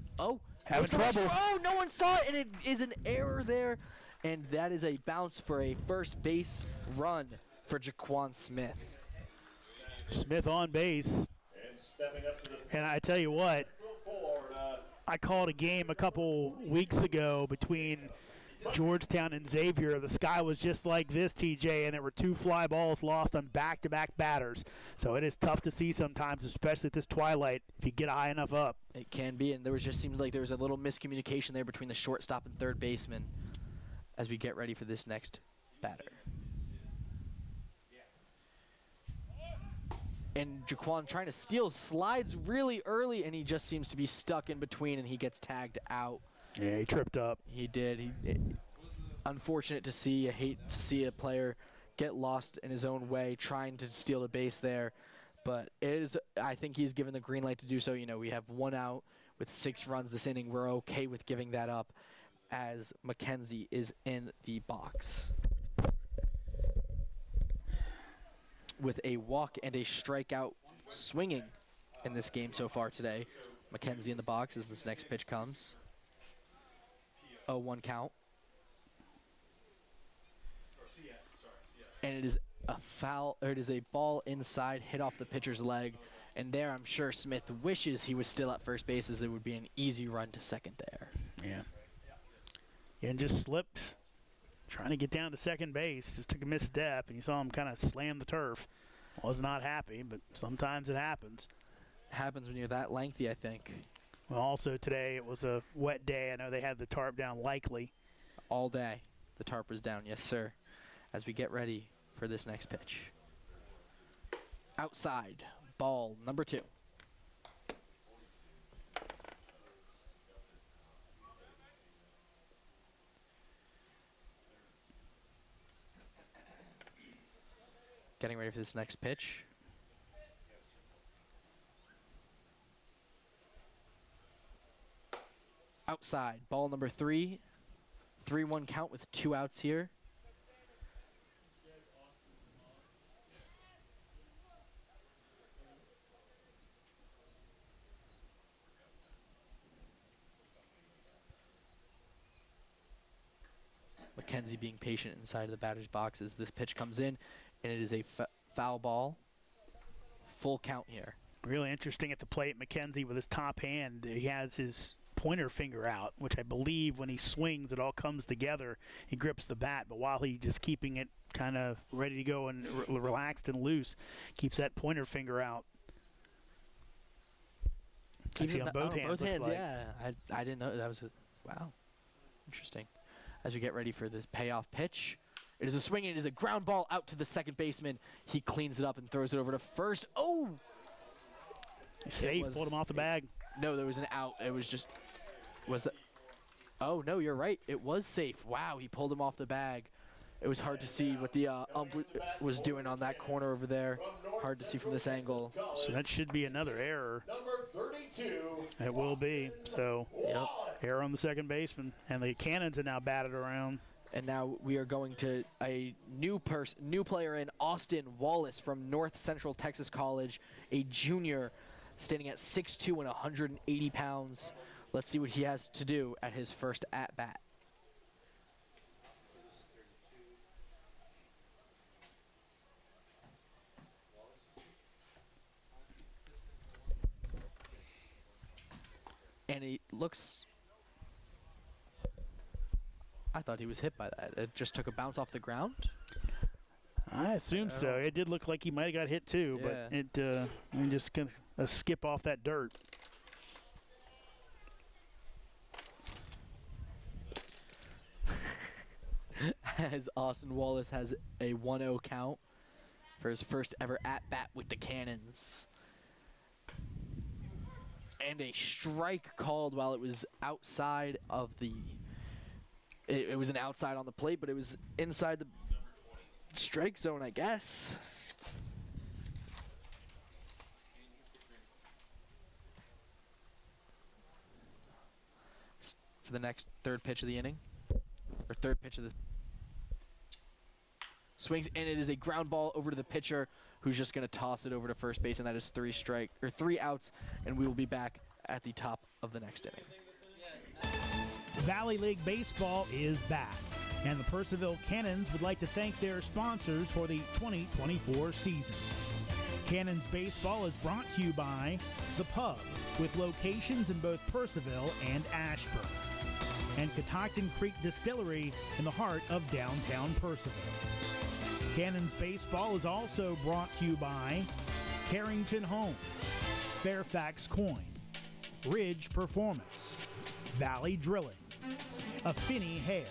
Having trouble. Oh, no one saw it, and it is an error there. And that is a bounce for a first base run for Jaquan Smith. Smith on base. And stepping up to the And I tell you what, forward, I called a game a couple weeks ago between Georgetown and Xavier. The sky was just like this, TJ, and there were 2 fly balls lost on back-to-back batters. So it is tough to see sometimes, especially at this twilight, if you get high enough up. It can be, and there was just seemed like there was a little miscommunication there between the shortstop and third baseman as we get ready for this next batter. And Jaquan trying to steal, slides really early, and he just seems to be stuck in between, and he gets tagged out. Yeah, he tripped up. He did. Unfortunate to see. I hate to see a player get lost in his own way trying to steal the base there. But it is. I think he's given the green light to do so. You know, we have 1 out with 6 runs this inning. We're okay with giving that up as McKenzie is in the box with a walk and a strikeout swinging in this game so far today. McKenzie in the box as this next pitch comes. 0-1 count. And it is a foul, or it is a ball inside, hit off the pitcher's leg. And there, I'm sure Smith wishes he was still at first base, as it would be an easy run to second there. Yeah. And just slipped, trying to get down to second base. Just took a misstep, and you saw him kind of slam the turf. Was not happy, but sometimes it happens. Happens when you're that lengthy, I think. Well, also today it was a wet day. I know they had the tarp down likely. All day, the tarp was down, yes, sir. As we get ready for this next pitch. Outside, ball number 2. Getting ready for this next pitch. Outside, ball number 3. 3-1 count with 2 outs here. McKenzie being patient inside of the batter's box as this pitch comes in, and it is a foul ball. Full count here. Really interesting at the plate. McKenzie with his top hand, he has his pointer finger out, which I believe when he swings it all comes together. He grips the bat, but while he's just keeping it kind of ready to go and relaxed and loose, keeps that pointer finger out. Actually on both hands, both looks hands, like. yeah. I didn't know that was wow. Interesting. As we get ready for this payoff pitch. It is a swing, and it is a ground ball out to the second baseman. He cleans it up and throws it over to first. Oh! Safe, pulled him off the bag. No, there was an out. It was just, was it? Oh, no, you're right. It was safe. Wow, he pulled him off the bag. It was hard to see what the ump was doing on that corner over there. Hard to see from this angle. So that should be another error. number 32. It will be. So, Yep. error on the second baseman. And the Cannons are now batted around. And now we are going to a new player in, Austin Wallace from North Central Texas College, a junior, standing at 6'2" and 180 pounds. Let's see what he has to do at his first at-bat. And he looks... I thought he was hit by that. It just took a bounce off the ground. I assume so. It did look like he might have got hit too, but it just gonna skip off that dirt. As Austin Wallace has a 1-0 count for his first ever at-bat with the Cannons. And a strike called while it was outside of the... It was an outside on the plate, but it was inside the strike zone, I guess. For the next third pitch of the inning. Or third pitch of the... swings, and it is a ground ball over to the pitcher, who's just going to toss it over to first base, and that is 3 outs, and we will be back at the top of the next inning. Valley League Baseball is back, and the Purcellville Cannons would like to thank their sponsors for the 2024 season. Cannons Baseball is brought to you by The Pub, with locations in both Purcellville and Ashburn, and Catoctin Creek Distillery in the heart of downtown Purcellville. Cannons Baseball is also brought to you by Carrington Homes, Fairfax Coin, Ridge Performance, Valley Drilling, Affinity Hair,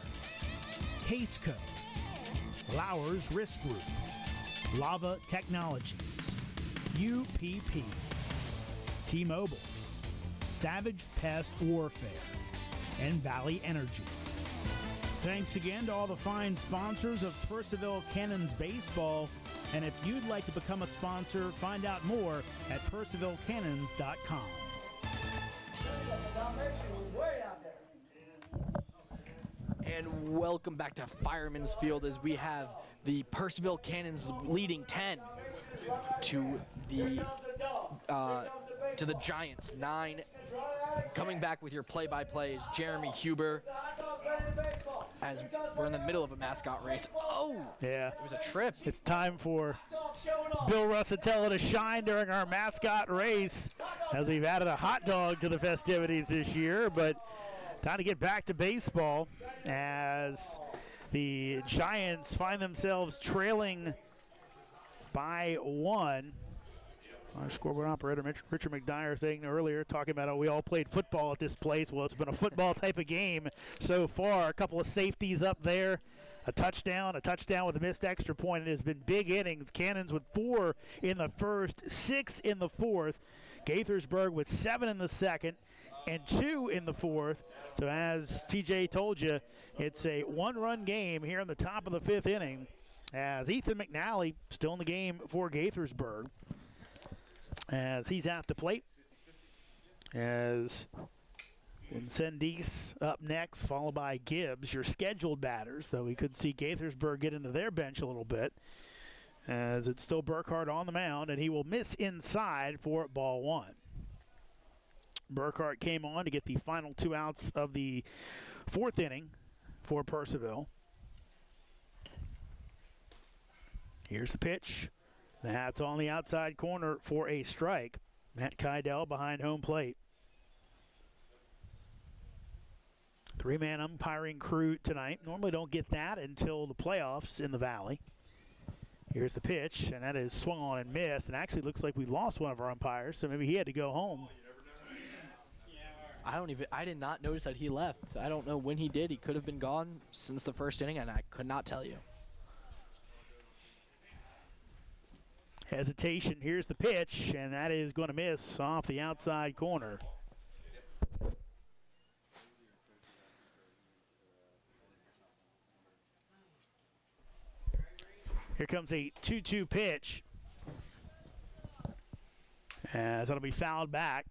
Caseco, Lowers Risk Group, Lava Technologies, UPP, T-Mobile, Savage Pest Warfare, and Valley Energy. Thanks again to all the fine sponsors of Purcellville Cannons Baseball. And if you'd like to become a sponsor, find out more at purcellvillecannons.com. And welcome back to Fireman's Field as we have the Purcellville Cannons leading 10 to the Giants 9. Coming back with your play-by-play is Jeremy Huber as we're in the middle of a mascot race. Oh, Yeah. it was a trip. It's time for Bill Russatella to shine during our mascot race, as we've added a hot dog to the festivities this year. But time to get back to baseball as the Giants find themselves trailing by 1. Our scoreboard operator, Richard McDyer, saying earlier, talking about how we all played football at this place. Well, it's been a football type of game so far. A couple of safeties up there, a touchdown with a missed extra point. It has been big innings. Cannons with 4 in the first, 6 in the fourth. Gaithersburg with 7 in the second and 2 in the fourth. So as TJ told you, it's a one-run game here in the top of the 5th inning, as Ethan McNally still in the game for Gaithersburg, as he's at the plate, as Vincendis up next, followed by Gibbs, your scheduled batters, though we could see Gaithersburg get into their bench a little bit, as it's still Burkhart on the mound, and he will miss inside for ball 1. Burkhart came on to get the final 2 outs of the 4th inning for Purcellville. Here's the pitch. That's on the outside corner for a strike. Matt Kydell behind home plate. 3-man umpiring crew tonight. Normally don't get that until the playoffs in the Valley. Here's the pitch, and that is swung on and missed. And actually looks like we lost one of our umpires, so maybe he had to go home. I did not notice that he left. I don't know when he did. He could have been gone since the first inning, and I could not tell you. Hesitation. Here's the pitch, and that is going to miss off the outside corner. Here comes a 2-2 pitch, as that'll be fouled back.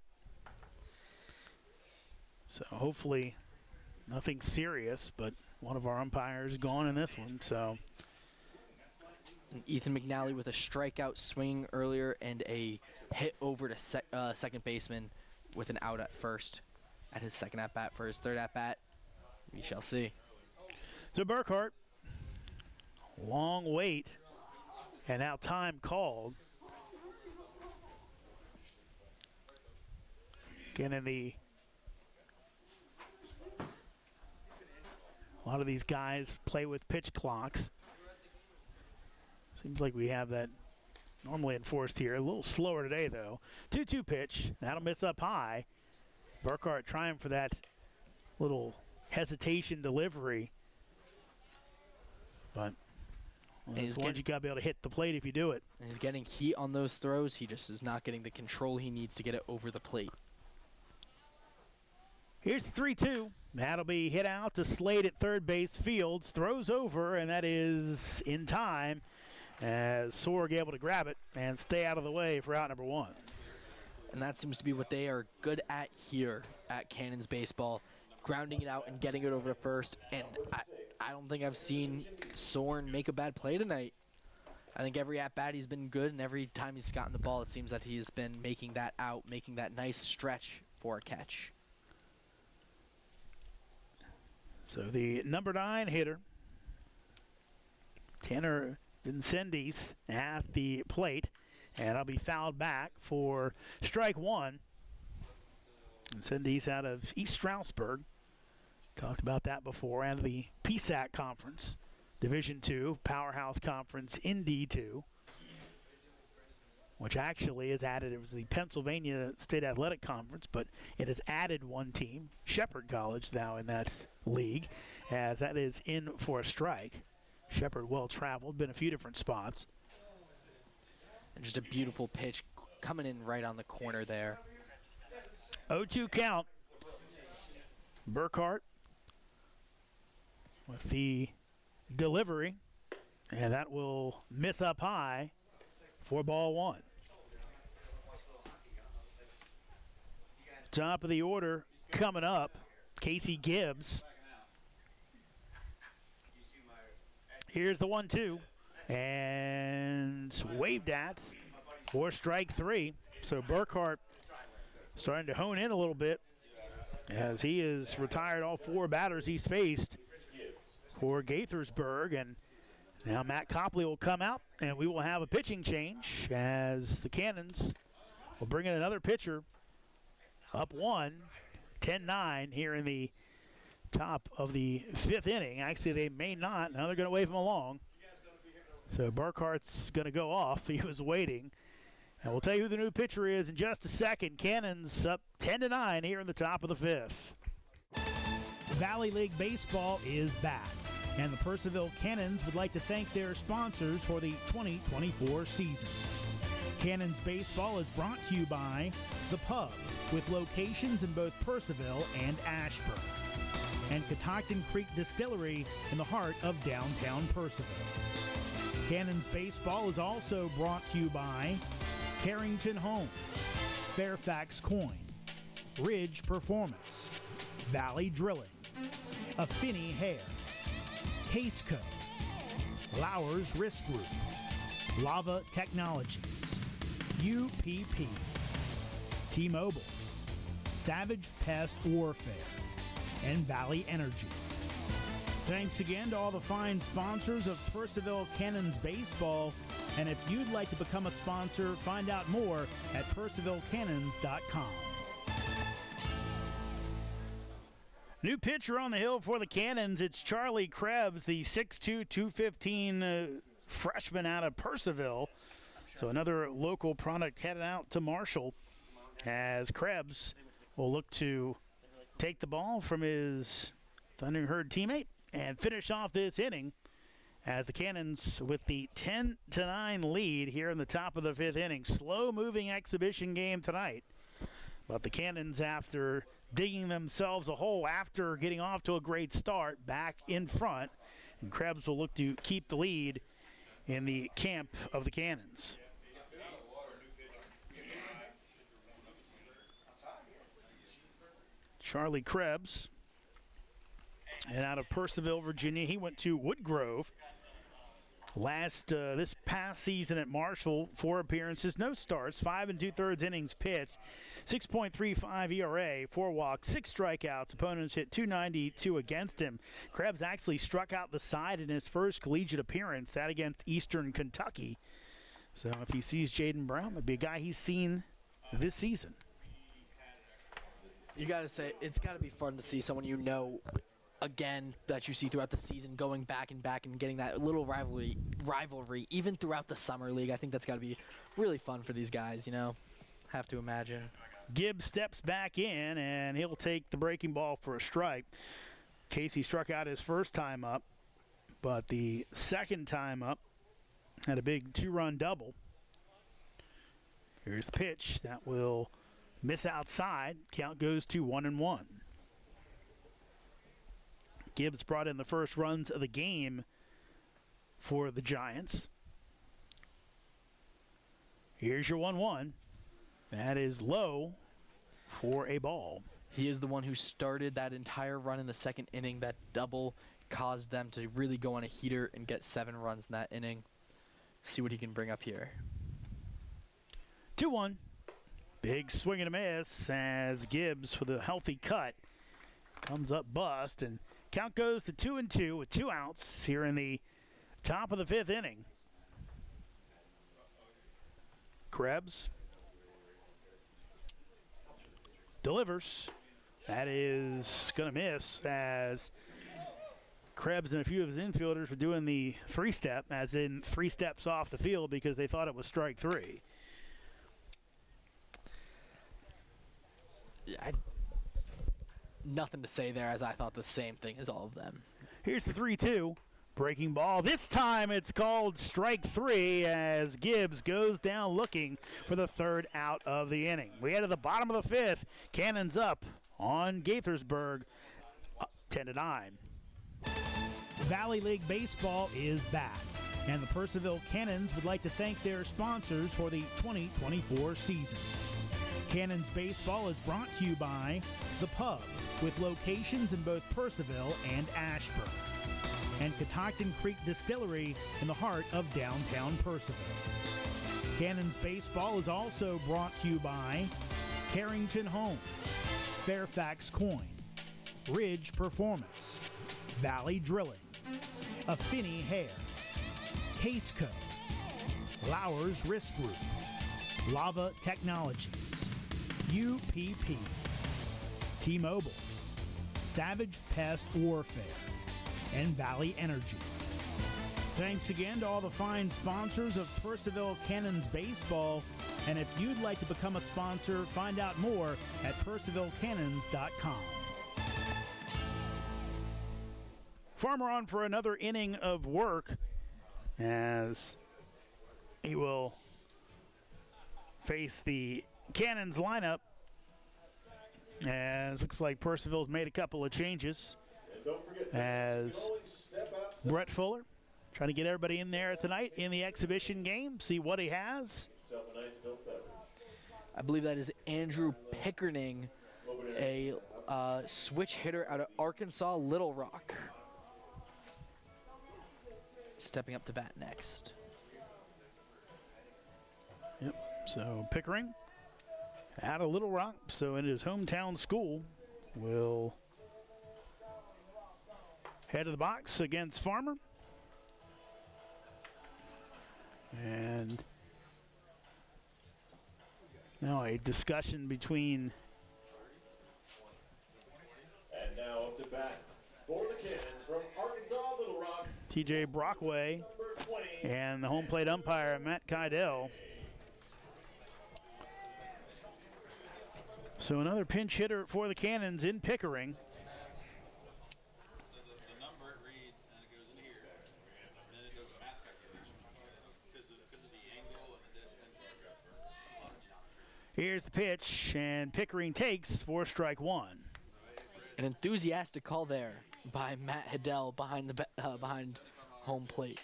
So hopefully nothing serious, but one of our umpires gone in this one. So And Ethan McNally with a strikeout swing earlier and a hit over to second baseman with an out at first at his second at-bat. For his third at-bat, we shall see. So Burkhart, long wait, and now time called. Again, a lot of these guys play with pitch clocks. Seems like we have that normally enforced here. A little slower today, though. 2-2 pitch. That'll miss up high. Burkhart trying for that little hesitation delivery. But as long as you got to be able to hit the plate if you do it. And he's getting heat on those throws. He just is not getting the control he needs to get it over the plate. Here's the 3-2. That'll be hit out to Slade at third base. Fields throws over, and that is in time, as Sorg able to grab it and stay out of the way for out number 1. And that seems to be what they are good at here at Cannons Baseball, grounding it out and getting it over to first. And I don't think I've seen Soren make a bad play tonight. I think every at-bat he's been good, and every time he's gotten the ball, it seems that he's been making that out, making that nice stretch for a catch. So the number 9 hitter, Tanner Vincendis, at the plate, and I'll be fouled back for strike 1. Vincendis out of East Stroudsburg. Talked about that before, out of the PSAC Conference, Division II, Powerhouse Conference in D2, which actually is added. It was the Pennsylvania State Athletic Conference, but it has added one team, Shepherd College, now in that league, as that is in for a strike. Shepherd well-traveled, been a few different spots. And just a beautiful pitch coming in right on the corner there. 0-2 count. Burkhart with the delivery, and that will miss up high for ball 1. Top of the order coming up, Casey Gibbs. Here's the 1-2, and waved at for strike 3. So Burkhart starting to hone in a little bit, as he has retired all 4 batters he's faced for Gaithersburg. And now Matt Copley will come out, and we will have a pitching change as the Cannons will bring in another pitcher. Up 1, 10-9 here in the top of the 5th inning. Actually, they may not. Now they're going to wave him along. So Burkhart's going to go off. He was waiting. And we'll tell you who the new pitcher is in just a second. Cannons up 10-9 here in the top of the 5th. Valley League Baseball is back, and the Purcellville Cannons would like to thank their sponsors for the 2024 season. Cannons Baseball is brought to you by The Pub, with locations in both Purcellville and Ashburn, and Catoctin Creek Distillery in the heart of downtown Purcellville. Cannons Baseball is also brought to you by Carrington Homes, Fairfax Coin, Ridge Performance, Valley Drilling, Affinity Hair, Caseco, Lowers Risk Group, Lava Technologies, UPP, T-Mobile, Savage Pest Warfare, and Valley Energy. Thanks again to all the fine sponsors of Purcellville Cannons Baseball. And if you'd like to become a sponsor, find out more at PurcellvilleCannons.com. New pitcher on the hill for the Cannons. It's Charlie Krebs, the 6'2", 215 freshman out of Purcellville. So another local product headed out to Marshall, as Krebs will look to take the ball from his Thundering Herd teammate and finish off this inning, as the Cannons with the 10-9 lead here in the top of the 5th inning. Slow-moving exhibition game tonight. But the Cannons, after digging themselves a hole after getting off to a great start, back in front. And Krebs will look to keep the lead in the camp of the Cannons. Charlie Krebs, and out of Purcellville, Virginia, he went to Woodgrove. This past season at Marshall, 4 appearances, no starts, 5 2/3 innings pitched, 6.35 ERA, 4 walks, 6 strikeouts. Opponents hit .292 against him. Krebs actually struck out the side in his first collegiate appearance, that against Eastern Kentucky. So if he sees Jaden Brown, it'd be a guy he's seen this season. You got to say, it's got to be fun to see someone you know again that you see throughout the season, going back and getting that little rivalry even throughout the summer league. I think that's got to be really fun for these guys, you know. Have to imagine. Gibbs steps back in, and he'll take the breaking ball for a strike. Casey struck out his first time up, but the second time up had a big 2-run double. Here's the pitch that will miss outside. Count goes to 1-1. Gibbs brought in the first runs of the game for the Giants. Here's your 1-1. That is low for a ball. He is the one who started that entire run in the second inning, that double caused them to really go on a heater and get 7 runs in that inning. See what he can bring up here. 2-1. Big swing and a miss as Gibbs with a healthy cut comes up bust, and count goes to 2-2 with 2 outs here in the top of the 5th inning. Krebs delivers. That is going to miss as Krebs and a few of his infielders were doing the 3-step, as in 3 steps off the field because they thought it was strike 3. Yeah, nothing to say there, as I thought the same thing as all of them. Here's the 3-2. Breaking ball. This time it's called strike 3 as Gibbs goes down looking for the 3rd out of the inning. We head to the bottom of the 5th. Cannons up on Gaithersburg, 10-9. Valley League Baseball is back, and the Purcellville Cannons would like to thank their sponsors for the 2024 season. Cannons Baseball is brought to you by The Pub, with locations in both Purcellville and Ashburn, and Catoctin Creek Distillery in the heart of downtown Purcellville. Cannons Baseball is also brought to you by Carrington Homes, Fairfax Coin, Ridge Performance, Valley Drilling, Affinity Hair, Caseco, Lowers Risk Group, Lava Technologies, UPP, T-Mobile, Savage Pest Warfare, and Valley Energy. Thanks again to all the fine sponsors of Purcellville Cannons Baseball. And if you'd like to become a sponsor, find out more at purcellvillecannons.com. Farmer on for another inning of work as he will face the Cannons lineup, as looks like Purcellville's made a couple of changes as Brett Fuller trying to get everybody in there tonight in the exhibition game, see what he has. I believe that is Andrew Pickering, a switch hitter out of Arkansas Little Rock. Stepping up to bat next. Yep, so Pickering out of Little Rock, so in his hometown school, will head to the box against Farmer. And now a discussion between And now up to bat for the Cannons from Arkansas Little Rock, TJ Brockway number 20. and the home plate umpire Matt Kydell. So another pinch hitter for the Cannons in Pickering. So the number it reads and it goes in here. And then it goes to math calculation. Because of the angle and the distance. A lot of geometry. Here's the pitch, and Pickering takes for strike 1. An enthusiastic call there by Matt Hiddell behind behind home plate.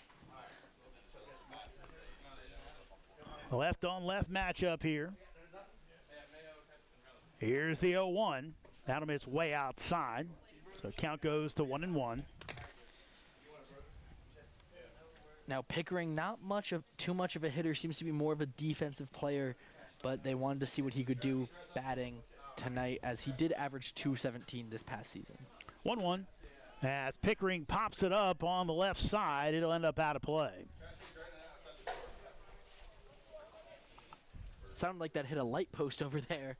A left-on-left matchup here. Here's the 0-1. That'll miss way outside. So count goes to 1-1. Now Pickering, not too much of a hitter, seems to be more of a defensive player, but they wanted to see what he could do batting tonight, as he did average .217 this past season. 1-1. As Pickering pops it up on the left side, it'll end up out of play. Sounded like that hit a light post over there.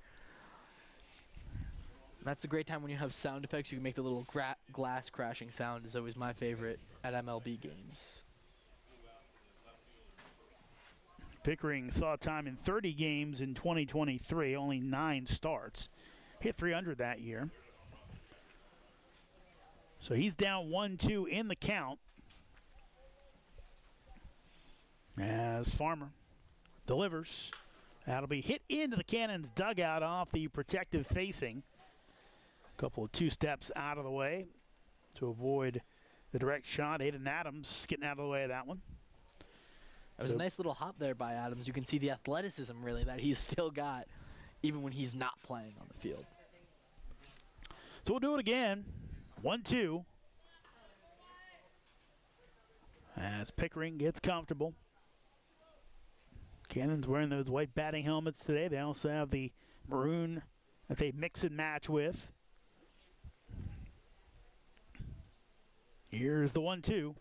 That's the great time when you have sound effects. You can make the little glass crashing sound. Is always my favorite at MLB games. Pickering saw time in 30 games in 2023, only 9 starts. Hit .300 that year. So he's down 1-2 in the count. As Farmer delivers. That'll be hit into the Cannons dugout off the protective facing. Couple of 2 steps out of the way to avoid the direct shot. Aiden Adams getting out of the way of that one. It was a nice little hop there by Adams. You can see the athleticism, really, that he's still got, even when he's not playing on the field. So we'll do it again. 1-2. as Pickering gets comfortable. Cannons wearing those white batting helmets today. They also have the maroon that they mix and match with. Here's the 1-2.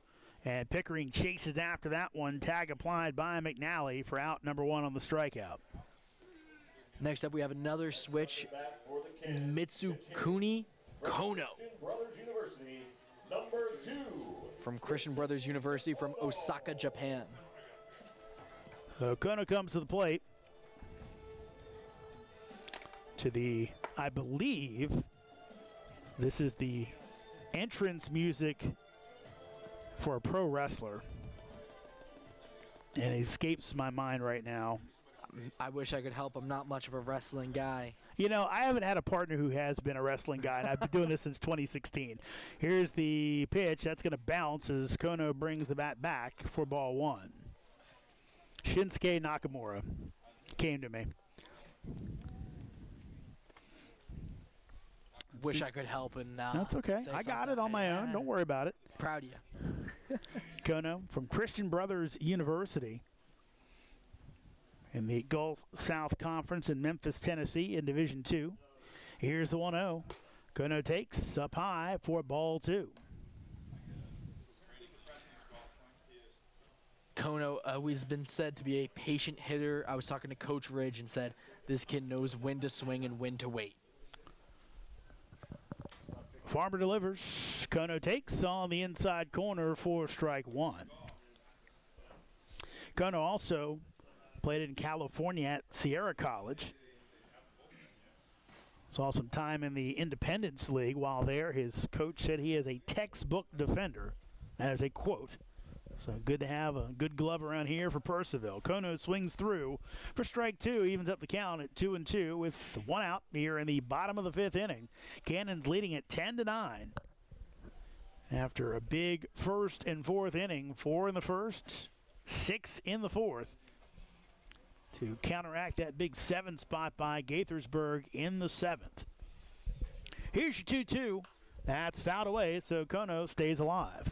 And Pickering chases after that one. Tag applied by McNally for out number 1 on the strikeout. Next up, we have another switch. Mitsukuni Kono from Christian Brothers University from Osaka, Japan. So Kono comes to the plate. I believe, this is the entrance music for a pro wrestler. And it escapes my mind right now. I wish I could help. I'm not much of a wrestling guy. You know, I haven't had a partner who has been a wrestling guy, and I've been doing this since 2016. Here's the pitch. That's going to bounce as Kono brings the bat back for ball 1. Shinsuke Nakamura came to me. Wish I could help and that's okay. I got it on my own. Don't worry about it. Proud of you. Kono from Christian Brothers University in the Gulf South Conference in Memphis, Tennessee in Division II. Here's the 1-0. Kono takes up high for ball 2. Kono always been said to be a patient hitter. I was talking to Coach Ridge and said this kid knows when to swing and when to wait. Farmer delivers. Kono takes on the inside corner for strike 1. Kono also played in California at Sierra College. Saw some time in the Independence League. While there, his coach said he is a textbook defender. That is a quote. So good to have a good glove around here for Purcellville. Kono swings through for strike 2, evens up the count at 2-2 with 1 out here in the bottom of the 5th inning. Cannons leading at 10-9 after a big 1st and 4th inning. 4 in the 1st, 6 in the 4th to counteract that big 7 spot by Gaithersburg in the 7th. Here's your 2-2. That's fouled away, so Kono stays alive.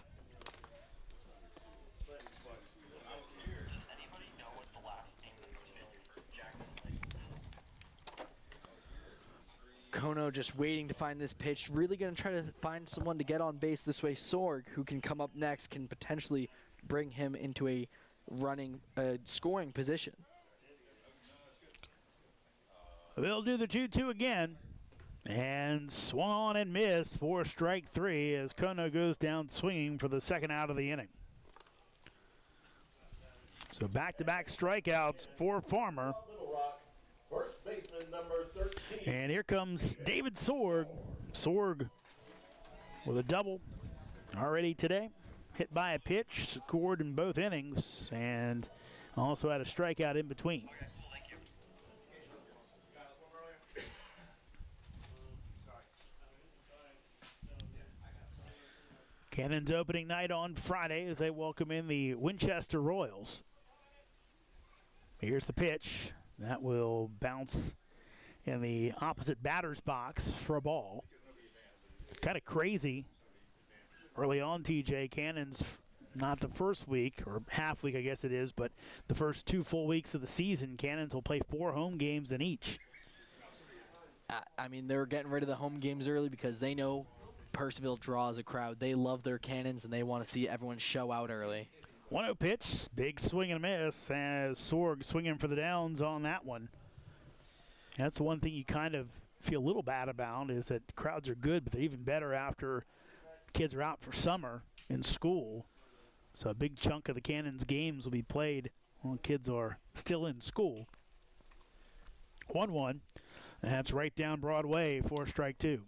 Kono just waiting to find this pitch. Really going to try to find someone to get on base. This way Sorg, who can come up next, can potentially bring him into a scoring position. They'll do the 2-2 again. And swung on and missed for strike 3 as Kono goes down swinging for the 2nd out of the inning. So back-to-back strikeouts for Farmer. First baseman number 13. And here comes David Sorg. Sorg with a double already today. Hit by a pitch, scored in both innings, and also had a strikeout in between. Cannons opening night on Friday as they welcome in the Winchester Royals. Here's the pitch. That will bounce in the opposite batter's box for a ball. Kind of crazy early on, TJ. Cannons, not the first week, or half week I guess it is, but the first 2 full weeks of the season, Cannons will play 4 home games in each. I mean, they're getting rid of the home games early because they know Purcellville draws a crowd. They love their Cannons, and they want to see everyone show out early. 1-0 pitch, big swing and miss as Sorg swinging for the downs on that one. That's the one thing you kind of feel a little bad about is that crowds are good, but they're even better after kids are out for summer in school. So a big chunk of the Cannons games will be played while kids are still in school. 1-1, and that's right down Broadway for strike 2.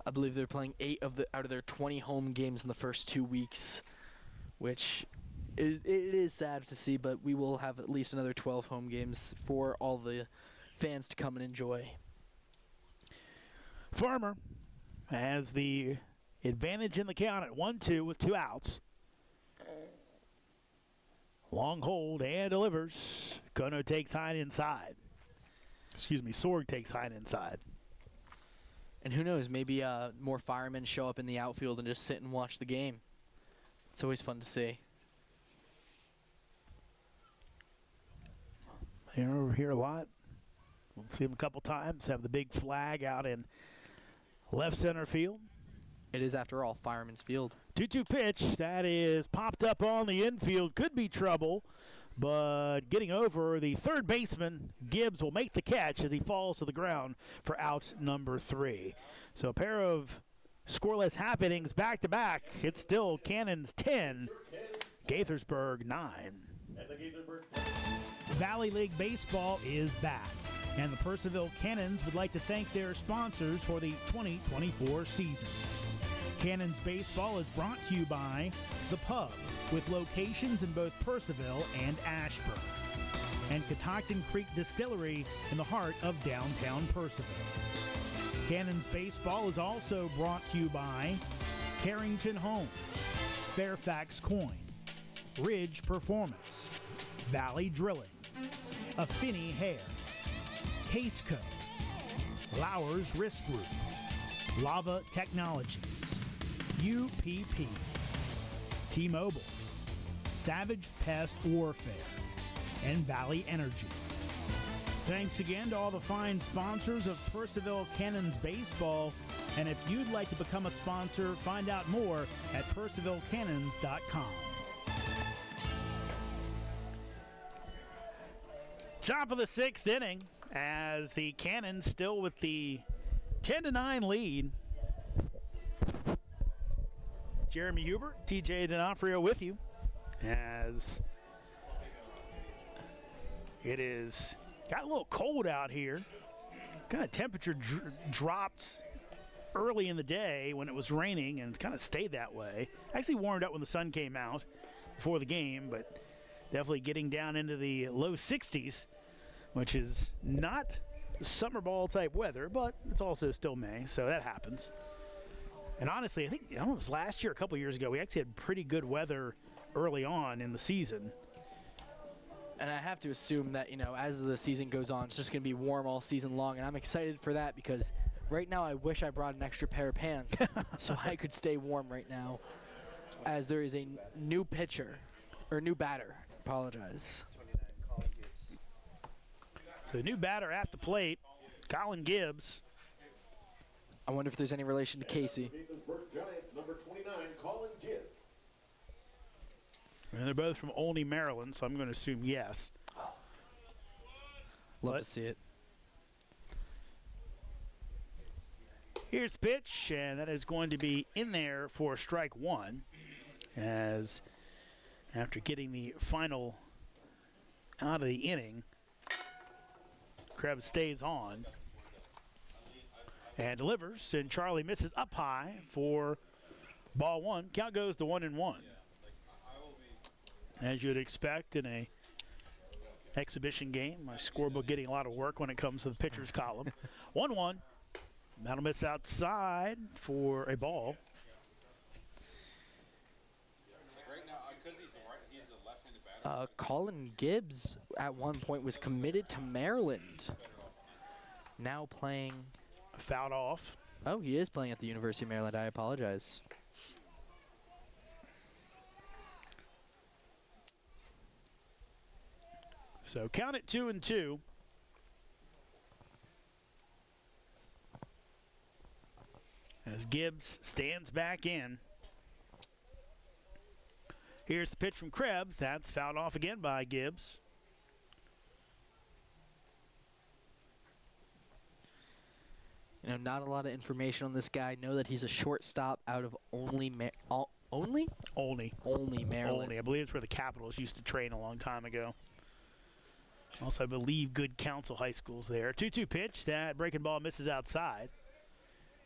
I believe they're playing 8 out of their 20 home games in the first 2 weeks, which it is sad to see, but we will have at least another 12 home games for all the fans to come and enjoy. Farmer has the advantage in the count at 1-2 with 2 outs. Long hold and delivers. Kono takes high and inside. Sorg takes high and inside. And who knows, maybe more firemen show up in the outfield and just sit and watch the game. It's always fun to see. They're over here a lot. We'll see him a couple times. Have the big flag out in left center field. It is, after all, Fireman's Field. 2-2 pitch. That is popped up on the infield. Could be trouble, but getting over the third baseman, Gibbs, will make the catch as he falls to the ground for out number 3. So a pair of scoreless half innings back-to-back. It's still Cannons 10, Gaithersburg 9. Valley League Baseball is back, and the Purcellville Cannons would like to thank their sponsors for the 2024 season. Cannons Baseball is brought to you by The Pub, with locations in both Purcellville and Ashburn, and Catoctin Creek Distillery in the heart of downtown Purcellville. Cannons Baseball is also brought to you by Carrington Homes, Fairfax Coin, Ridge Performance, Valley Drilling, Affinity Hair, Caseco, Lowers Risk Group, Lava Technologies, UPP, T-Mobile, Savage Pest Warfare, and Valley Energy. Thanks again to all the fine sponsors of Purcellville Cannons Baseball. And if you'd like to become a sponsor, find out more at purcellvillecannons.com. Top of the 6th inning as the Cannons still with the 10-9 lead. Jeremy Hubert, TJ D'Onofrio with you as it is got a little cold out here. Kind of temperature dropped early in the day when it was raining, and it's kind of stayed that way. Actually warmed up when the sun came out before the game, but definitely getting down into the low 60s, which is not summer ball type weather, but it's also still May, so that happens. And honestly, I think it was last year, a couple years ago, we actually had pretty good weather early on in the season. And I have to assume that, as the season goes on, it's just going to be warm all season long. And I'm excited for that because right now I wish I brought an extra pair of pants so I could stay warm right now, as there is a new pitcher, or new batter. Apologize. So new batter at the plate, Colin Gibbs. I wonder if there's any relation to Casey. Giants, number 29, Colin Gibbs. And they're both from Olney, Maryland, so I'm going to assume yes. Love to see it. Here's the pitch, and that is going to be in there for strike 1, as after getting the final out of the inning, Krebs stays on and delivers, and Charlie misses up high for ball 1. Count goes to 1-1. As you'd expect in a exhibition game, my scorebook getting a lot of work when it comes to the pitcher's column. 1-1. That'll miss outside for a ball. Colin Gibbs at one point was committed to Maryland. Now playing. Fouled off. Oh, he is playing at the University of Maryland. I apologize. So count it 2-2. As Gibbs stands back in. Here's the pitch from Krebs. That's fouled off again by Gibbs. Not a lot of information on this guy. Know that he's a shortstop out of Olney, Maryland. I believe it's where the Capitals used to train a long time ago. Also, I believe Good Counsel High School's there. 2-2 pitch. That breaking ball misses outside.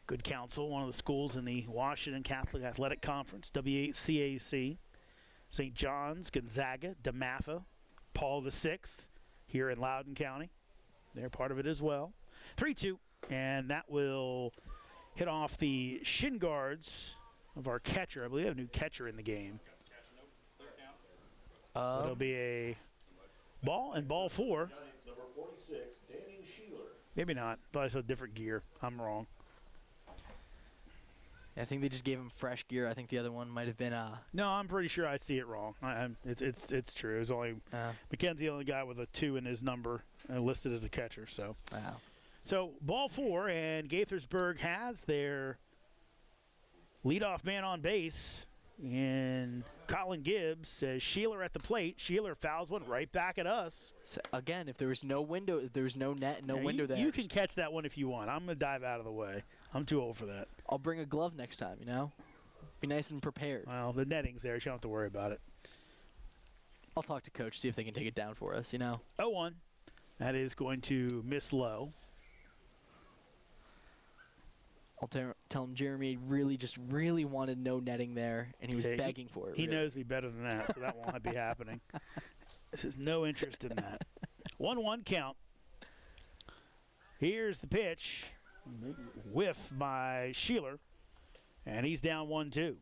Good Counsel, one of the schools in the Washington Catholic Athletic Conference, WCAC. St. John's, Gonzaga, DeMatha, Paul VI here in Loudoun County. They're part of it as well. 3-2, and that will hit off the shin guards of our catcher. I believe we have a new catcher in the game. It'll be a ball and ball 4. Number 46, Danny Sheeler. Maybe not. Thought I saw different gear. I'm wrong. I think they just gave him fresh gear. I think the other one might have been No, I'm pretty sure I see it wrong. It's true. It's only McKenzie's the only guy with a 2 in his number listed as a catcher. So, wow. So ball 4, and Gaithersburg has their leadoff man on base. And Colin Gibbs says Sheeler at the plate. Sheeler fouls one right back at us. So again, if there was no window, if there was no net, no Yeah, window there. You can catch that one if you want. I'm going to dive out of the way. I'm too old for that. I'll bring a glove next time, you know? Be nice and prepared. Well, the netting's there. You don't have to worry about it. I'll talk to Coach, see if they can take it down for us, you know? 0-1. That is going to miss low. I'll tell him Jeremy really wanted no netting there, and he was begging for it. He really. knows me better than that, so that won't be happening. This is no interest in that. 1-1 count. Here's the pitch. Whiff by Sheeler, and he's down 1-2.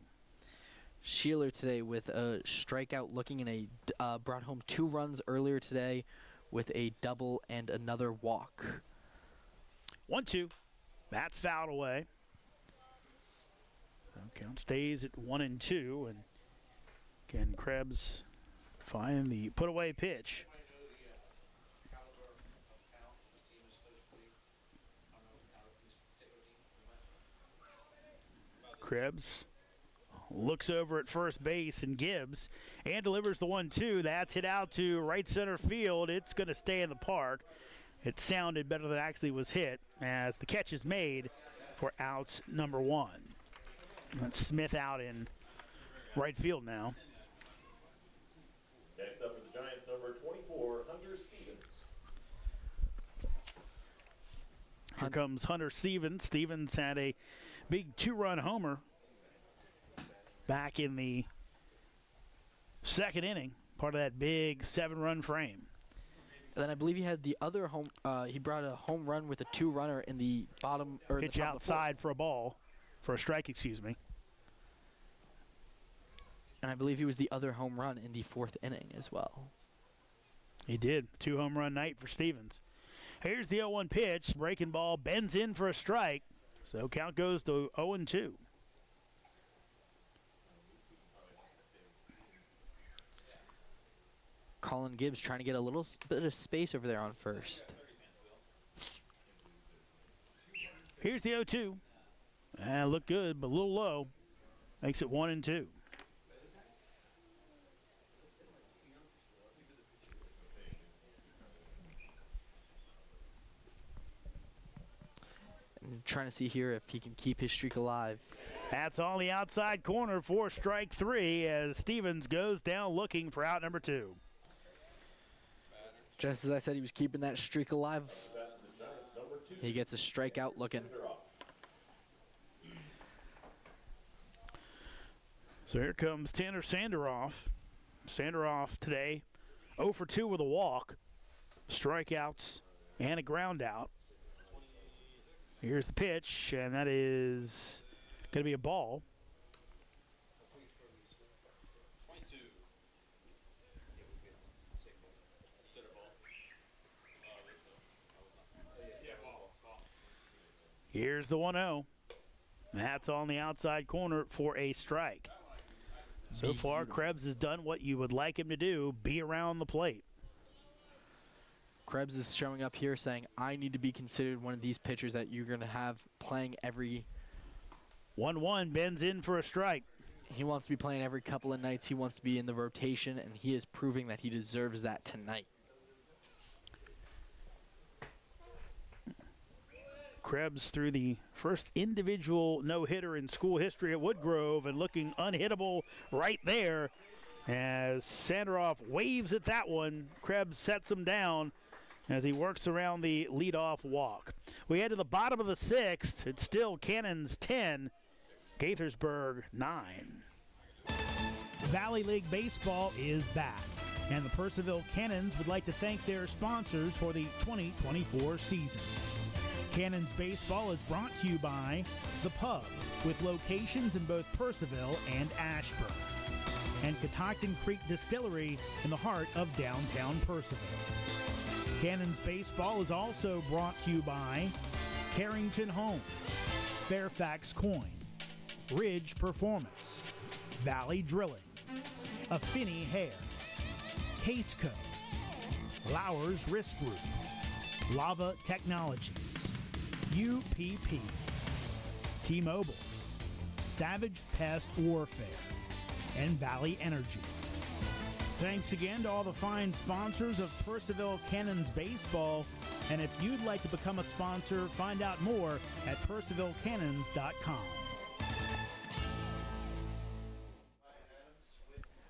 Sheeler today with a strikeout looking in brought home 2 runs earlier today with a double and another walk. 1-2. That's fouled away. Count stays at 1-2, and can Krebs find the put-away pitch? Krebs looks over at first base, and Gibbs and delivers the 1-2. That's hit out to right center field. It's going to stay in the park. It sounded better than it actually was hit as the catch is made for out number 1. That's Smith out in right field now. Next up for the Giants, number 24, Hunter Stevens. Here comes Hunter Stevens. Stevens had a big 2-run homer back in the second inning, part of that big 7-run frame. And then I believe he had the other home. He brought a home run with a 2-runner in the bottom or Pitch the top outside for a strike, excuse me. And I believe he was the other home run in the 4th inning as well. He did. 2-home run night for Stevens. Here's the 0-1 pitch. Breaking ball bends in for a strike. So count goes to 0-2. Colin Gibbs trying to get a little bit of space over there on first. Here's the 0-2. Looked good, but a little low. Makes it 1-2. And trying to see here if he can keep his streak alive. That's on the outside corner for strike 3 as Stevens goes down looking for out number 2. Just as I said, he was keeping that streak alive. He gets a strikeout looking. So here comes Tanner Sanderoff. Sanderoff today 0 for 2 with a walk, strikeouts, and a ground out. Here's the pitch, and that is going to be a ball. Here's the 1-0. That's on the outside corner for a strike. So far, Krebs has done what you would like him to do, be around the plate. Krebs is showing up here saying, I need to be considered one of these pitchers that you're going to have playing every... 1-1 bends in for a strike. He wants to be playing every couple of nights. He wants to be in the rotation, and he is proving that he deserves that tonight. Krebs threw the first individual no-hitter in school history at Woodgrove and looking unhittable right there as Sanderoff waves at that one. Krebs sets him down as he works around the leadoff walk. We head to the bottom of the 6th. It's still Cannons 10, Gaithersburg 9. Valley League Baseball is back, and the Purcellville Cannons would like to thank their sponsors for the 2024 season. Cannons Baseball is brought to you by The Pub, with locations in both Purcellville and Ashburn, and Catoctin Creek Distillery in the heart of downtown Purcellville. Cannons Baseball is also brought to you by Carrington Homes, Fairfax Coin, Ridge Performance, Valley Drilling, Affinity Hair, Caseco, Lowers Risk Group, Lava Technologies, UPP, T-Mobile, Savage Pest Warfare, and Valley Energy. Thanks again to all the fine sponsors of Purcellville Cannons Baseball. And if you'd like to become a sponsor, find out more at purcellvillecannons.com.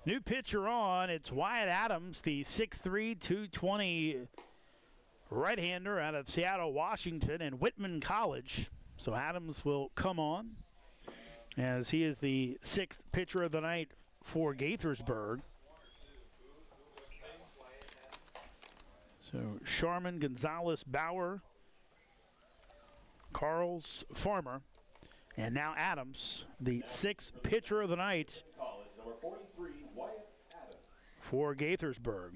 New pitcher on, it's Wyatt Adams, the 6'3", 220 right-hander out of Seattle, Washington, and Whitman College. So Adams will come on as he is the 6th pitcher of the night for Gaithersburg. So Sharman, Gonzalez, Bauer, Carls, Farmer, and now Adams, the 6th pitcher of the night Number 43, Wyatt Adams. for Gaithersburg.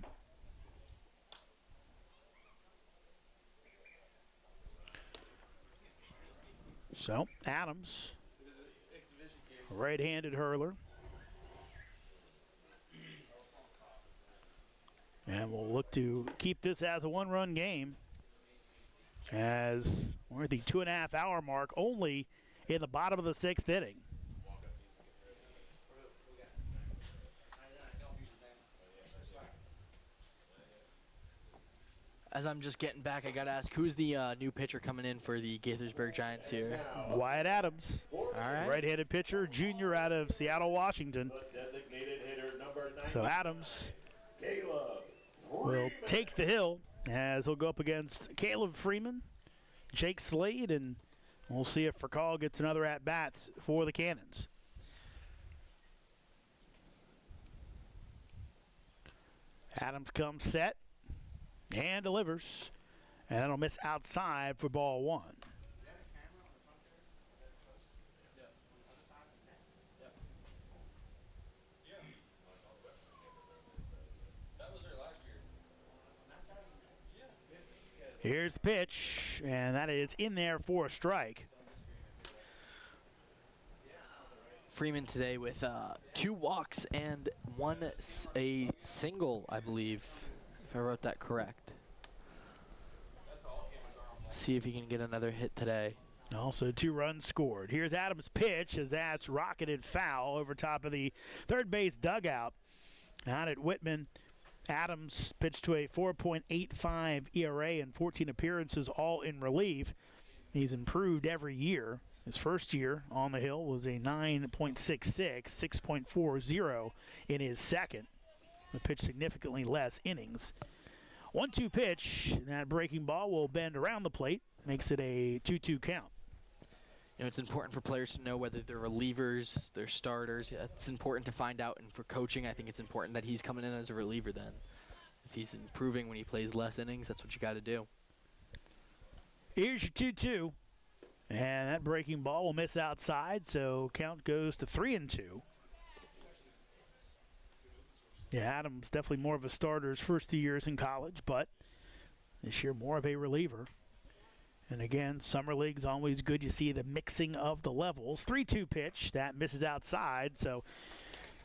So Adams, right-handed hurler. And we'll look to keep this as a one-run game as we're at the 2.5-hour mark, only in the bottom of the 6th inning. As I'm just getting back, I got to ask, who's the new pitcher coming in for the Gaithersburg Giants here? Wyatt Adams, All right. right-handed pitcher, junior out of Seattle, Washington. Designated hitter number 9. So Adams Caleb will take the hill as he'll go up against Caleb Freeman, Jake Slade, and we'll see if Furcall gets another at-bat for the Cannons. Adams comes set and delivers, and that'll miss outside for ball 1. Here's the pitch, and that is in there for a strike. Freeman today with 2 walks and a single, I believe, if I wrote that correct. See if he can get another hit today. Also 2 runs scored. Here's Adams' pitch as that's rocketed foul over top of the third base dugout. Out at Whitman, Adams pitched to a 4.85 ERA and 14 appearances, all in relief. He's improved every year. His first year on the hill was a 9.66, 6.40 in his second. He pitched significantly less innings. 1-2 pitch. That breaking ball will bend around the plate. Makes it a 2-2 count. You know, it's important for players to know whether they're relievers, they're starters. It's important to find out, and for coaching, I think it's important that he's coming in as a reliever then. If he's improving when he plays less innings, that's what you got to do. Here's your 2-2. And that breaking ball will miss outside, so count goes to 3-2. Yeah, Adams definitely more of a starter his first 2 years in college, but this year more of a reliever. And again, summer league's always good. You see the mixing of the levels. 3-2 pitch. That misses outside, so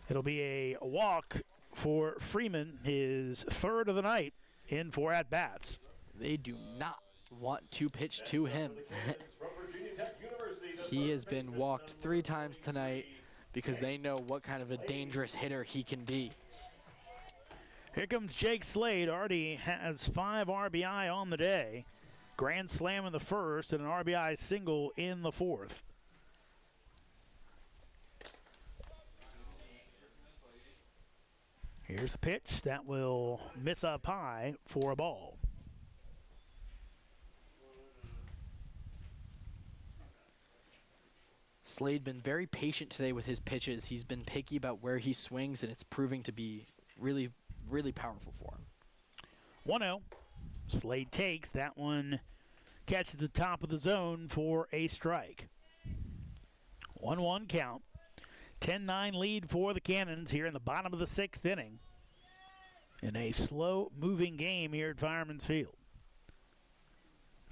it'll be a walk for Freeman, his 3rd of the night in 4 at-bats. They do not want to pitch to him. He has been walked 3 times tonight because they know what kind of a dangerous hitter he can be. Here comes Jake Slade. Already has 5 RBI on the day. Grand slam in the first and an RBI single in the 4th. Here's the pitch. That will miss up high for a ball. Slade been very patient today with his pitches. He's been picky about where he swings, and it's proving to be really, really powerful for him. 1-0. Slade takes. That one catches the top of the zone for a strike. 1-1 count. 10-9 lead for the Cannons here in the bottom of the 6th inning. In a slow-moving game here at Fireman's Field.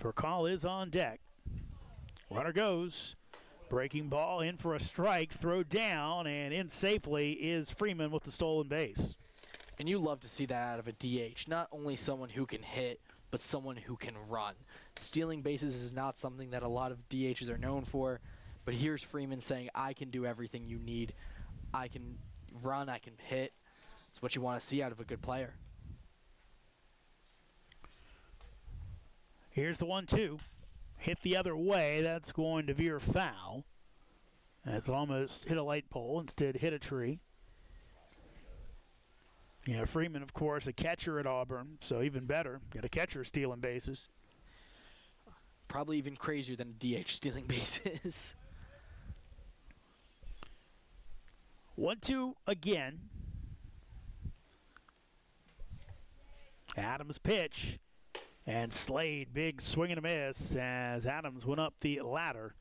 Furcall is on deck. Runner goes. Breaking ball in for a strike, throw down, and in safely is Freeman with the stolen base. And you love to see that out of a DH. Not only someone who can hit, but someone who can run. Stealing bases is not something that a lot of DHs are known for, but here's Freeman saying, I can do everything you need. I can run, I can hit. It's what you want to see out of a good player. Here's the 1-2. Hit the other way. That's going to veer foul. That's almost hit a light pole. Instead, hit a tree. Yeah, Freeman, of course, a catcher at Auburn, so even better. Got a catcher stealing bases. Probably even crazier than a DH stealing bases. 1-2 again. Adams pitch. And Slade, big swing and a miss as Adams went up the ladder.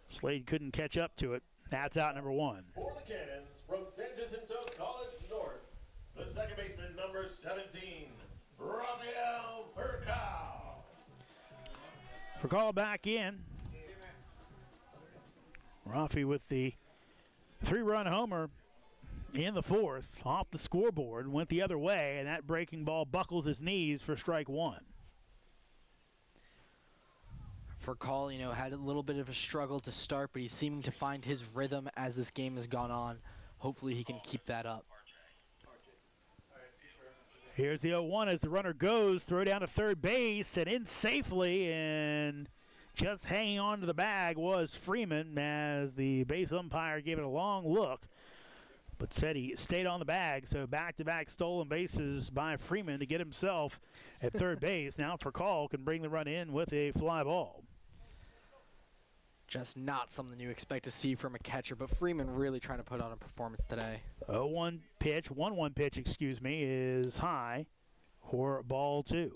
Slade couldn't catch up to it. That's out number 1. For the Cannons from San Jacinto College North, the second baseman, number 17, Rafael Purcell. Purcell back in. Rafi with the 3-run homer in the 4th. Off the scoreboard, went the other way, and that breaking ball buckles his knees for strike 1. Purcell, had a little bit of a struggle to start, but he's seeming to find his rhythm as this game has gone on. Hopefully he can keep that up. Here's the 0-1 as the runner goes, throw down to third base and in safely, and just hanging on to the bag was Freeman as the base umpire gave it a long look, but said he stayed on the bag. So back-to-back stolen bases by Freeman to get himself at third base. Now Purcell can bring the run in with a fly ball. Just not something you expect to see from a catcher, but Freeman really trying to put on a performance today. 1-1 pitch, is high for ball 2.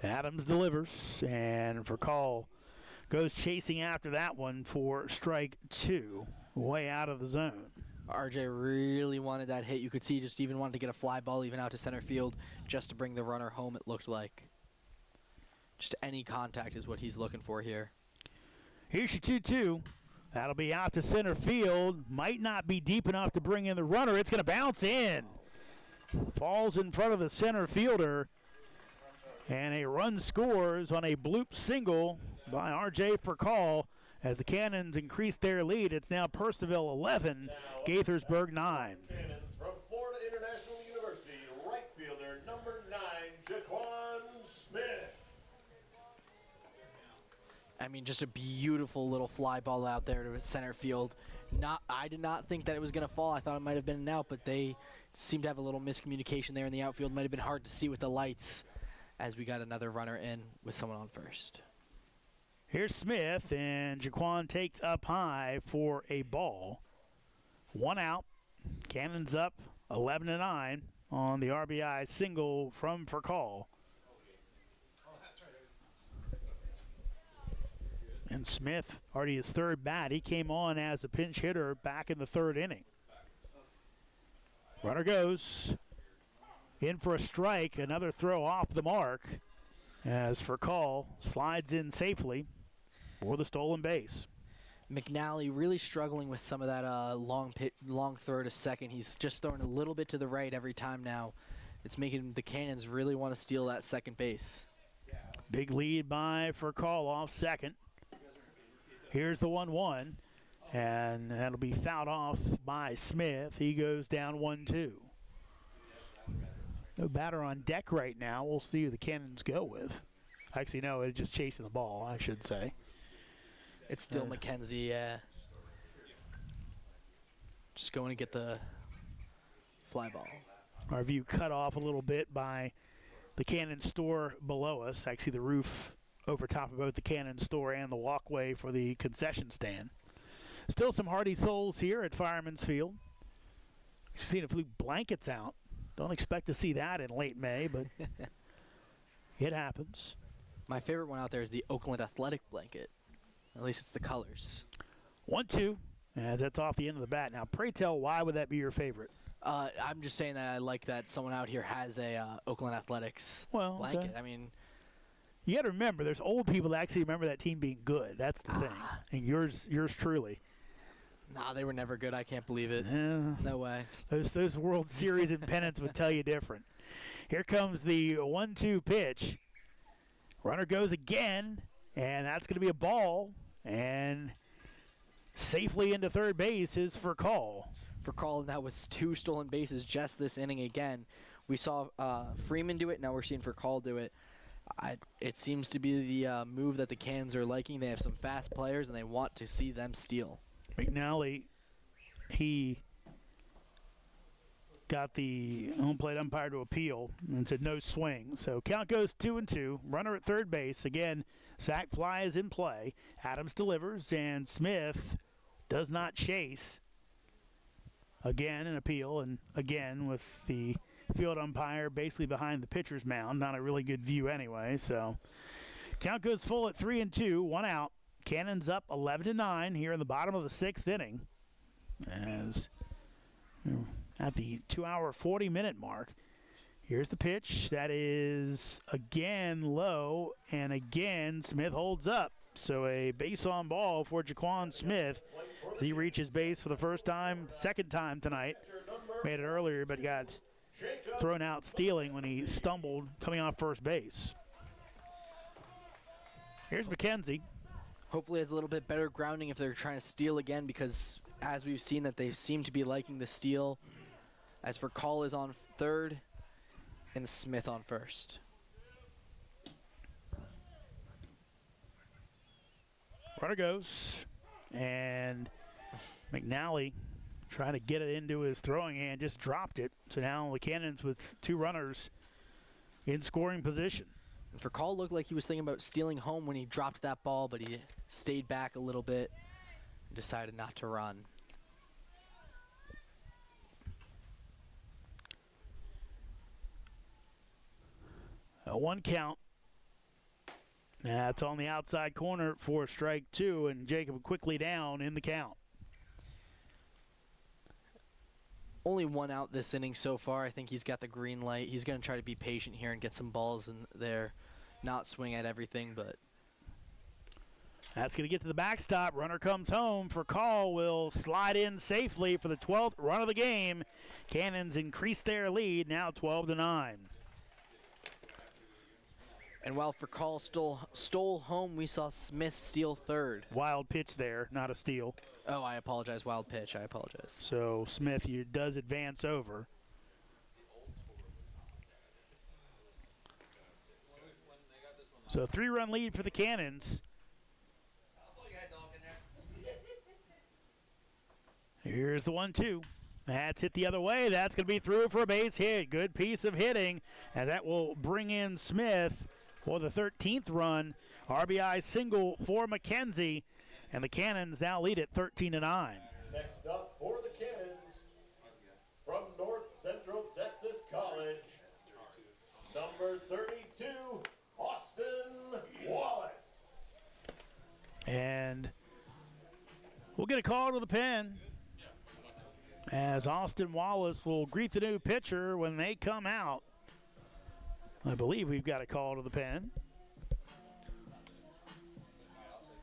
Adams delivers, and Purcell goes chasing after that one for strike 2, way out of the zone. RJ really wanted that hit. You could see he just even wanted to get a fly ball even out to center field just to bring the runner home, it looked like. Just any contact is what he's looking for here. Here's your 2-2. That'll be out to center field. Might not be deep enough to bring in the runner. It's going to bounce in. Falls in front of the center fielder. And a run scores on a bloop single by R.J. Purcell as the Cannons increase their lead. It's now Purcellville 11, Gaithersburg 9. Cannons from Florida International University, right fielder number 9, Jaquan Smith. I mean, just a beautiful little fly ball out there to center field. I did not think that it was going to fall. I thought it might have been an out, but they seemed to have a little miscommunication there in the outfield. Might have been hard to see with the lights as we got another runner in with someone on first. Here's Smith, and Jaquan takes up high for a ball. 1 out. Cannons up 11-9 on the RBI single from Purcell. And Smith, already his third bat. He came on as a pinch hitter back in the 3rd inning. Runner goes. In for a strike. Another throw off the mark as Purcell slides in safely for the stolen base. McNally really struggling with some of that long throw to second. He's just throwing a little bit to the right every time now. It's making the Cannons really want to steal that second base. Big lead by Purcell off second. Here's the 1-1, and that'll be fouled off by Smith. He goes down 1-2. No batter on deck right now. We'll see who the Cannons go with. Actually, no, it's just chasing the ball, I should say. It's still McKenzie, yeah. Just going to get the fly ball. Our view cut off a little bit by the Cannon store below us. Actually, the roof over top of both the Cannon store and the walkway for the concession stand. Still some hardy souls here at Fireman's Field. Seeing if Luke Blanket's out. Don't expect to see that in late May, but it happens. My favorite one out there is the Oakland Athletic blanket. At least it's the colors. 1-2, and that's off the end of the bat. Now, pray tell, why would that be your favorite? I'm just saying that I like that someone out here has a Oakland Athletics blanket. Okay. I mean, You got to remember, there's old people that actually remember that team being good. That's the thing. And yours truly. nah, they were never good. I can't believe it. Yeah. No way. Those World Series and pennants would tell you different. Here comes the 1-2 pitch. Runner goes again, and that's going to be a ball. And safely into third base is for call. For call, now with 2 stolen bases just this inning again. We saw Freeman do it. Now we're seeing for call do it. It seems to be the move that the Cannons are liking. They have some fast players, and they want to see them steal. McNally, he got the home plate umpire to appeal and said no swing. So count goes 2-2. Runner at third base. Again, sac fly is in play. Adams delivers, and Smith does not chase. Again, an appeal, and again with the field umpire basically behind the pitcher's mound. Not a really good view anyway. So count goes full at 3-2. 1 out. Cannons up 11-9 here in the bottom of the 6th inning. As at the 2-hour 40-minute mark. Here's the pitch. That is again low, and again Smith holds up. So a base on ball for Jaquan Smith. He reaches base for the first time, second time tonight. Made it earlier, but got thrown out stealing when he stumbled coming off first base. Here's McKenzie. Hopefully has a little bit better grounding if they're trying to steal again, because as we've seen that they seem to be liking the steal. As for call is on third and Smith on first. Runner goes, and McNally trying to get it into his throwing hand, just dropped it. So now the Cannons with 2 runners in scoring position. And for call looked like he was thinking about stealing home when he dropped that ball, but he stayed back a little bit and decided not to run. A 1 count. That's on the outside corner for strike 2, and Jacob quickly down in the count. Only 1 out this inning so far. I think he's got the green light. He's going to try to be patient here and get some balls in there, not swing at everything, but that's going to get to the backstop. Runner comes home for call. Will slide in safely for the 12th run of the game. Cannons increase their lead, now 12-9. And while for call stole home, we saw Smith steal third. Wild pitch there, not a steal. Oh, I apologize. Wild pitch. I apologize. So Smith does advance over. So 3-run lead for the Cannons. Here's the 1-2. That's hit the other way. That's going to be through for a base hit. Good piece of hitting. And that will bring in Smith for the 13th run. RBI single for McKenzie. And the Cannons now lead at 13-9. Next up for the Cannons, from North Central Texas College, number 32, Austin Wallace. And we'll get a call to the pen, as Austin Wallace will greet the new pitcher when they come out. I believe we've got a call to the pen.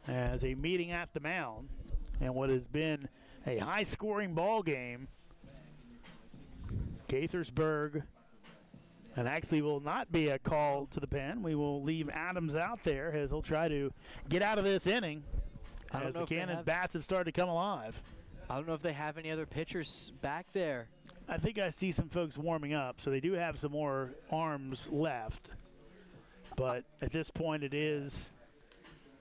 As a meeting at the mound, and what has been a high-scoring ball game. Gaithersburg, and actually will not be a call to the pen. We will leave Adams out there as he'll try to get out of this inning as the Cannons bats have started to come alive. I don't know if they have any other pitchers back there. I think I see some folks warming up, so they do have some more arms left. But at this point, it is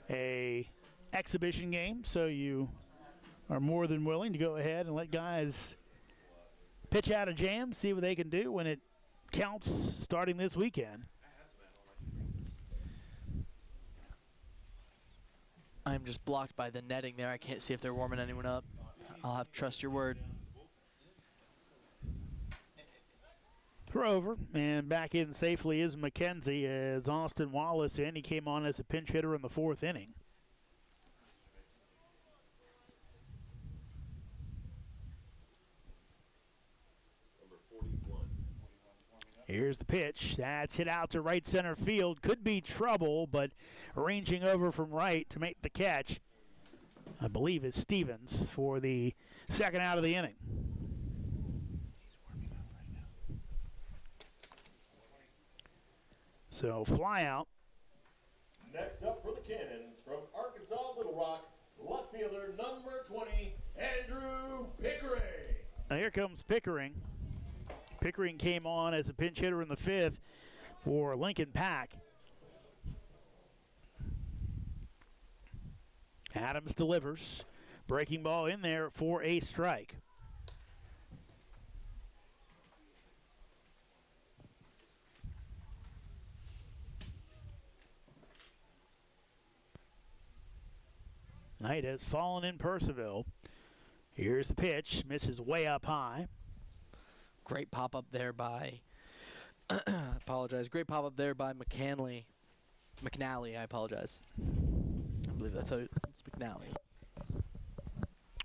a exhibition game, so you are more than willing to go ahead and let guys pitch out a jam, see what they can do when it counts starting this weekend. I'm just blocked by the netting there. I can't see if they're warming anyone up. I'll have to trust your word. Throw over, and back in safely is McKenzie as Austin Wallace in. He came on as a pinch hitter in the 4th inning. Here's the pitch. That's hit out to right center field. Could be trouble, but ranging over from right to make the catch, I believe, is Stevens for the second out of the inning. So fly out. Next up for the Cannons from Arkansas Little Rock, left fielder number 20, Andrew Pickering. Now here comes Pickering. Pickering came on as a pinch hitter in the fifth for Lincoln Pack. Adams delivers. Breaking ball in there for a strike. Night has fallen in Purcellville. Here's the pitch. Misses way up high. Great pop-up there by, apologize, great pop-up there by McNally, I apologize. I believe that's how it's McNally.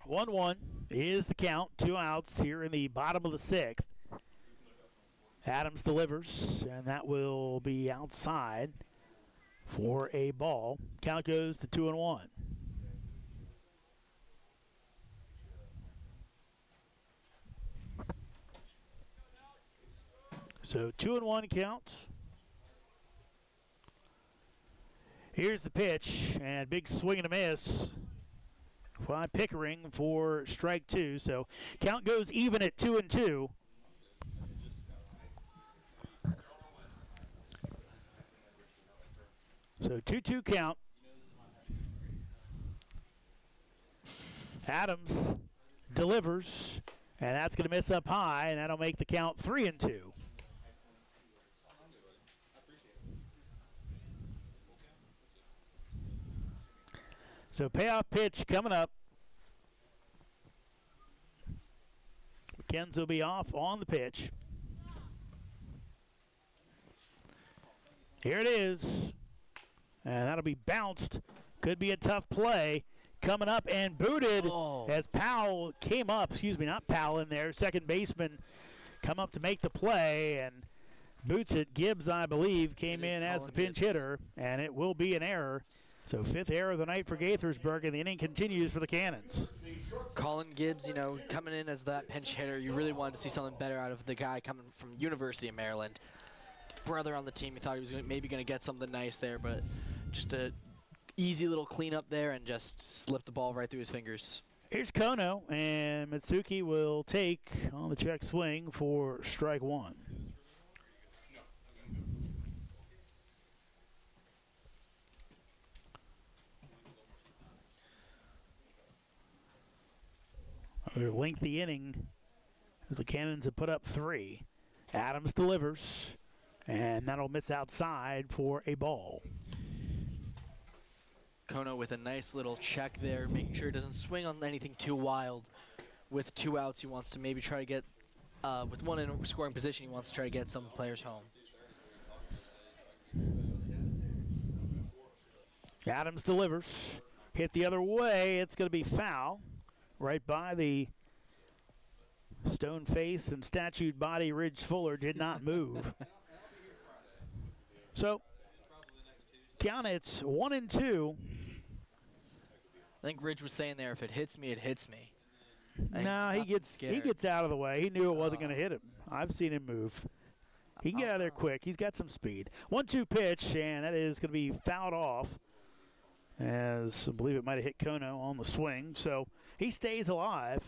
1-1 is the count. 2 outs here in the bottom of the sixth. Adams delivers, and that will be outside for a ball. Count goes to 2-1. So 2-1 counts. Here's the pitch, and big swing and a miss by Pickering for strike 2. So count goes even at 2-2. So 2-2 count. Adams delivers, and that's going to miss up high, and that'll make the count 3-2. So payoff pitch coming up. McKenzie will be off on the pitch. Here it is. And that'll be bounced. Could be a tough play. Coming up and booted as Powell came up. Excuse me, not Powell in there. Second baseman come up to make the play and boots it. Gibbs, I believe, came in as the pinch hitter, and it will be an error. So 5th error of the night for Gaithersburg, and the inning continues for the Cannons. Colin Gibbs, you know, coming in as that pinch hitter, you really wanted to see something better out of the guy coming from University of Maryland. Brother on the team, you thought he was maybe going to get something nice there, but just a easy little cleanup there and just slipped the ball right through his fingers. Here's Kono, and Mitsuki will take on the check swing for strike 1. A lengthy inning as the Cannons have put up 3. Adams delivers, and that'll miss outside for a ball. Kono with a nice little check there, making sure it doesn't swing on anything too wild. With 2 outs, he wants to maybe try to get, with 1 in scoring position, he wants to try to get some players home. Adams delivers. Hit the other way. It's going to be foul. Right by the stone face and statued body. Ridge Fuller did not move. So, count it's 1-2. I think Ridge was saying there, if it hits me, it hits me. No, he gets out of the way. He knew it wasn't going to hit him. I've seen him move. He can get out of there quick. He's got some speed. 1-2 pitch, and that is going to be fouled off, as I believe it might have hit Kono on the swing. So he stays alive.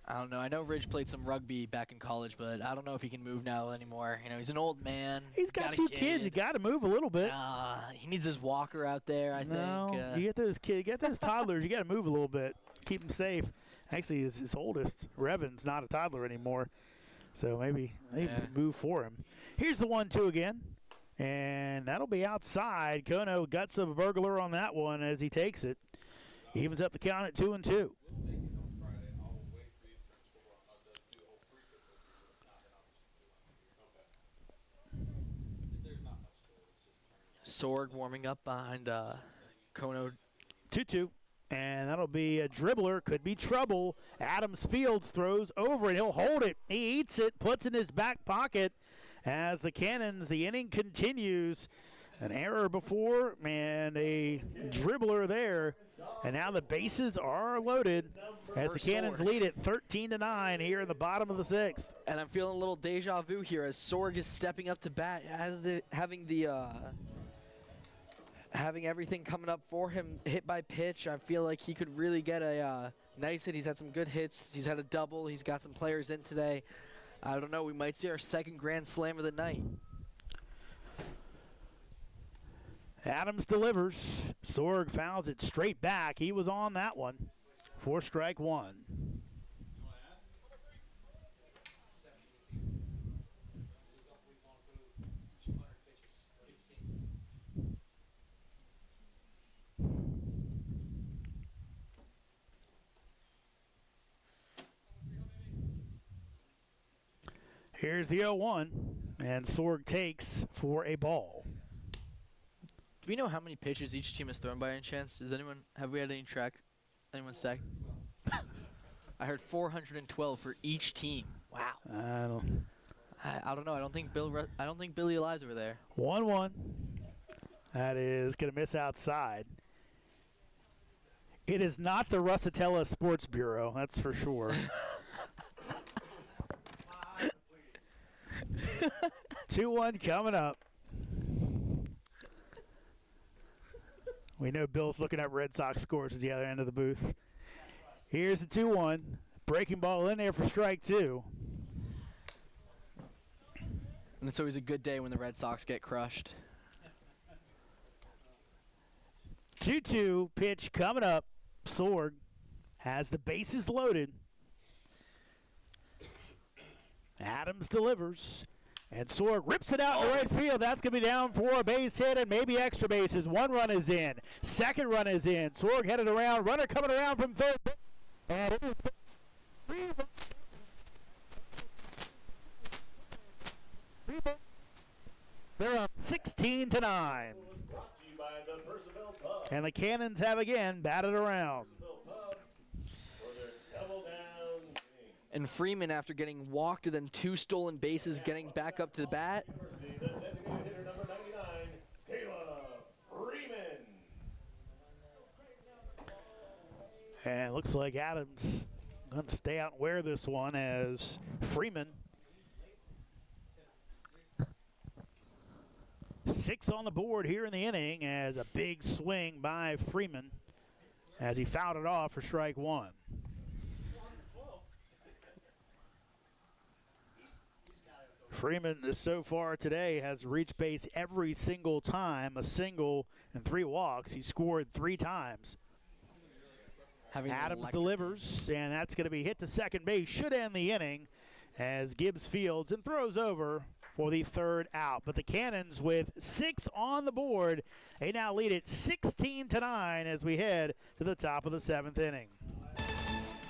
I don't know. I know Ridge played some rugby back in college, but I don't know if he can move now anymore. You know, he's an old man. He's got 2 kids. He got to move a little bit. He needs his walker out there, I think. You get those kids, you get those toddlers, you got to move a little bit. Keep them safe. Actually, his oldest, Revan's, not a toddler anymore. So maybe move for him. Here's the 1-2 again. And that'll be outside. Kono guts a burglar on that one as he takes it. Evens up the count at 2-2. Sorg warming up behind Kono. 2-2. And that'll be a dribbler, could be trouble. Adams Fields throws over, and he'll hold it. He eats it, puts it in his back pocket as the Cannons, the inning continues. An error before and a dribbler there. And now the bases are loaded as the Cannons lead it 13-9 here in the bottom of the 6th. And I'm feeling a little deja vu here as Sorg is stepping up to bat, having everything coming up for him, hit by pitch. I feel like he could really get a nice hit. He's had some good hits. He's had a double. He's got some players in today. I don't know. We might see our second grand slam of the night. Adams delivers. Sorg fouls it straight back. He was on that one for strike 1. Here's the 0-1, and Sorg takes for a ball. Do we know how many pitches each team has thrown by any chance? Have we had any anyone stack? I heard 412 for each team. Wow. I don't know. I don't think Billy Eli's over there. 1-1. That is going to miss outside. It is not the Russatella Sports Bureau, that's for sure. 2-1 coming up. We know Bill's looking at Red Sox scores at the other end of the booth. Here's the 2-1. Breaking ball in there for strike 2. And it's always a good day when the Red Sox get crushed. 2-2 pitch coming up. Sorg has the bases loaded. Adams delivers. And Sorg rips it out in the right field. That's going to be down for a base hit and maybe extra bases. 1 run is in. 2nd run is in. Sorg headed around. Runner coming around from 3rd. And it is they're up 16-9. And the Cannons have again batted around. And Freeman, after getting walked and then 2 stolen bases, getting back up to the bat. And it looks like Adams going to stay out and wear this one as Freeman. 6 on the board here in the inning as a big swing by Freeman as he fouled it off for strike 1. Freeman so far today has reached base every single time, a single and 3 walks. He scored 3 times. Adams delivers, and that's going to be hit to second base. Should end the inning as Gibbs fields and throws over for the 3rd out. But the Cannons with 6 on the board, they now lead it 16-9 as we head to the top of the 7th inning.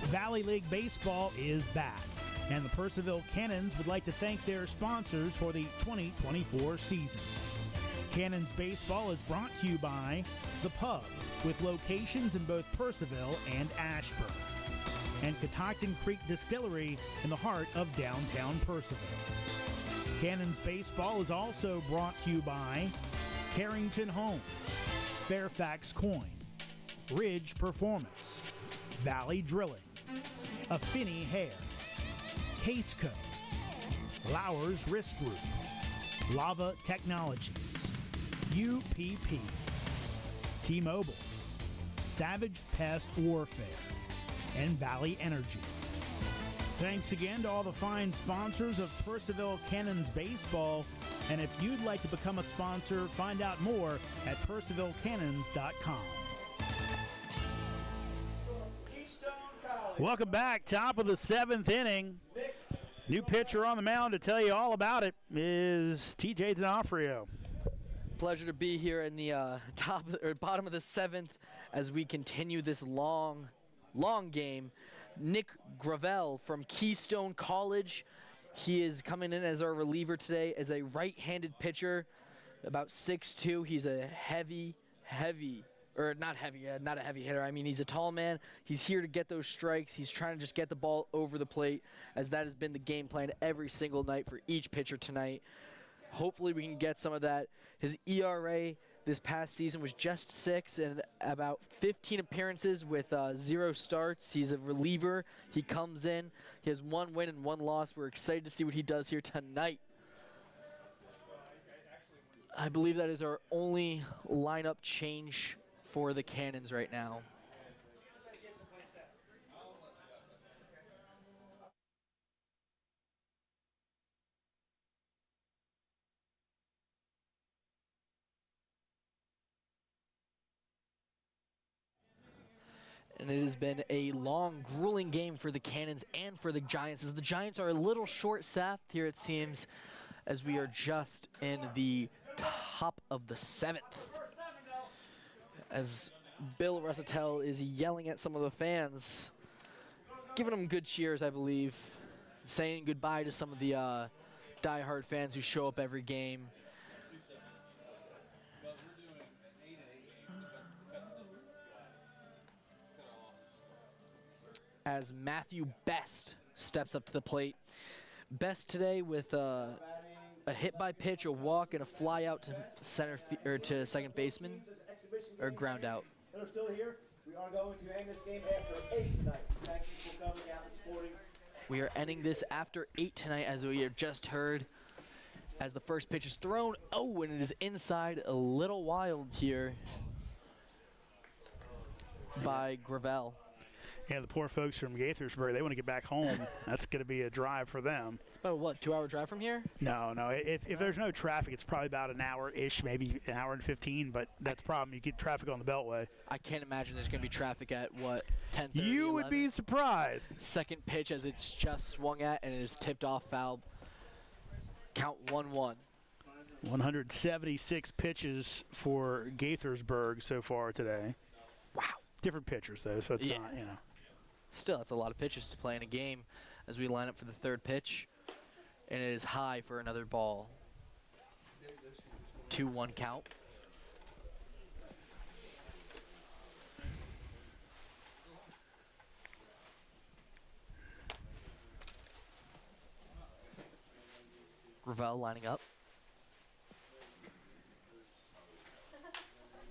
Valley League Baseball is back, and the Purcellville Cannons would like to thank their sponsors for the 2024 season. Cannons Baseball is brought to you by The Pub, with locations in both Purcellville and Ashburn, and Catoctin Creek Distillery in the heart of downtown Purcellville. Cannons Baseball is also brought to you by Carrington Homes, Fairfax Coin, Ridge Performance, Valley Drilling, Affinity Hair, Caseco, Lowers Risk Group, Lava Technologies, UPP, T-Mobile, Savage Pest Warfare, and Valley Energy. Thanks again to all the fine sponsors of Purcellville Cannons Baseball. And if you'd like to become a sponsor, find out more at purcellvillecannons.com. Welcome back. Top of the 7th inning. New pitcher on the mound to tell you all about it is TJ D'Onofrio. Pleasure to be here in the bottom of the 7th as we continue this long game. Nick Gravel from Keystone College. He is coming in as our reliever today as a right-handed pitcher, about 6'2". He's a heavy or not a heavy hitter. I mean, he's a tall man. He's here to get those strikes. He's trying to just get the ball over the plate, as that has been the game plan every single night for each pitcher tonight. Hopefully we can get some of that. His ERA this past season was just 6 and about 15 appearances with 0 starts. He's a reliever. He comes in. He has 1 win and 1 loss. We're excited to see what he does here tonight. I believe that is our only lineup change for the Cannons right now. And it has been a long, grueling game for the Cannons and for the Giants, as the Giants are a little short-staffed here, it seems, as we are just in the top of the 7th. As Bill Russatel is yelling at some of the fans, giving them good cheers, I believe, saying goodbye to some of the diehard fans who show up every game. As Matthew Best steps up to the plate. Best today with a hit by pitch, a walk, and a fly out to to second baseman, or ground out. They're still here. We are going to end this game after 8 tonight. Thank you for coming out and supporting. We are ending this after 8 tonight, as we have just heard. As the first pitch is thrown, oh, and it is inside, a little wild here by Gravel. Yeah, the poor folks from Gaithersburg, they want to get back home. That's going to be a drive for them. It's about, what, 2-hour drive from here? No. If there's no traffic, it's probably about an hour-ish, maybe an hour and 15, but that's the problem. You get traffic on the Beltway. I can't imagine there's going to be traffic at, what, 10:30, You would 11? be surprised. Second pitch as it's just swung at, and it is tipped off foul. Count 1-1. 176 pitches for Gaithersburg so far today. Wow. Different pitchers, though, so it's not, Still, it's a lot of pitches to play in a game as we line up for the third pitch. And it is high for another ball. 2-1 count. Gravel lining up.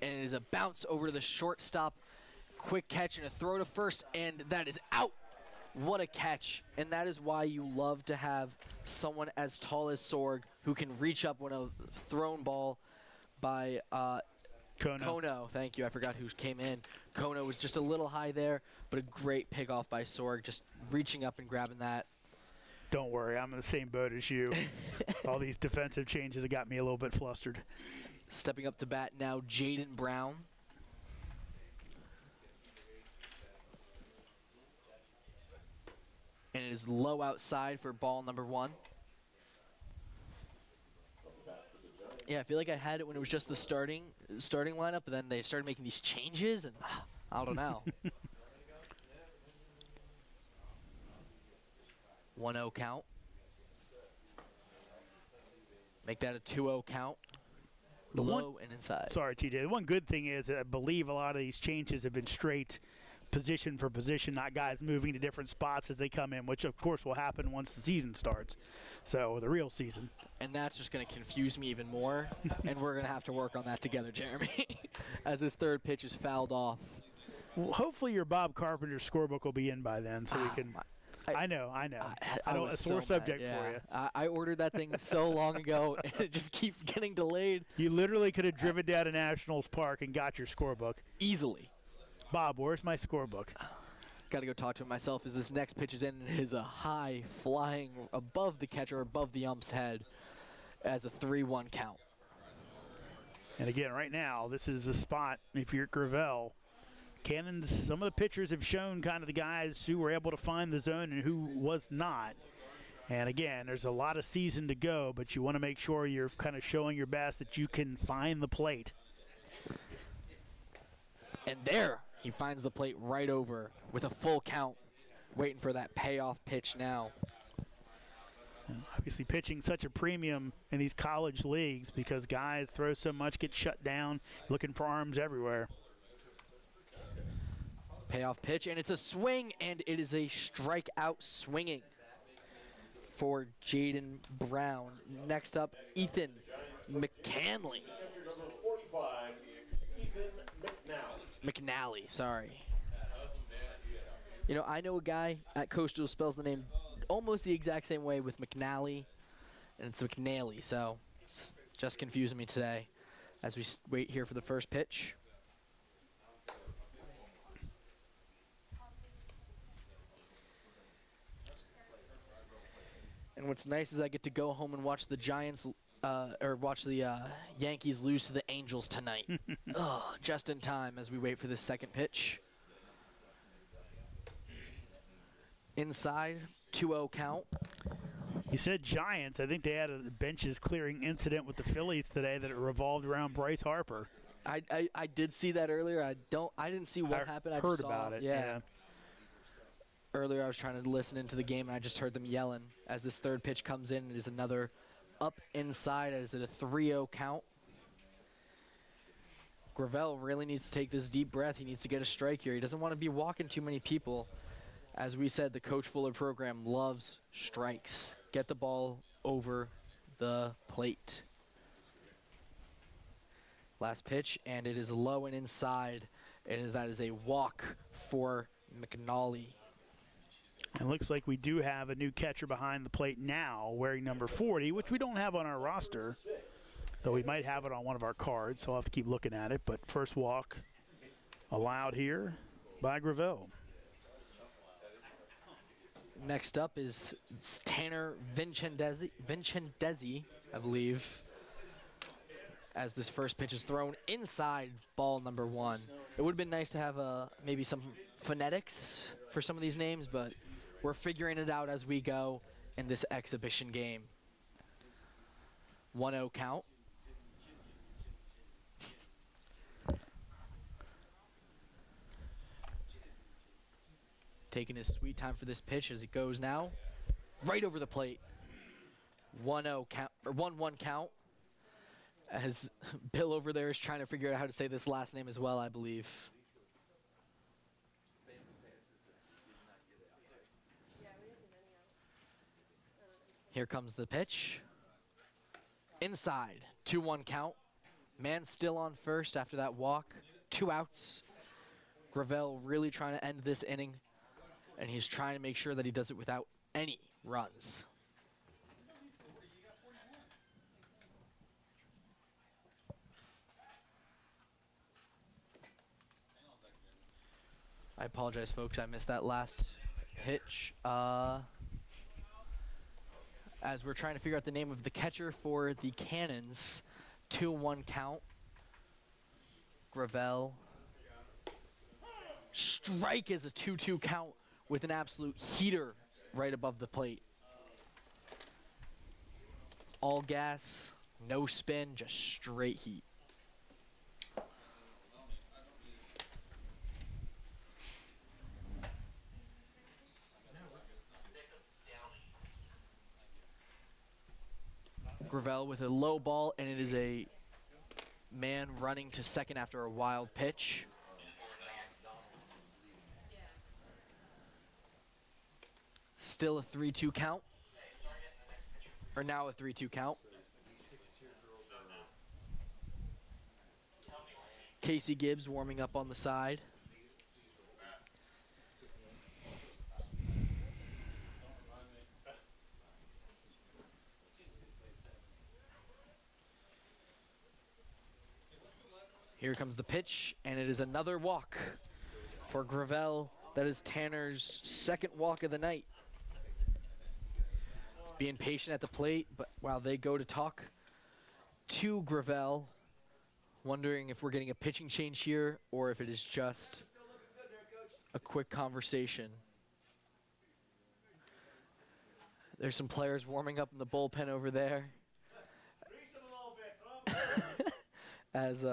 And it is a bounce over to the shortstop. Quick catch and a throw to first, and that is out. What a catch. And that is why you love to have someone as tall as Sorg who can reach up when a thrown ball by Kono. Thank you. I forgot who came in. Kono was just a little high there, but a great pickoff by Sorg, just reaching up and grabbing that. Don't worry, I'm in the same boat as you. All these defensive changes have got me a little bit flustered. Stepping up to bat now, Jaden Brown. And it is low outside for ball number 1. Yeah, I feel like I had it when it was just the starting lineup, but then they started making these changes, and I don't know. 1-0 count. Make that a 2-0 count. Low and inside. Sorry, TJ. The one good thing is that I believe a lot of these changes have been straight position for position, not guys moving to different spots as they come in, which of course will happen once the season starts. So the real season. And that's just going to confuse me even more, and we're going to have to work on that together, Jeremy, as this third pitch is fouled off. Well, hopefully your Bob Carpenter scorebook will be in by then, so we can. I know. I don't. A sore subject for you. I ordered that thing so long ago, and it just keeps getting delayed. You literally could have driven down to Nationals Park and got your scorebook Easily. Bob, where's my scorebook? Got to go talk to him myself as this next pitch is in, and it is a high flying above the catcher, above the ump's head, as a 3-1 count. And again, right now, this is a spot, if you're at Gravel, Cannons, some of the pitchers have shown kind of the guys who were able to find the zone and who was not. And again, there's a lot of season to go, but you want to make sure you're kind of showing your best that you can find the plate. And there, he finds the plate right over with a full count, waiting for that payoff pitch now. And obviously pitching such a premium in these college leagues because guys throw so much, get shut down, looking for arms everywhere. Payoff pitch, and it's a swing, and it is a strikeout swinging for Jaden Brown. Next up, Ethan McCanley. Catcher number 45, Ethan McNally, sorry. You know, I know a guy at Coastal who spells the name almost the exact same way with McNally, and it's McNally, so it's just confusing me today as we wait here for the first pitch. And what's nice is I get to go home and watch the Giants, or watch the Yankees lose to the Angels tonight. Just in time as we wait for this second pitch. Inside, 2-0 count. You said Giants. I think they had a benches clearing incident with the Phillies today that it revolved around Bryce Harper. I did see that earlier. I didn't see what happened. I heard just saw about it. Yeah. Earlier I was trying to listen into the game and I just heard them yelling as this third pitch comes in. It is another up inside. Is it a 3-0 count? Gravel really needs to take this deep breath. He needs to get a strike here. He doesn't want to be walking too many people. As we said, the Coach Fuller program loves strikes. Get the ball over the plate. Last pitch, and it is low and inside. That is a walk for McNally. It looks like we do have a new catcher behind the plate now, wearing number 40, which we don't have on our roster. So we might have it on one of our cards, so I'll have to keep looking at it. But first walk allowed here by Gravel. Next up is Tanner Vincendezi, I believe, as this first pitch is thrown inside ball number 1. It would have been nice to have maybe some phonetics for some of these names, but we're figuring it out as we go in this exhibition game. 1-0 count. Taking his sweet time for this pitch as it goes now. Right over the plate. 1-0 count, or 1-1 count. As Bill over there is trying to figure out how to say this last name as well, I believe. Here comes the pitch. Inside, 2-1 count. Man still on first after that walk. 2 outs. Gravel really trying to end this inning, and he's trying to make sure that he does it without any runs. I apologize, folks. I missed that last pitch. As we're trying to figure out the name of the catcher for the Cannons. 2-1 count. Gravel. Strike is a 2-2 count with an absolute heater right above the plate. All gas, no spin, just straight heat. Gravel with a low ball, and it is a man running to second after a wild pitch. Still a 3-2 count. Or now a 3-2 count. Casey Gibbs warming up on the side. Here comes the pitch, and it is another walk for Gravel. That is Tanner's second walk of the night. It's being patient at the plate, but while they go to talk to Gravel, wondering if we're getting a pitching change here or if it is just a quick conversation. There's some players warming up in the bullpen over there. As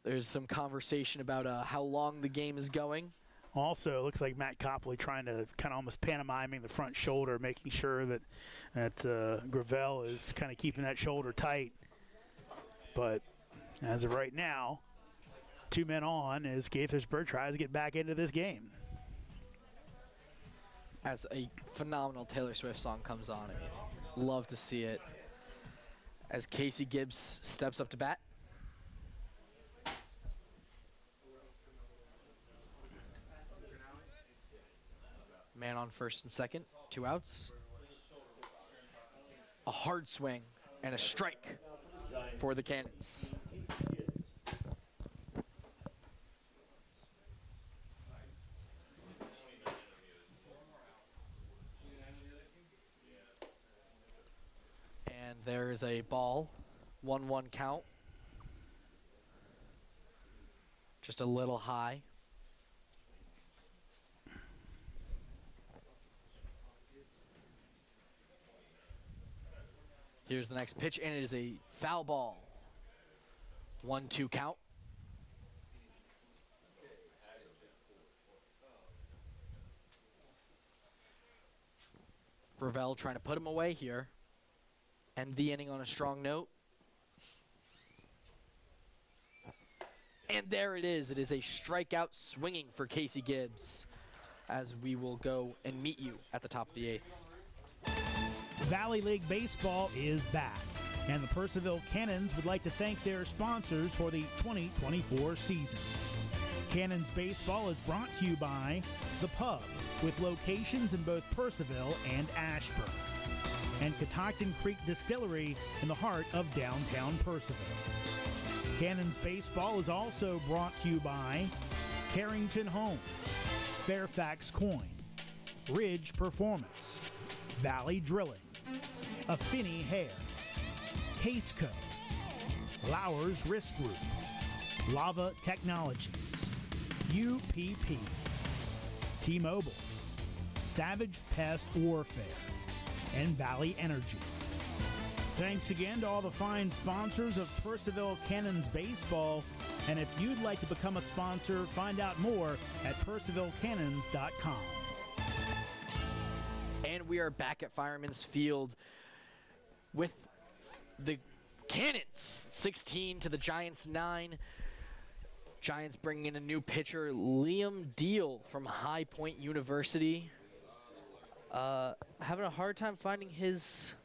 there's some conversation about how long the game is going. Also, it looks like Matt Copley trying to kind of almost pantomiming the front shoulder, making sure that Gravel is kind of keeping that shoulder tight. But as of right now, 2 men on as Gaithersburg tries to get back into this game. As a phenomenal Taylor Swift song comes on, I mean, love to see it. As Casey Gibbs steps up to bat. Man on first and second, 2 outs. A hard swing and a strike for the Cannons. And there is a ball, 1-1 count. Just a little high. Here's the next pitch, and it is a foul ball. 1-2 count. Gravel trying to put him away here. End the inning on a strong note. And there it is. It is a strikeout swinging for Casey Gibbs, as we will go and meet you at the top of the 8th. Valley League Baseball is back, and the Purcellville Cannons would like to thank their sponsors for the 2024 season. Cannons Baseball is brought to you by The Pub, with locations in both Purcellville and Ashburn, and Catoctin Creek Distillery in the heart of downtown Purcellville. Cannons Baseball is also brought to you by Carrington Homes, Fairfax Coin, Ridge Performance, Valley Drilling, Affinity Hair, Caseco, Lowers Risk Group, Lava Technologies, UPP, T-Mobile, Savage Pest Warfare, and Valley Energy. Thanks again to all the fine sponsors of Purcellville Cannons Baseball. And if you'd like to become a sponsor, find out more at purcellvillecannons.com. And we are back at Fireman's Field with the Cannons, 16 to the Giants 9. Giants bringing in a new pitcher, Liam Deal from High Point University. Having a hard time finding his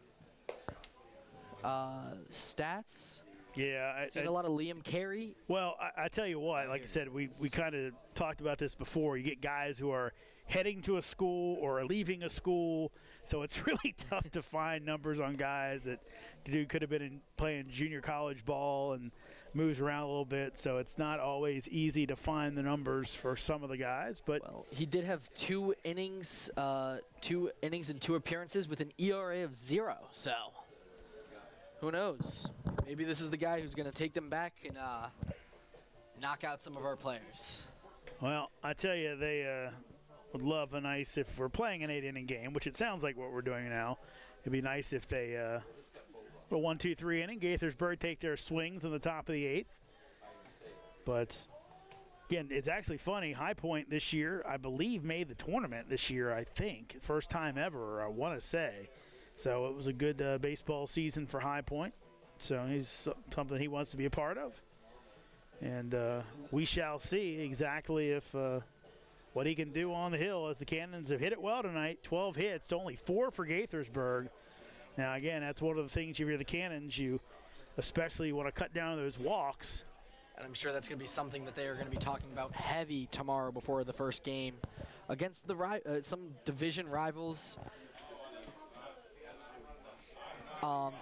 stats. Yeah, Seen a lot of Liam Carey. Well, I tell you what, like I said, we kind of talked about this before. You get guys who are heading to a school or are leaving a school, so it's really tough to find numbers on guys that could have been playing junior college ball and moves around a little bit, so it's not always easy to find the numbers for some of the guys. But well, he did have 2 innings and 2 appearances with an ERA of 0, so who knows? Maybe this is the guy who's going to take them back and knock out some of our players. Well, I tell you, they would love if we're playing an 8-inning game, which it sounds like what we're doing now. It'd be nice if they, a 1-2-3 inning, Gaithersburg take their swings in the top of the 8th. But, again, it's actually funny. High Point this year, I believe, made the tournament this year, I think. First time ever, I want to say. So it was a good baseball season for High Point. So he's something he wants to be a part of. And we shall see exactly if what he can do on the hill, as the Cannons have hit it well tonight. 12 hits, only 4 for Gaithersburg. Now, again, that's one of the things if you're the Cannons, you especially want to cut down those walks. And I'm sure that's going to be something that they are going to be talking about heavy tomorrow before the first game against the some division rivals.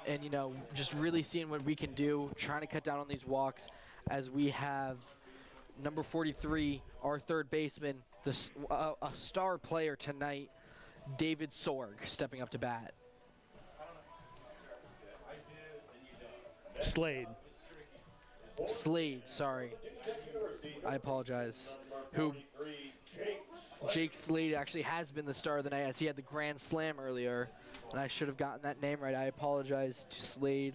And, just really seeing what we can do, trying to cut down on these walks, as we have number 43, our third baseman, a star player tonight, David Sorg, stepping up to bat. Slade, sorry. I apologize. Jake Slade actually has been the star of the night, as he had the grand slam earlier. And I should have gotten that name right. I apologize to Slade,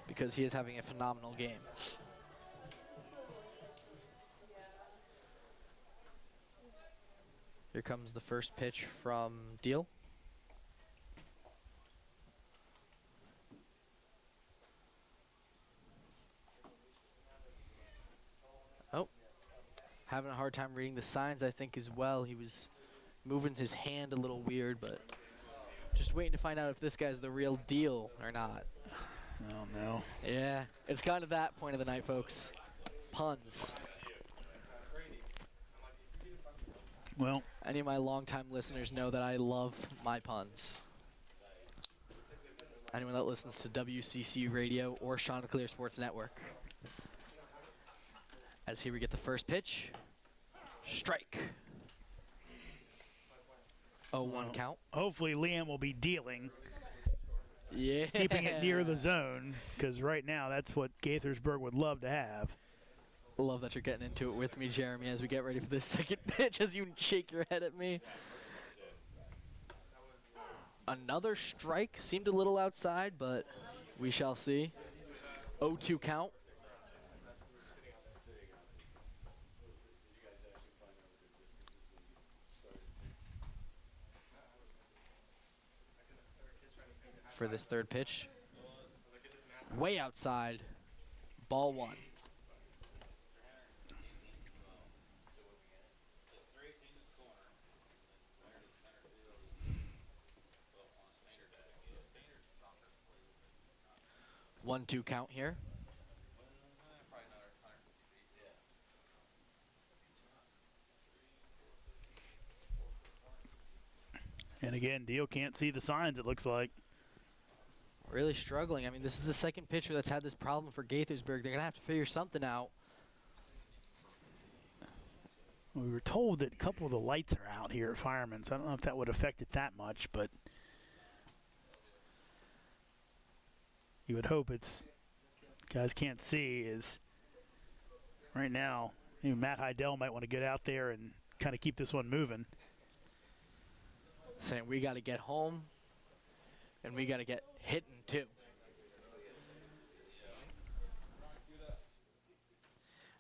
because he is having a phenomenal game. Here comes the first pitch from Deal. having a hard time reading the signs, I think, as well. He was moving his hand a little weird, but just waiting to find out if this guy's the real deal or not. Oh, no. Yeah, it's gotten to that point of the night, folks. Puns. Well, Any of my longtime listeners know that I love my puns. Anyone that listens to WCCU Radio or Chanticleer Sports Network. As here we get the first pitch. Strike. 0-1 count. hopefully Liam will be dealing, Yeah. keeping it near the zone, because right now that's what Gaithersburg would love to have. Love that you're getting into it with me, Jeremy, as we get ready for this second pitch, as you shake your head at me. Another strike. Seemed a little outside, but we shall see. 0-2 count. For this third pitch. Way outside. Ball 1. One, 2 count here. And again, Dio can't see the signs, it looks like. Really struggling. I mean, this is the second pitcher that's had this problem for Gaithersburg. They're going to have to figure something out. We were told that a couple of the lights are out here at Fireman's. I don't know if that would affect it that much, but you would hope it's, guys can't see, is right now, maybe Matt Heidel might want to get out there and kind of keep this one moving. Saying we got to get home, and we got to get hitting too.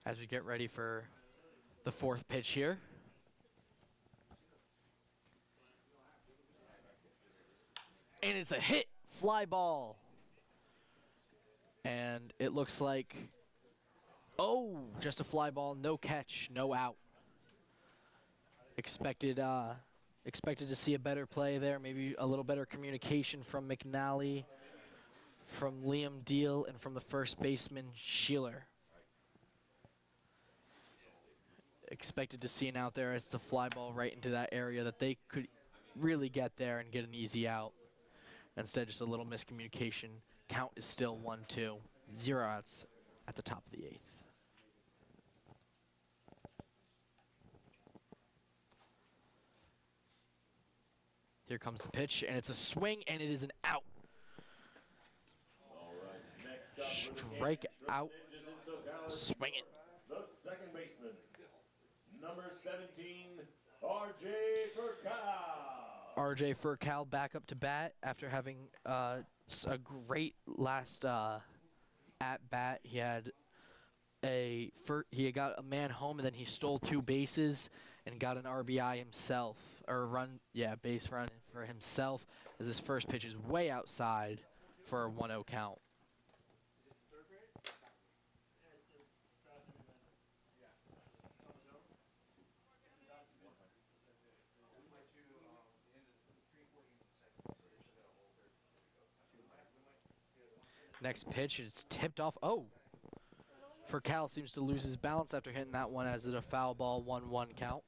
As we get ready for the fourth pitch here. And it's a hit, fly ball. And it looks like, oh, just a fly ball, no catch, no out. Expected to see a better play there, maybe a little better communication from McNally, from Liam Deal, and from the first baseman, Sheeler. Expected to see an out there as it's a fly ball right into that area that they could really get there and get an easy out. Instead, just a little miscommunication. Count is still 1-2. 0 outs at the top of the 8th. Here comes the pitch, and it's a swing, and it is an out. Strike out, swing it. The second baseman, number 17, R.J. Furcal. R.J. Furcal back up to bat after having a great last at-bat. He had got a man home, and then he stole 2 bases and got an RBI himself, or base run for himself, as his first pitch is way outside for a 1-0 count. Next pitch, it's tipped off. Oh! Furcal seems to lose his balance after hitting that one as it a foul ball, 1-1 count.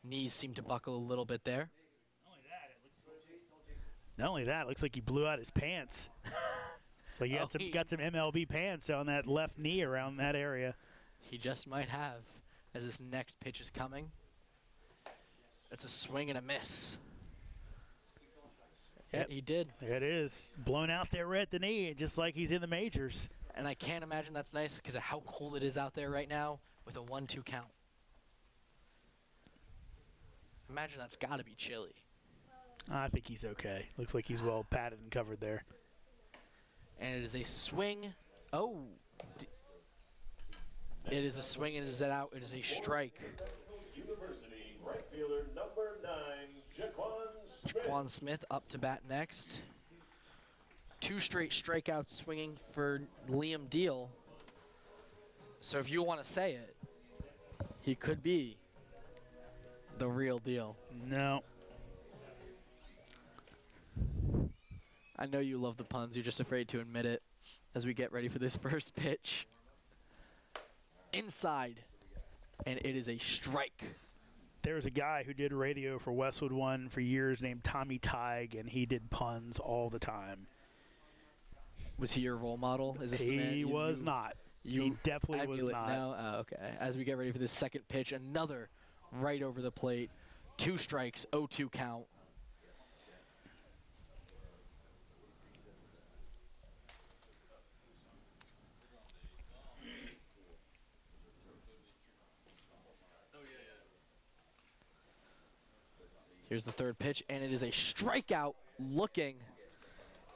Knees seem to buckle a little bit there. Not only that, it looks like he blew out his pants. It's like he got some MLB pants on that left knee around that area. He just might have, as this next pitch is coming. It's a swing and a miss. Yep. Yeah, he did. It is. Blown out there right at the knee, just like he's in the majors. And I can't imagine that's nice because of how cold it is out there right now with a 1-2 count. Imagine that's got to be chilly. I think he's okay. Looks like he's well padded and covered there. And it is a swing. Oh. It is a swing and it is out. It is a strike. University right fielder number 9, Jaquan Smith. Jaquan Smith up to bat next. 2 straight strikeouts swinging for Liam Deal. So if you want to say it, he could be the real deal. No. I know you love the puns. You're just afraid to admit it as we get ready for this first pitch. Inside, and it is a strike. There's a guy who did radio for Westwood One for years named Tommy Tighe, and he did puns all the time. Was he your role model? Is this the man He was you not. He definitely was emulate not. now? Oh, okay. As we get ready for this second pitch, another right over the plate. 2 strikes, 0-2 count. Here's the third pitch, and it is a strikeout looking,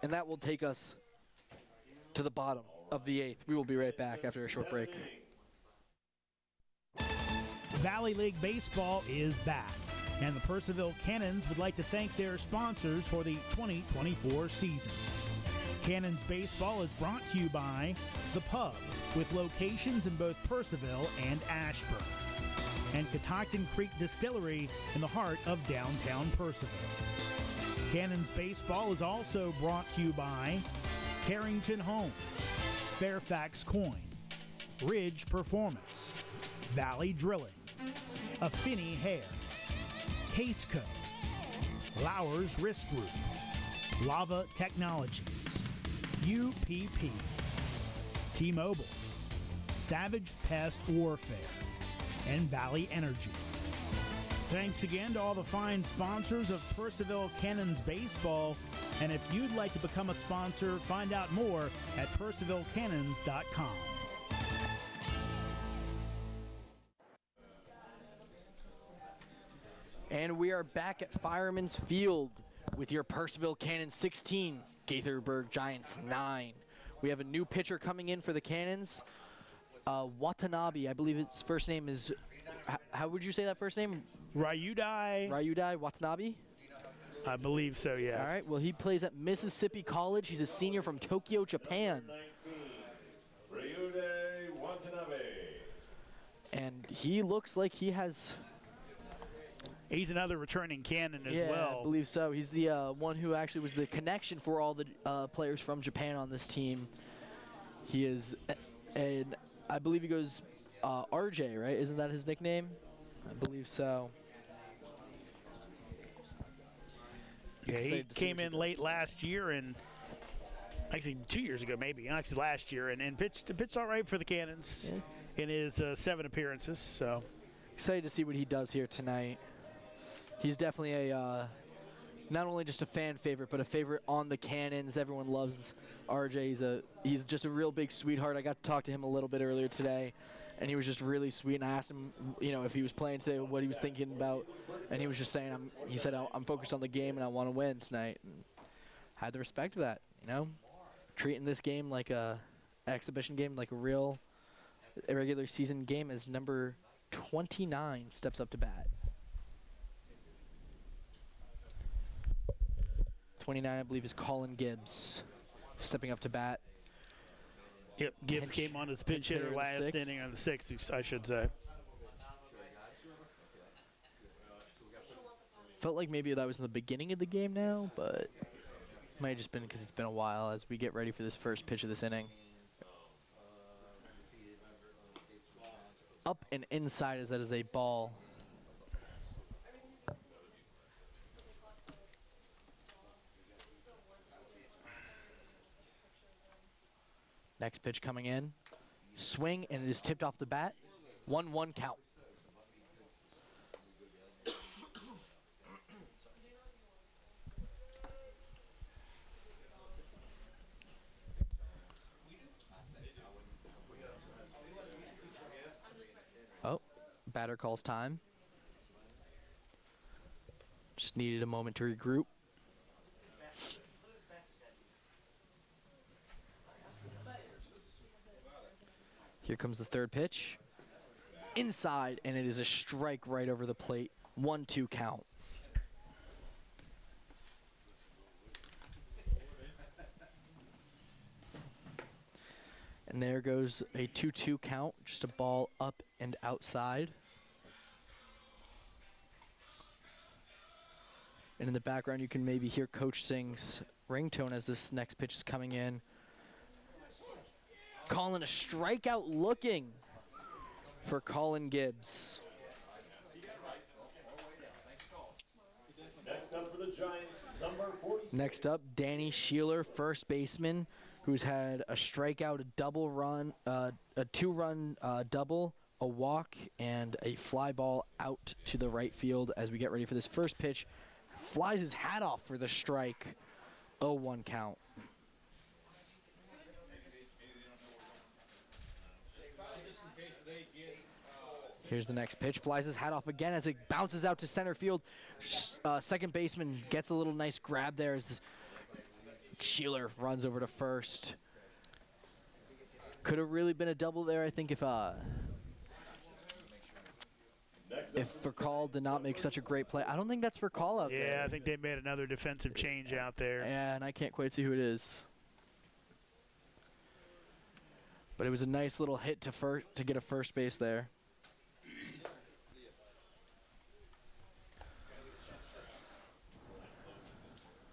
and that will take us to the bottom of the 8th. We will be right back after a short break. Valley League Baseball is back, and the Purcellville Cannons would like to thank their sponsors for the 2024 season. Cannons Baseball is brought to you by The Pub, with locations in both Purcellville and Ashburn, and Catoctin Creek Distillery in the heart of downtown Purcellville. Cannons Baseball is also brought to you by Carrington Homes, Fairfax Coin, Ridge Performance, Valley Drilling, Affinity Hair, Caseco, Lowers Risk Group, Lava Technologies, UPP, T-Mobile, Savage Pest Warfare, and Valley Energy. Thanks again to all the fine sponsors of Purcellville Cannons Baseball, and if you'd like to become a sponsor, find out more at purcellvillecannons.com. And we are back at Fireman's Field with your Purcellville Cannons 16, Gaitherburg Giants 9. We have a new pitcher coming in for the Cannons. Watanabe, I believe its first name is, how would you say that first name? Ryudai Watanabe? I believe so, yes. All right, well, he plays at Mississippi College. He's a senior from Tokyo, Japan. Ryude Watanabe. And he looks like he has... He's another returning Cannon as well. Yeah, I believe so. He's the one who actually was the connection for all the players from Japan on this team. He is, and I believe he goes RJ, right? Isn't that his nickname? I believe so. Yeah, he came in late last year, and actually 2 years ago maybe, actually last year, and pitched all right for the Cannons in his 7 appearances. So excited to see what he does here tonight. He's definitely a not only just a fan favorite, but a favorite on the Cannons. Everyone loves RJ. He's just a real big sweetheart. I got to talk to him a little bit earlier today, and he was just really sweet. And I asked him, if he was playing today, what he was thinking about, and he was just saying, he said, I'm focused on the game and I want to win tonight. And I had the respect of that, treating this game like a exhibition game, like a regular season game, as number 29 steps up to bat. 29, I believe, is Colin Gibbs stepping up to bat. Yep, Gibbs came on as pinch hitter last inning on the 6th, I should say. Felt like maybe that was in the beginning of the game now, but might have just been because it's been a while as we get ready for this first pitch of this inning. Up and inside as that is a ball. Next pitch coming in. Swing, and it is tipped off the bat. 1-1 count. Oh, batter calls time. Just needed a moment to regroup. Here comes the third pitch. Inside, and it is a strike right over the plate. 1-2 count. And there goes a 2-2 count. Just a ball up and outside. And in the background, you can maybe hear Coach Singh's ringtone as this next pitch is coming in. Calling a strikeout looking for Colin Gibbs. Next up for the Giants, number 46. Next up, Danny Sheeler, first baseman, who's had a strikeout, a double run, a two-run double, a walk, and a fly ball out to the right field as we get ready for this first pitch. Flies his hat off for the strike. 0-1 count. Here's the next pitch. Flies his hat off again as it bounces out to center field. Second baseman gets a little nice grab there as Sheeler runs over to first. Could have really been a double there, I think, if Verkal did not make such a great play. I don't think that's Verkal out there. Yeah, I think they made another defensive change out there. Yeah, and I can't quite see who it is. But it was a nice little hit to get a first base there.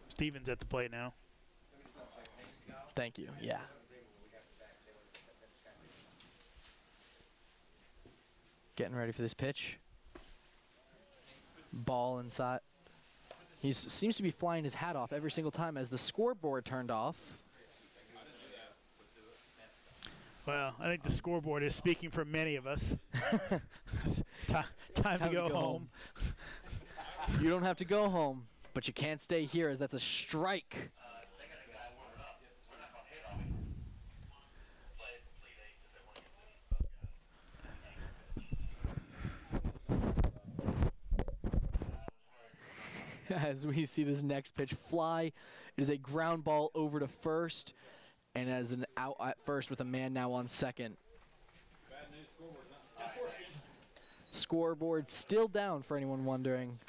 Stevens at the plate now. Thank you, yeah. Getting ready for this pitch. Ball inside. He seems to be flying his hat off every single time as the scoreboard turned off. Well, I think the scoreboard is speaking for many of us. Time to go home. You don't have to go home, but you can't stay here as that's a strike. As we see this next pitch fly, it is a ground ball over to first, and as an out at first with a man now on second. Scoreboard still down for anyone wondering.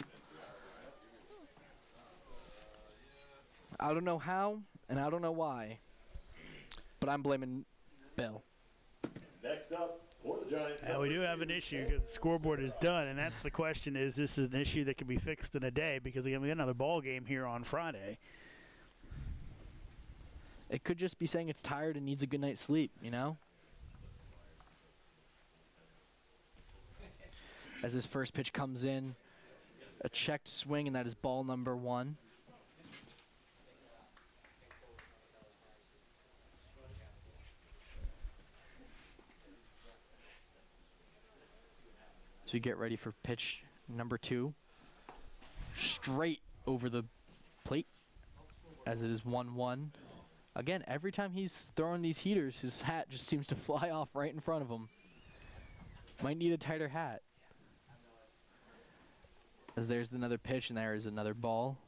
I don't know how, and I don't know why, but I'm blaming Bill. Next up for the Giants. We do have an issue because the scoreboard is done, and that's the question: is this an issue that can be fixed in a day? Because again, we got another ball game here on Friday. It could just be saying it's tired and needs a good night's sleep, you know? As this first pitch comes in, a checked swing, and that is ball number 1. So you get ready for pitch number 2. Straight over the plate as it is 1-1. Again, every time he's throwing these heaters, his hat just seems to fly off right in front of him. Might need a tighter hat. As there's another pitch, and there is another ball.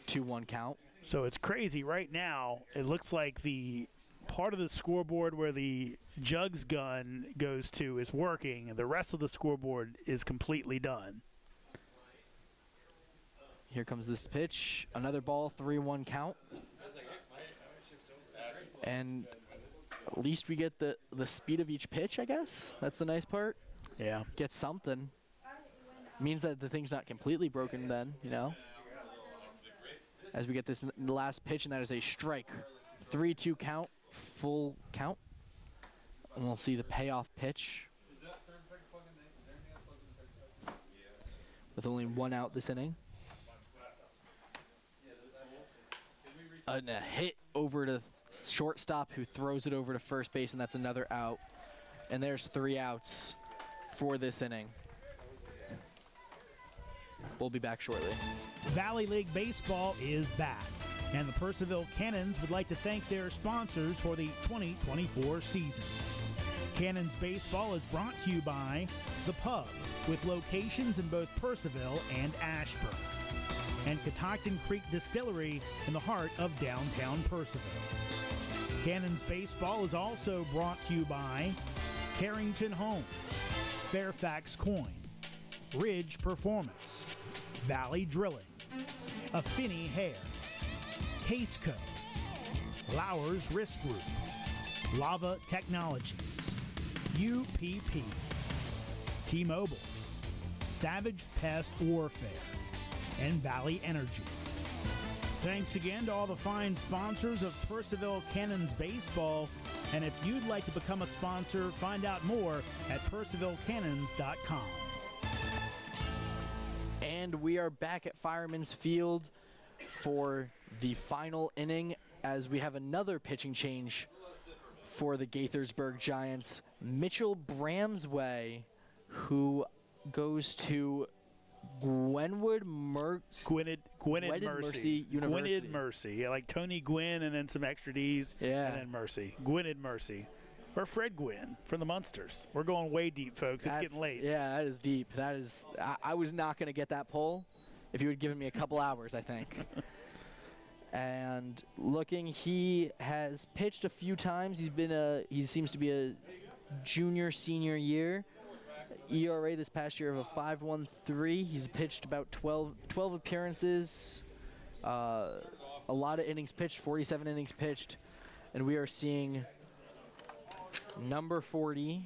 2-1 count. So it's crazy right now. It looks like the part of the scoreboard where the jugs gun goes to is working, and the rest of the scoreboard is completely done. Here comes this pitch. Another ball, 3-1 count. And at least we get the speed of each pitch, I guess. That's the nice part. Yeah. Get something. Means that the thing's not completely broken then, you know. As we get this last pitch, and that is a strike. 3-2 count, full count. And we'll see the payoff pitch. With only 1 out this inning. And a hit over to shortstop, who throws it over to first base, and that's another out. And there's 3 outs for this inning. We'll be back shortly. Valley League Baseball is back, and the Purcellville Cannons would like to thank their sponsors for the 2024 season. Cannons Baseball is brought to you by The Pub, with locations in both Purcellville and Ashburn, and Catoctin Creek Distillery in the heart of downtown Purcellville. Cannons Baseball is also brought to you by Carrington Homes, Fairfax Coin, Ridge Performance, Valley Drilling, Affinity Hair, Caseco, Lowers Risk Group, Lava Technologies, UPP, T-Mobile, Savage Pest Warfare, and Valley Energy. Thanks again to all the fine sponsors of Purcellville Cannons Baseball. And if you'd like to become a sponsor, find out more at purcellvillecannons.com. And we are back at Fireman's Field for the final inning as we have another pitching change for the Gaithersburg Giants. Mitchell Bramsway, who goes to Gwynedd Mercy University. Gwynedd Mercy. Yeah, like Tony Gwynn and then some extra D's. Yeah. And then Mercy. Gwynedd Mercy. Or Fred Gwynn from the Munsters. We're going way deep, folks. It's getting late. Yeah, that is deep. That is. I was not going to get that poll if you had given me a couple hours, I think. And looking, he has pitched a few times. He seems to be a senior year. ERA this past year of a 5.13. He's pitched about 12 appearances, a lot of innings pitched, 47 innings pitched, and we are seeing number 40.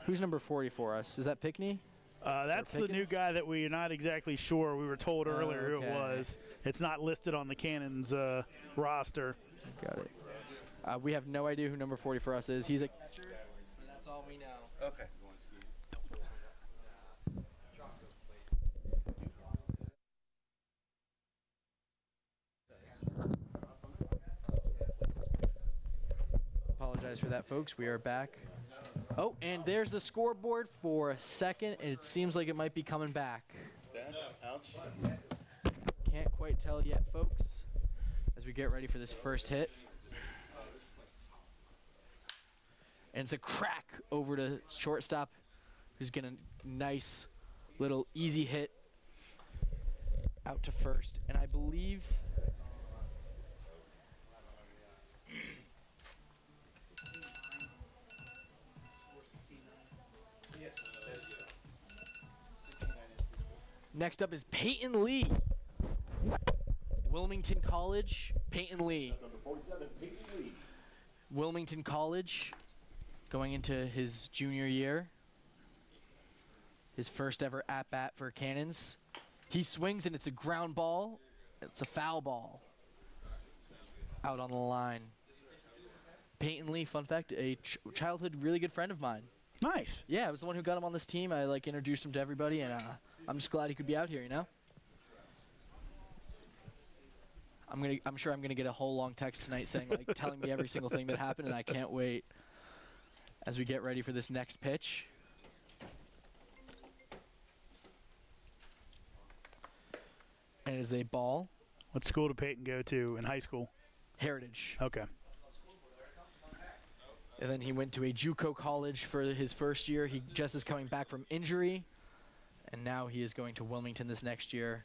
Who's number 40 for us? Is that Pickney? That's the new guy that we're not exactly sure. We were told earlier who it was. It's not listed on the Cannons roster. Got it. We have no idea who number 40 for us is. He's a catcher, and that's all we know. Okay. Apologize for that, folks. We are back. Oh, and there's the scoreboard for a second, and it seems like it might be coming back. That's ouch. Can't quite tell yet, folks, as we get ready for this first hit. And it's a crack over to shortstop, who's getting a nice little easy hit out to first. And I believe next up is Peyton Lee. Wilmington College, Peyton Lee. Number 47, Peyton Lee. Wilmington College, going into his junior year. His first ever at-bat for Cannons. He swings, and it's a ground ball. It's a foul ball. Out on the line. Peyton Lee, fun fact, a childhood really good friend of mine. Nice. Yeah, I was the one who got him on this team. I introduced him to everybody, and I'm just glad he could be out here, you know? I'm sure I'm gonna get a whole long text tonight saying telling me every single thing that happened, and I can't wait as we get ready for this next pitch. And it is a ball. What school did Peyton go to in high school? Heritage. Okay. And then he went to a JUCO college for his first year. He just is coming back from injury, and now he is going to Wilmington this next year.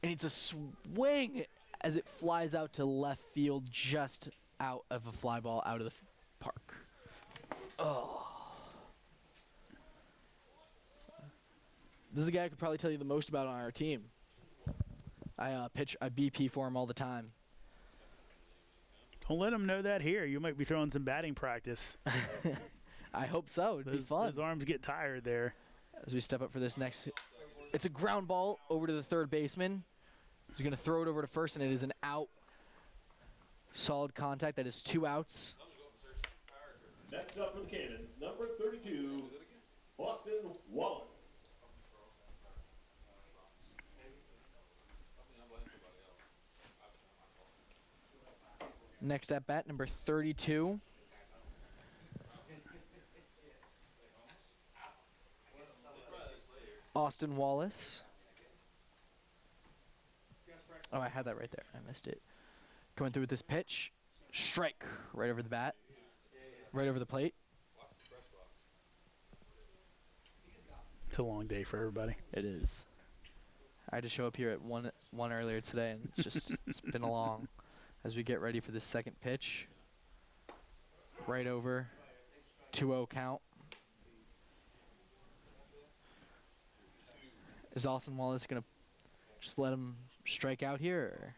And it's a swing as it flies out to left field, just out of a fly ball out of the park. Oh. This is a guy I could probably tell you the most about on our team. I BP for him all the time. Don't let him know that here. You might be throwing some batting practice. I hope so. It'd be fun. His arms get tired there. As we step up for this next hit. It's a ground ball over to the third baseman. He's going to throw it over to first, and it is an out. Solid contact. That is 2 outs. Next up for the Cannons, number 32, Austin Wallace. Next at bat, number 32. Austin Wallace. Oh, I had that right there. I missed it. Coming through with this pitch. Strike right over the bat. Right over the plate. It's a long day for everybody. It is. I had to show up here at 1 earlier today, and it's just it's been long. As we get ready for this second pitch. Right over. 2-0 count. Is Austin Wallace going to just let him strike out here? Or?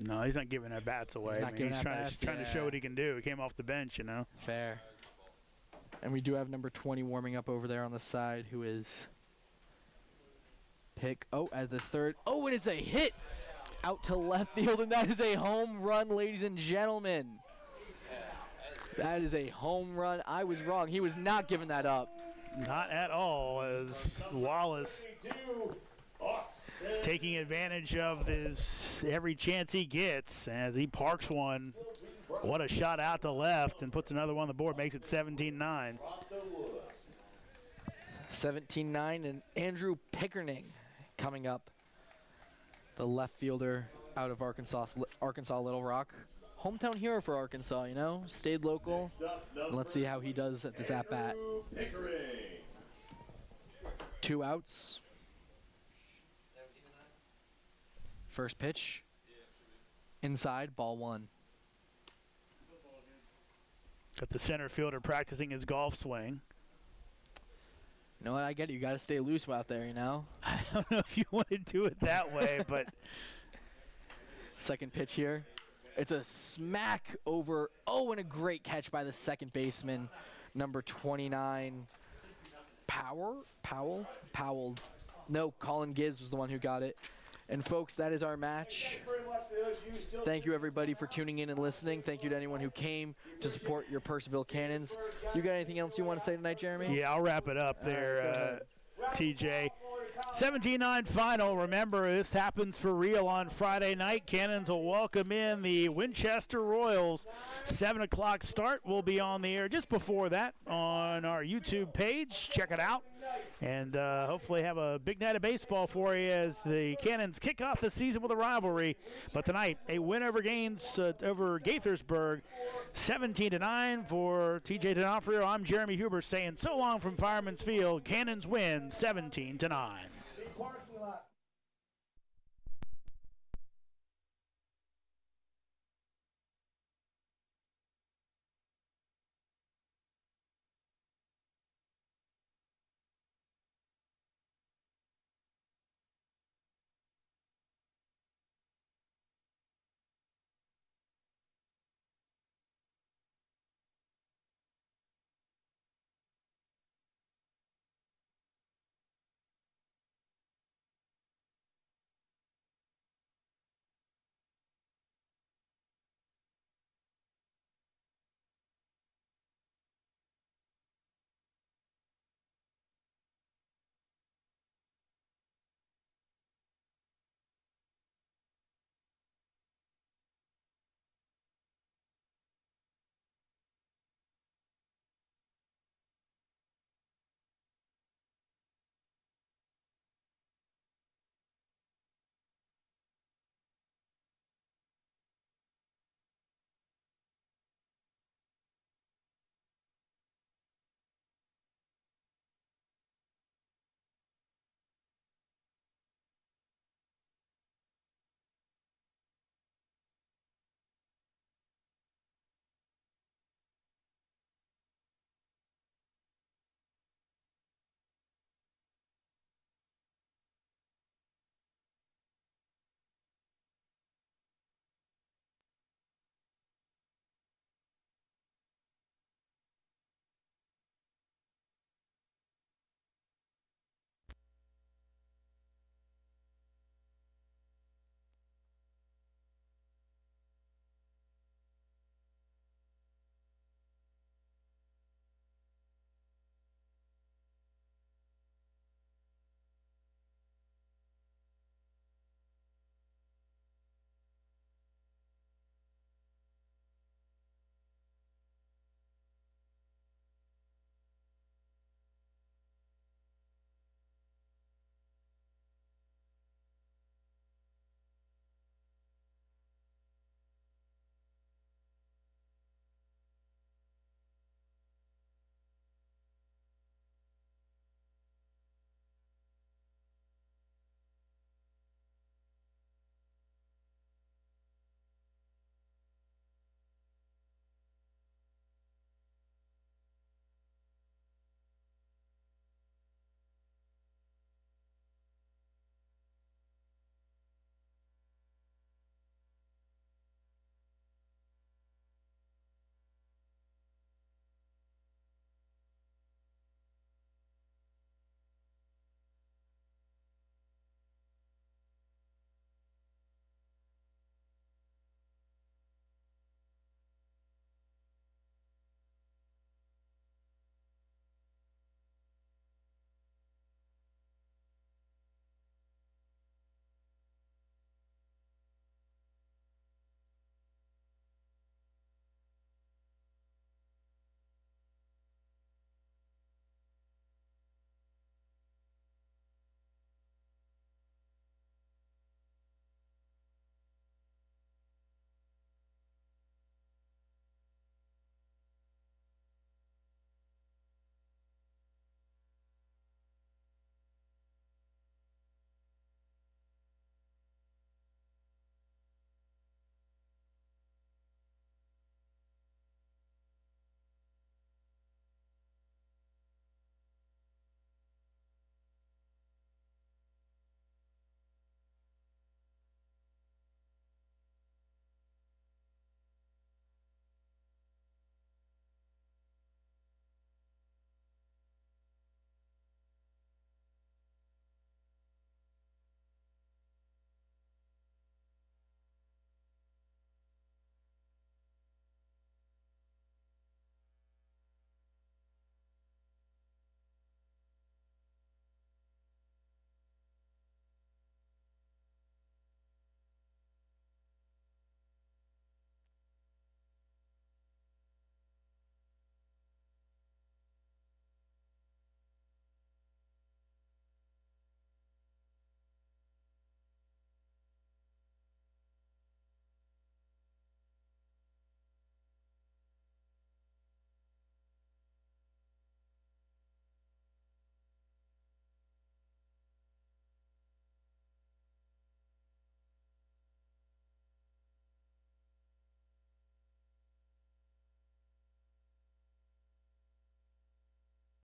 No, he's not giving at bats away. He's not giving he's at-bats, trying to show what he can do. He came off the bench, you know. Fair. And we do have number 20 warming up over there on the side, who is at this third. Oh, and it's a hit out to left field, and that is a home run, ladies and gentlemen. That is a home run. I was wrong. He was not giving that up. Not at all, as Wallace taking advantage of his every chance he gets as he parks one. What a shot out to left and puts another one on the board, makes it 17-9. 17-9, and Andrew Pickerning coming up, the left fielder out of Arkansas Little Rock. Hometown hero for Arkansas, you know, stayed local. And let's see how he does at this at-bat. 2 outs. First pitch. Inside, ball 1. Got the center fielder practicing his golf swing. You know what, I get it. You got to stay loose out there, you know? I don't know if you want to do it that way, but... Second pitch here. It's a smack over. Oh, and a great catch by the second baseman, number 29, Powell. No, Colin Gibbs was the one who got it. And folks, that is our match. Thank you everybody for tuning in and listening. Thank you to anyone who came to support your Purcellville Cannons. You got anything else you want to say tonight, Jeremy? Yeah, I'll wrap it up there, TJ. 17-9 final. Remember, this happens for real on Friday night. Cannons will welcome in the Winchester Royals. 7 o'clock start. We'll be on the air just before that on our YouTube page. Check it out. And hopefully have a big night of baseball for you as the Cannons kick off the season with a rivalry. But tonight, a win over Gaithersburg, 17-9 for TJ D'Onofrio. I'm Jeremy Huber saying so long from Fireman's Field. Cannons win 17-9. Parking lot.